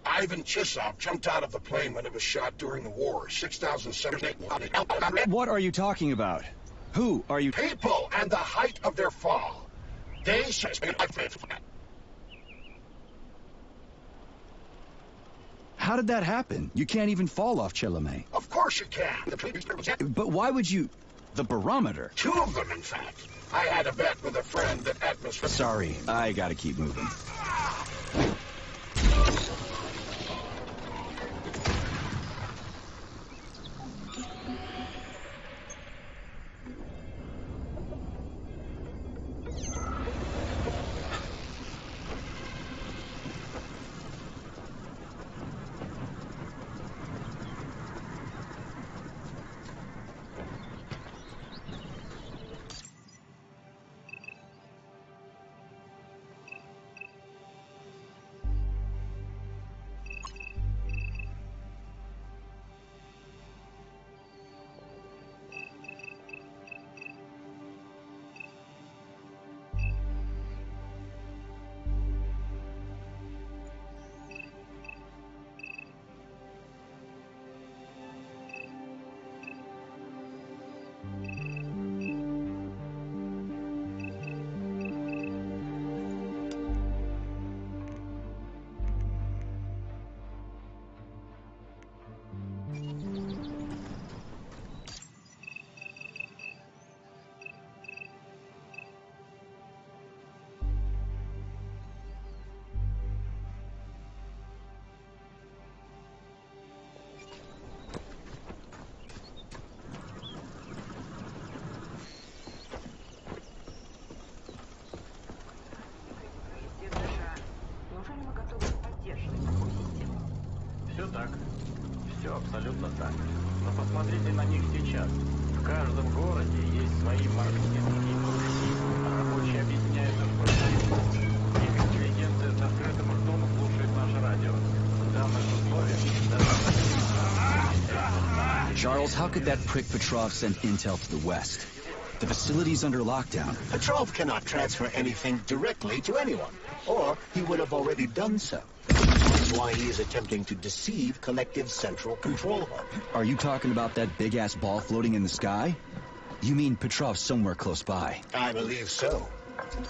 Ivan Chisov jumped out of the plane when it was shot during the war. 6,078. What are you talking about? Who are you? People and the height of their fall. They say... How did that happen? You can't even fall off Chilame. Of course you can. But why would you... The barometer? 2 of them, in fact. I had a bet with a friend that atmosphere... Sorry, I gotta keep moving. Все так. Все абсолютно так. Но посмотрите на них сейчас. В каждом городе есть свои маркетинговые кружки. Рабочие объединяются в профсоюз. Их интеллигенция с открытым ртом слушает наше радио. В данных условиях Charles, how could that prick Petrov send intel to the west? The facility's under lockdown. Petrov cannot transfer anything directly to anyone, or he would have already done so. That's why he is attempting to deceive Collective Central Control Hub. Are you talking about that big-ass ball floating in the sky? You mean Petrov's somewhere close by? I believe so.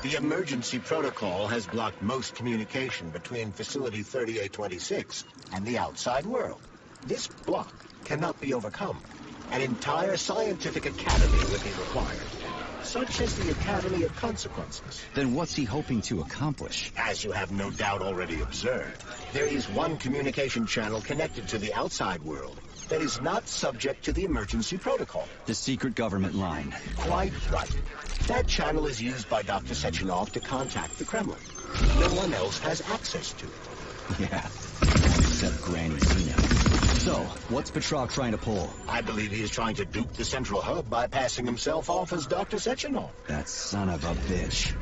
The emergency protocol has blocked most communication between Facility 3826 and the outside world. This block cannot be overcome. An entire scientific academy would be required, such as the Academy of Consequences. Then what's he hoping to accomplish? As you have no doubt already observed, there is one communication channel connected to the outside world that is not subject to the emergency protocol. The secret government line. Quite right. That channel is used by Dr. Sechenov to contact the Kremlin. No one else has access to it. Yeah, except Granny Zena. So, what's Petrov trying to pull? I believe he is trying to dupe the Central Hub by passing himself off as Dr. Sechenov. That son of a bitch.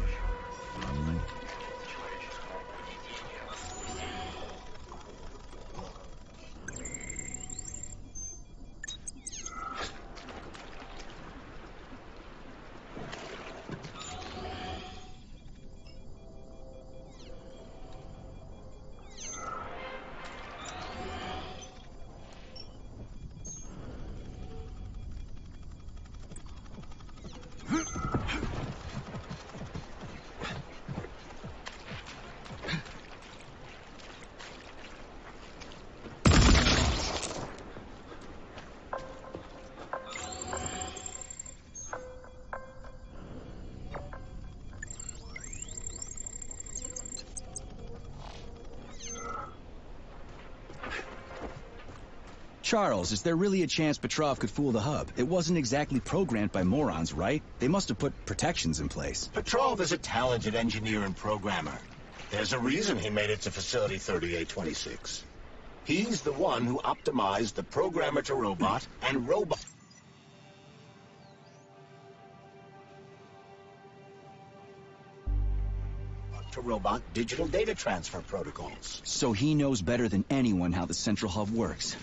Charles, is there really a chance Petrov could fool the hub? It wasn't exactly programmed by morons, right? They must have put protections in place. Petrov is a talented engineer and programmer. There's a reason he made it to Facility 3826. He's the one who optimized the programmer-to-robot and robot... to-robot digital data transfer protocols. So he knows better than anyone how the central hub works.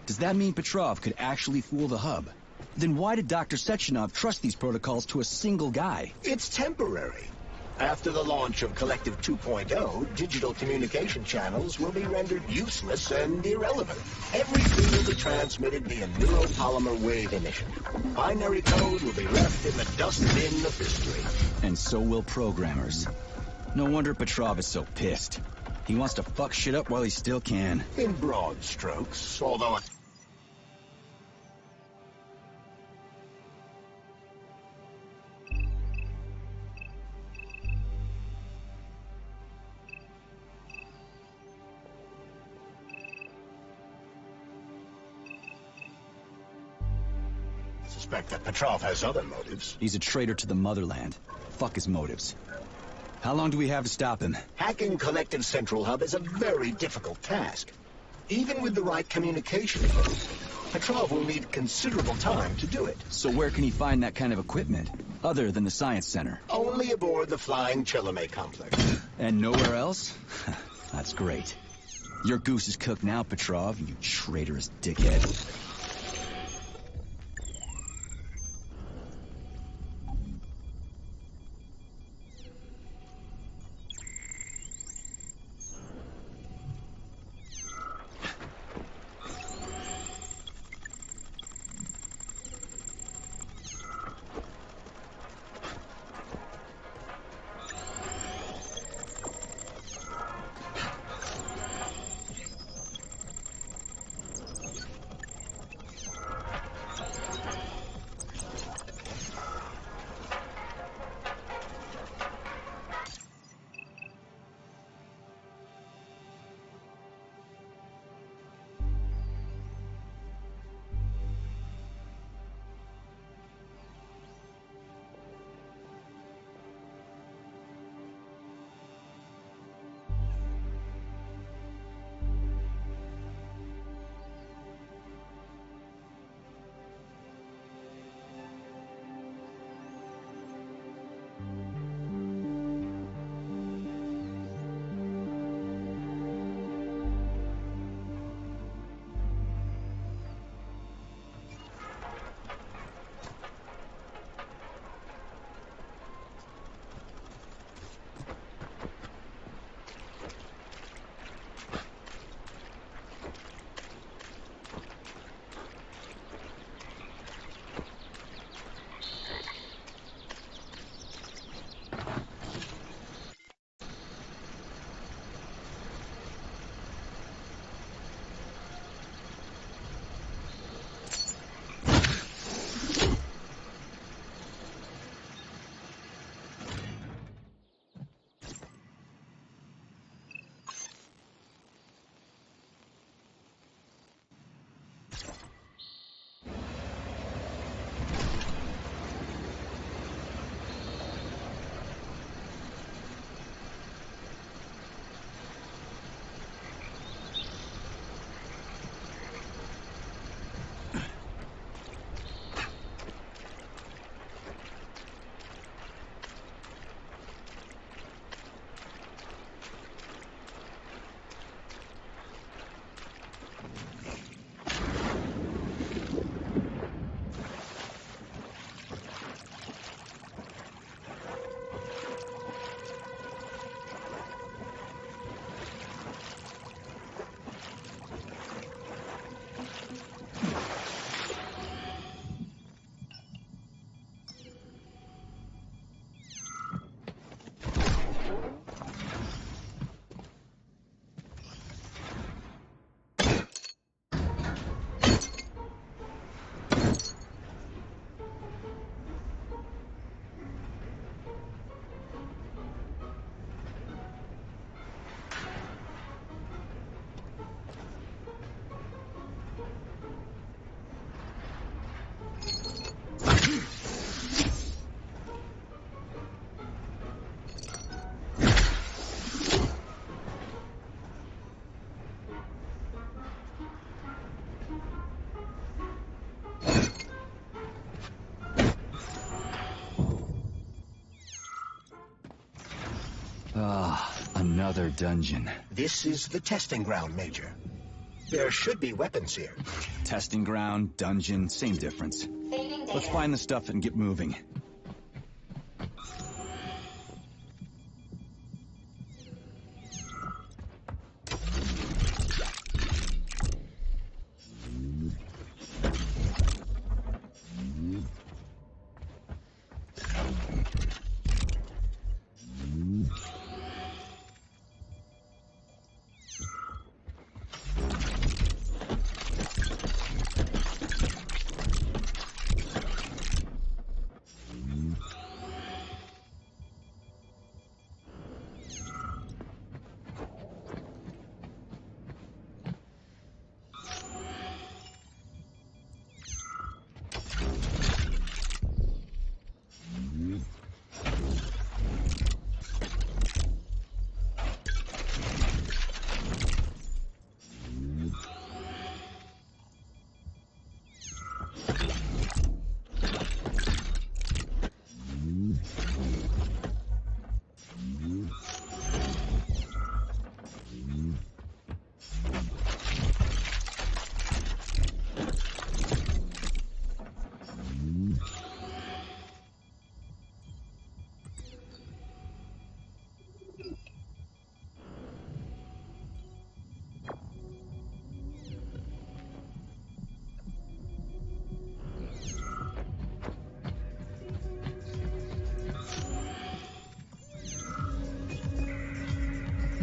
Does that mean Petrov could actually fool the hub? Then why did Dr. Sechenov trust these protocols to a single guy? It's temporary. After the launch of Collective 2.0, digital communication channels will be rendered useless and irrelevant. Everything will be transmitted via neuropolymer wave emission. Binary code will be left in the dustbin of history. And so will programmers. No wonder Petrov is so pissed. He wants to fuck shit up while he still can. In broad strokes, although... I suspect that Petrov has other motives. He's a traitor to the motherland. Fuck his motives. How long do we have to stop him? Hacking Collective Central Hub is a very difficult task. Even with the right communication equipment, Petrov will need considerable time to do it. So where can he find that kind of equipment, other than the Science Center? Only aboard the Flying Chelome complex. And nowhere else? That's great. Your goose is cooked now, Petrov, you traitorous dickhead. Another dungeon. This is the testing ground, Major. There should be weapons here. Testing ground, dungeon, same difference. Let's find the stuff and get moving.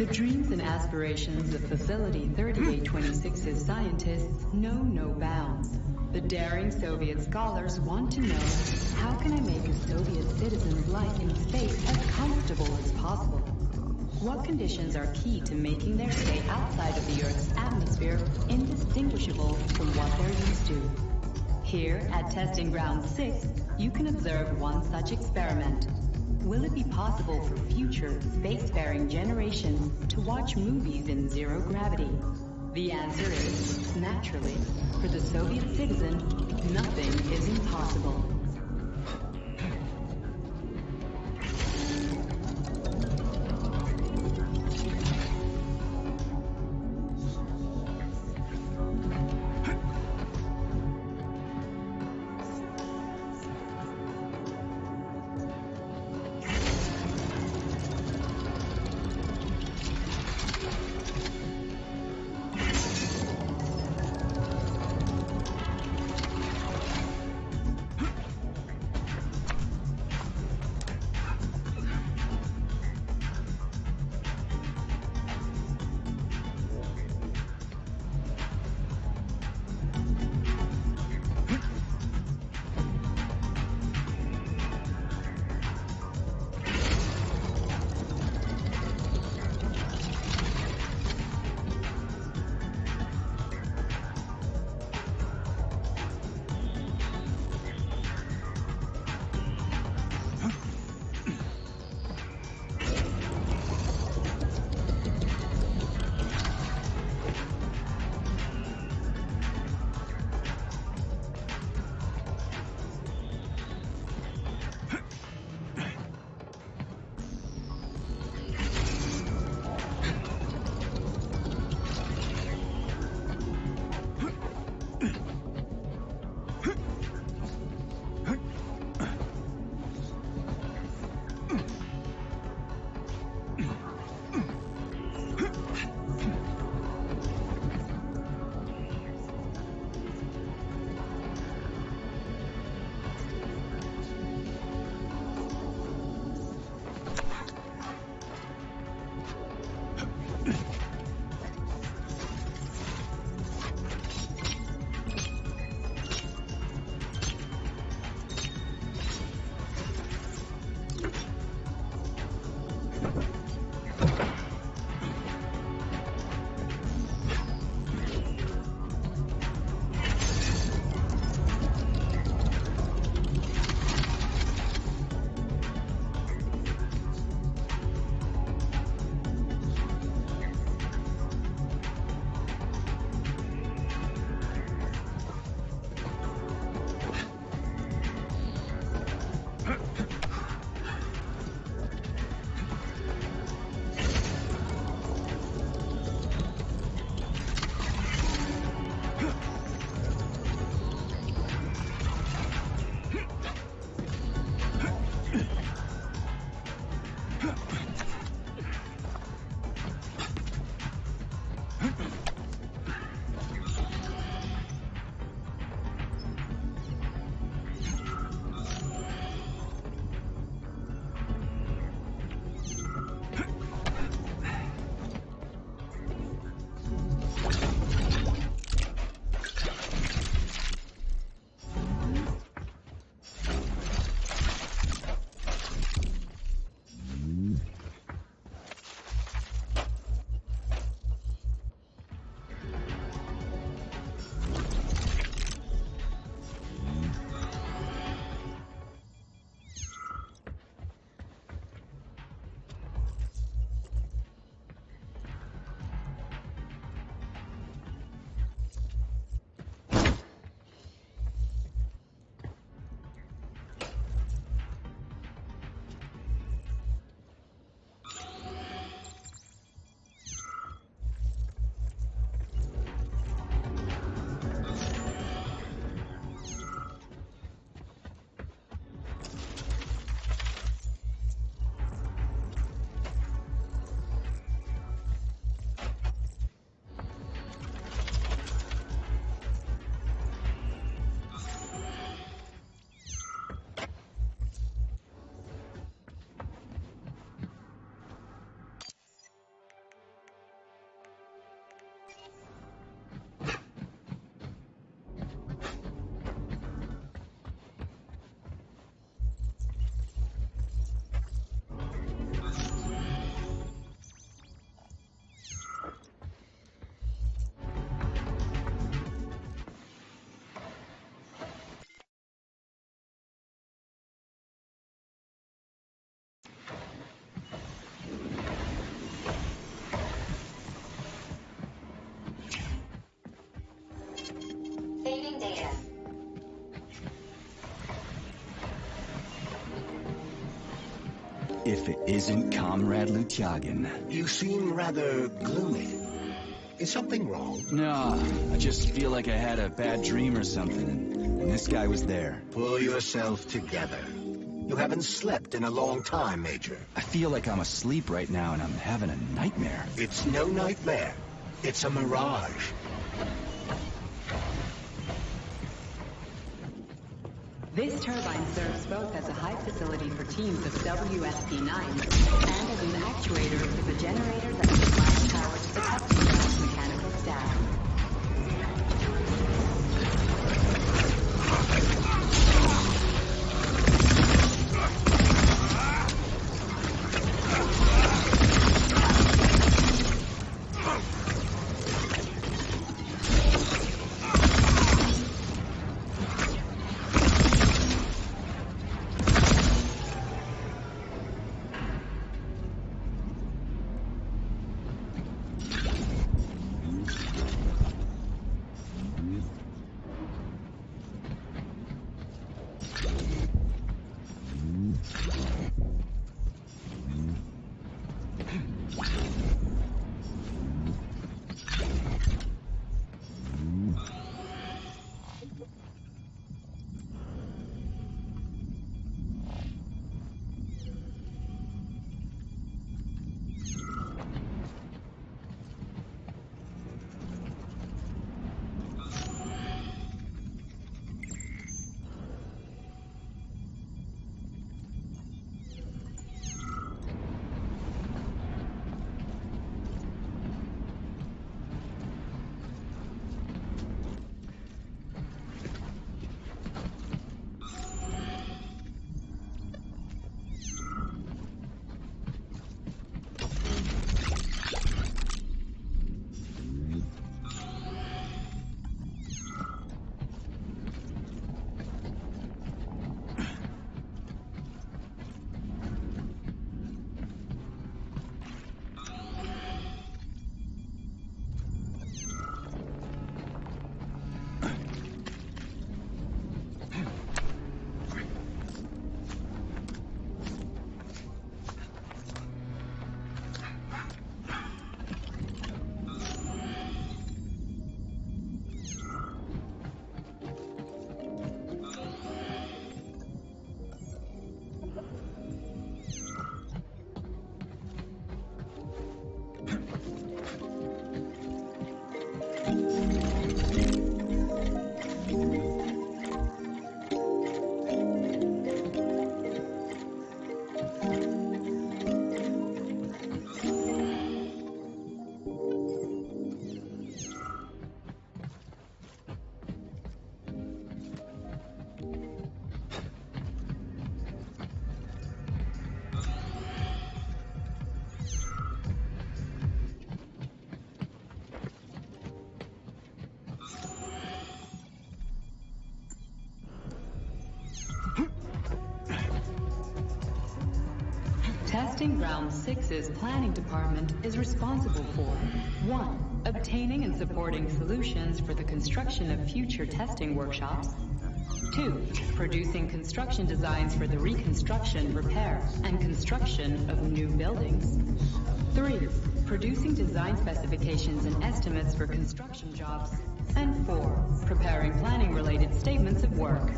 The dreams and aspirations of Facility 3826's scientists know no bounds. The daring Soviet scholars want to know, how can I make a Soviet citizen's life in space as comfortable as possible? What conditions are key to making their stay outside of the Earth's atmosphere indistinguishable from what they're used to? Here at Testing Ground 6, you can observe one such experiment. Will it be possible for future spacefaring generations to watch movies in zero gravity? The answer is, naturally, for the Soviet citizen, nothing is impossible. if it isn't Comrade Lutyagin. You seem rather gloomy. Is something wrong? No, I just feel like I had a bad dream or something, and this guy was there. Pull yourself together. You haven't slept in a long time, Major. I feel like I'm asleep right now and I'm having a nightmare. It's no nightmare. It's a mirage. This turbine serves both as a high facility for teams of WSP-9 and as an actuator for the generators that supply power to the testing ground's mechanical staff. Testing Ground 6's planning department is responsible for 1. Obtaining and supporting solutions for the construction of future testing workshops. 2. Producing construction designs for the reconstruction, repair, and construction of new buildings. 3. Producing design specifications and estimates for construction jobs. And 4. Preparing planning-related statements of work.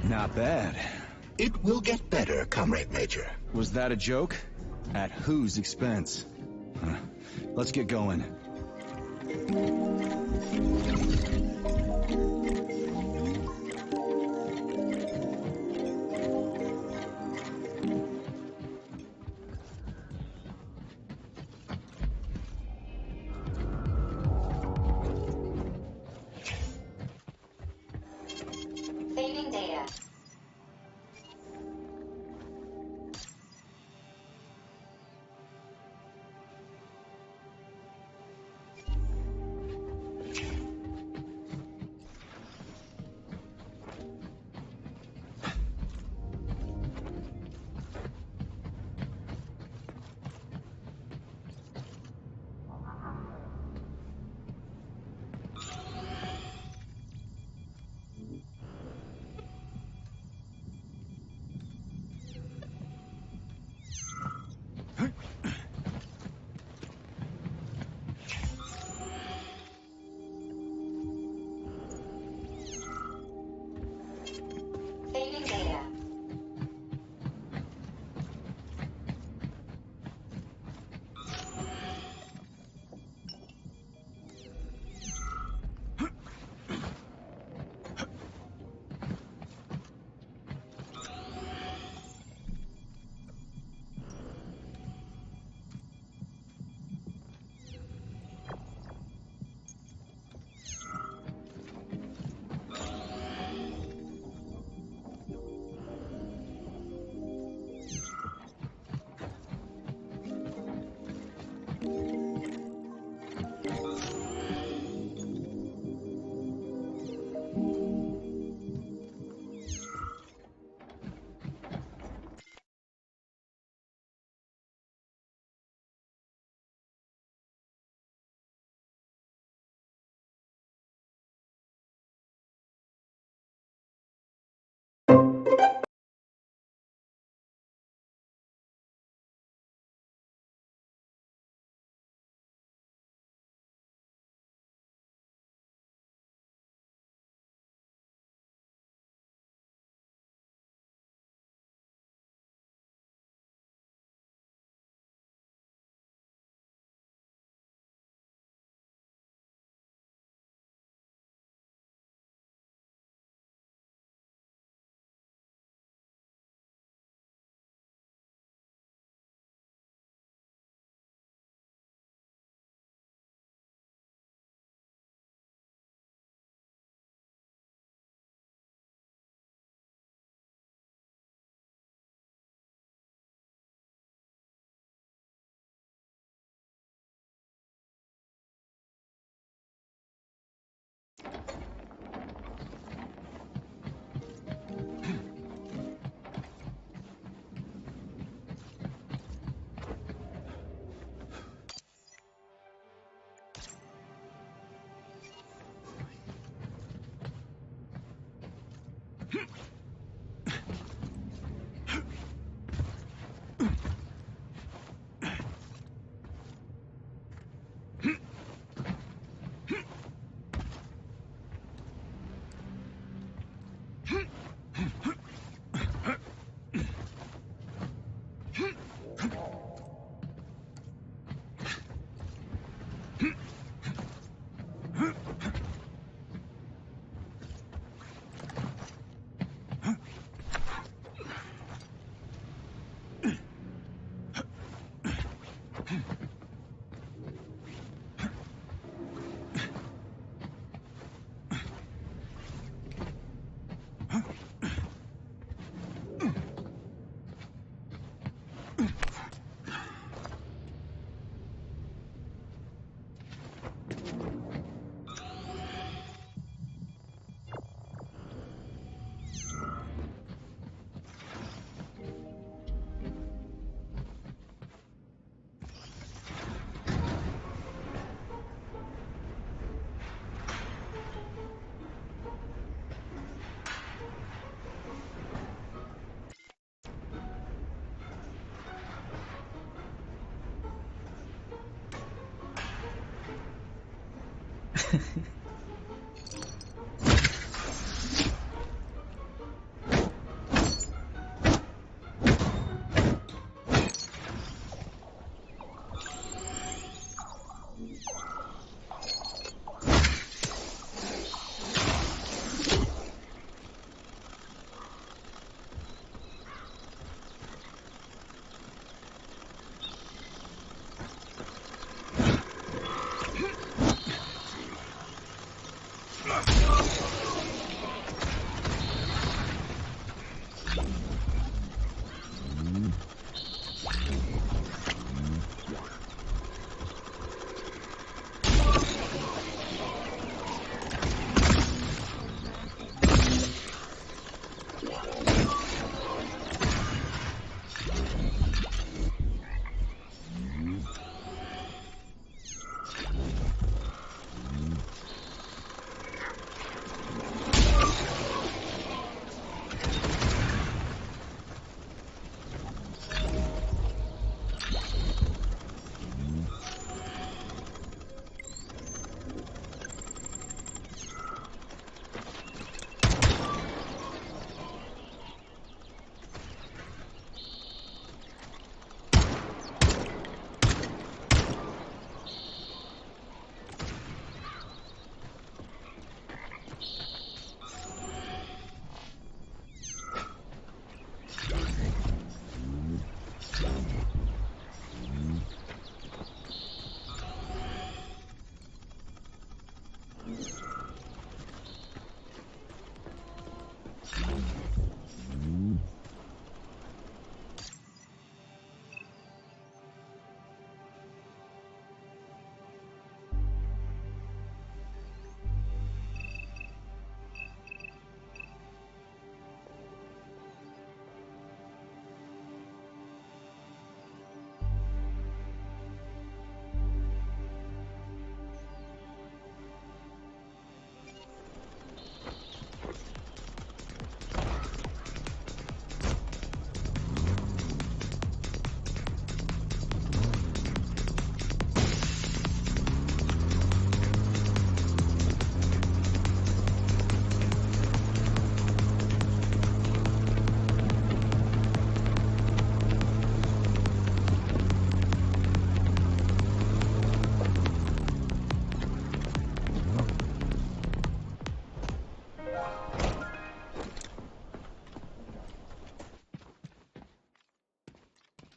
Not bad. It will get better, Comrade Major. Was that a joke? At whose expense? Let's get going. Saving data.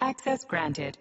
Access granted.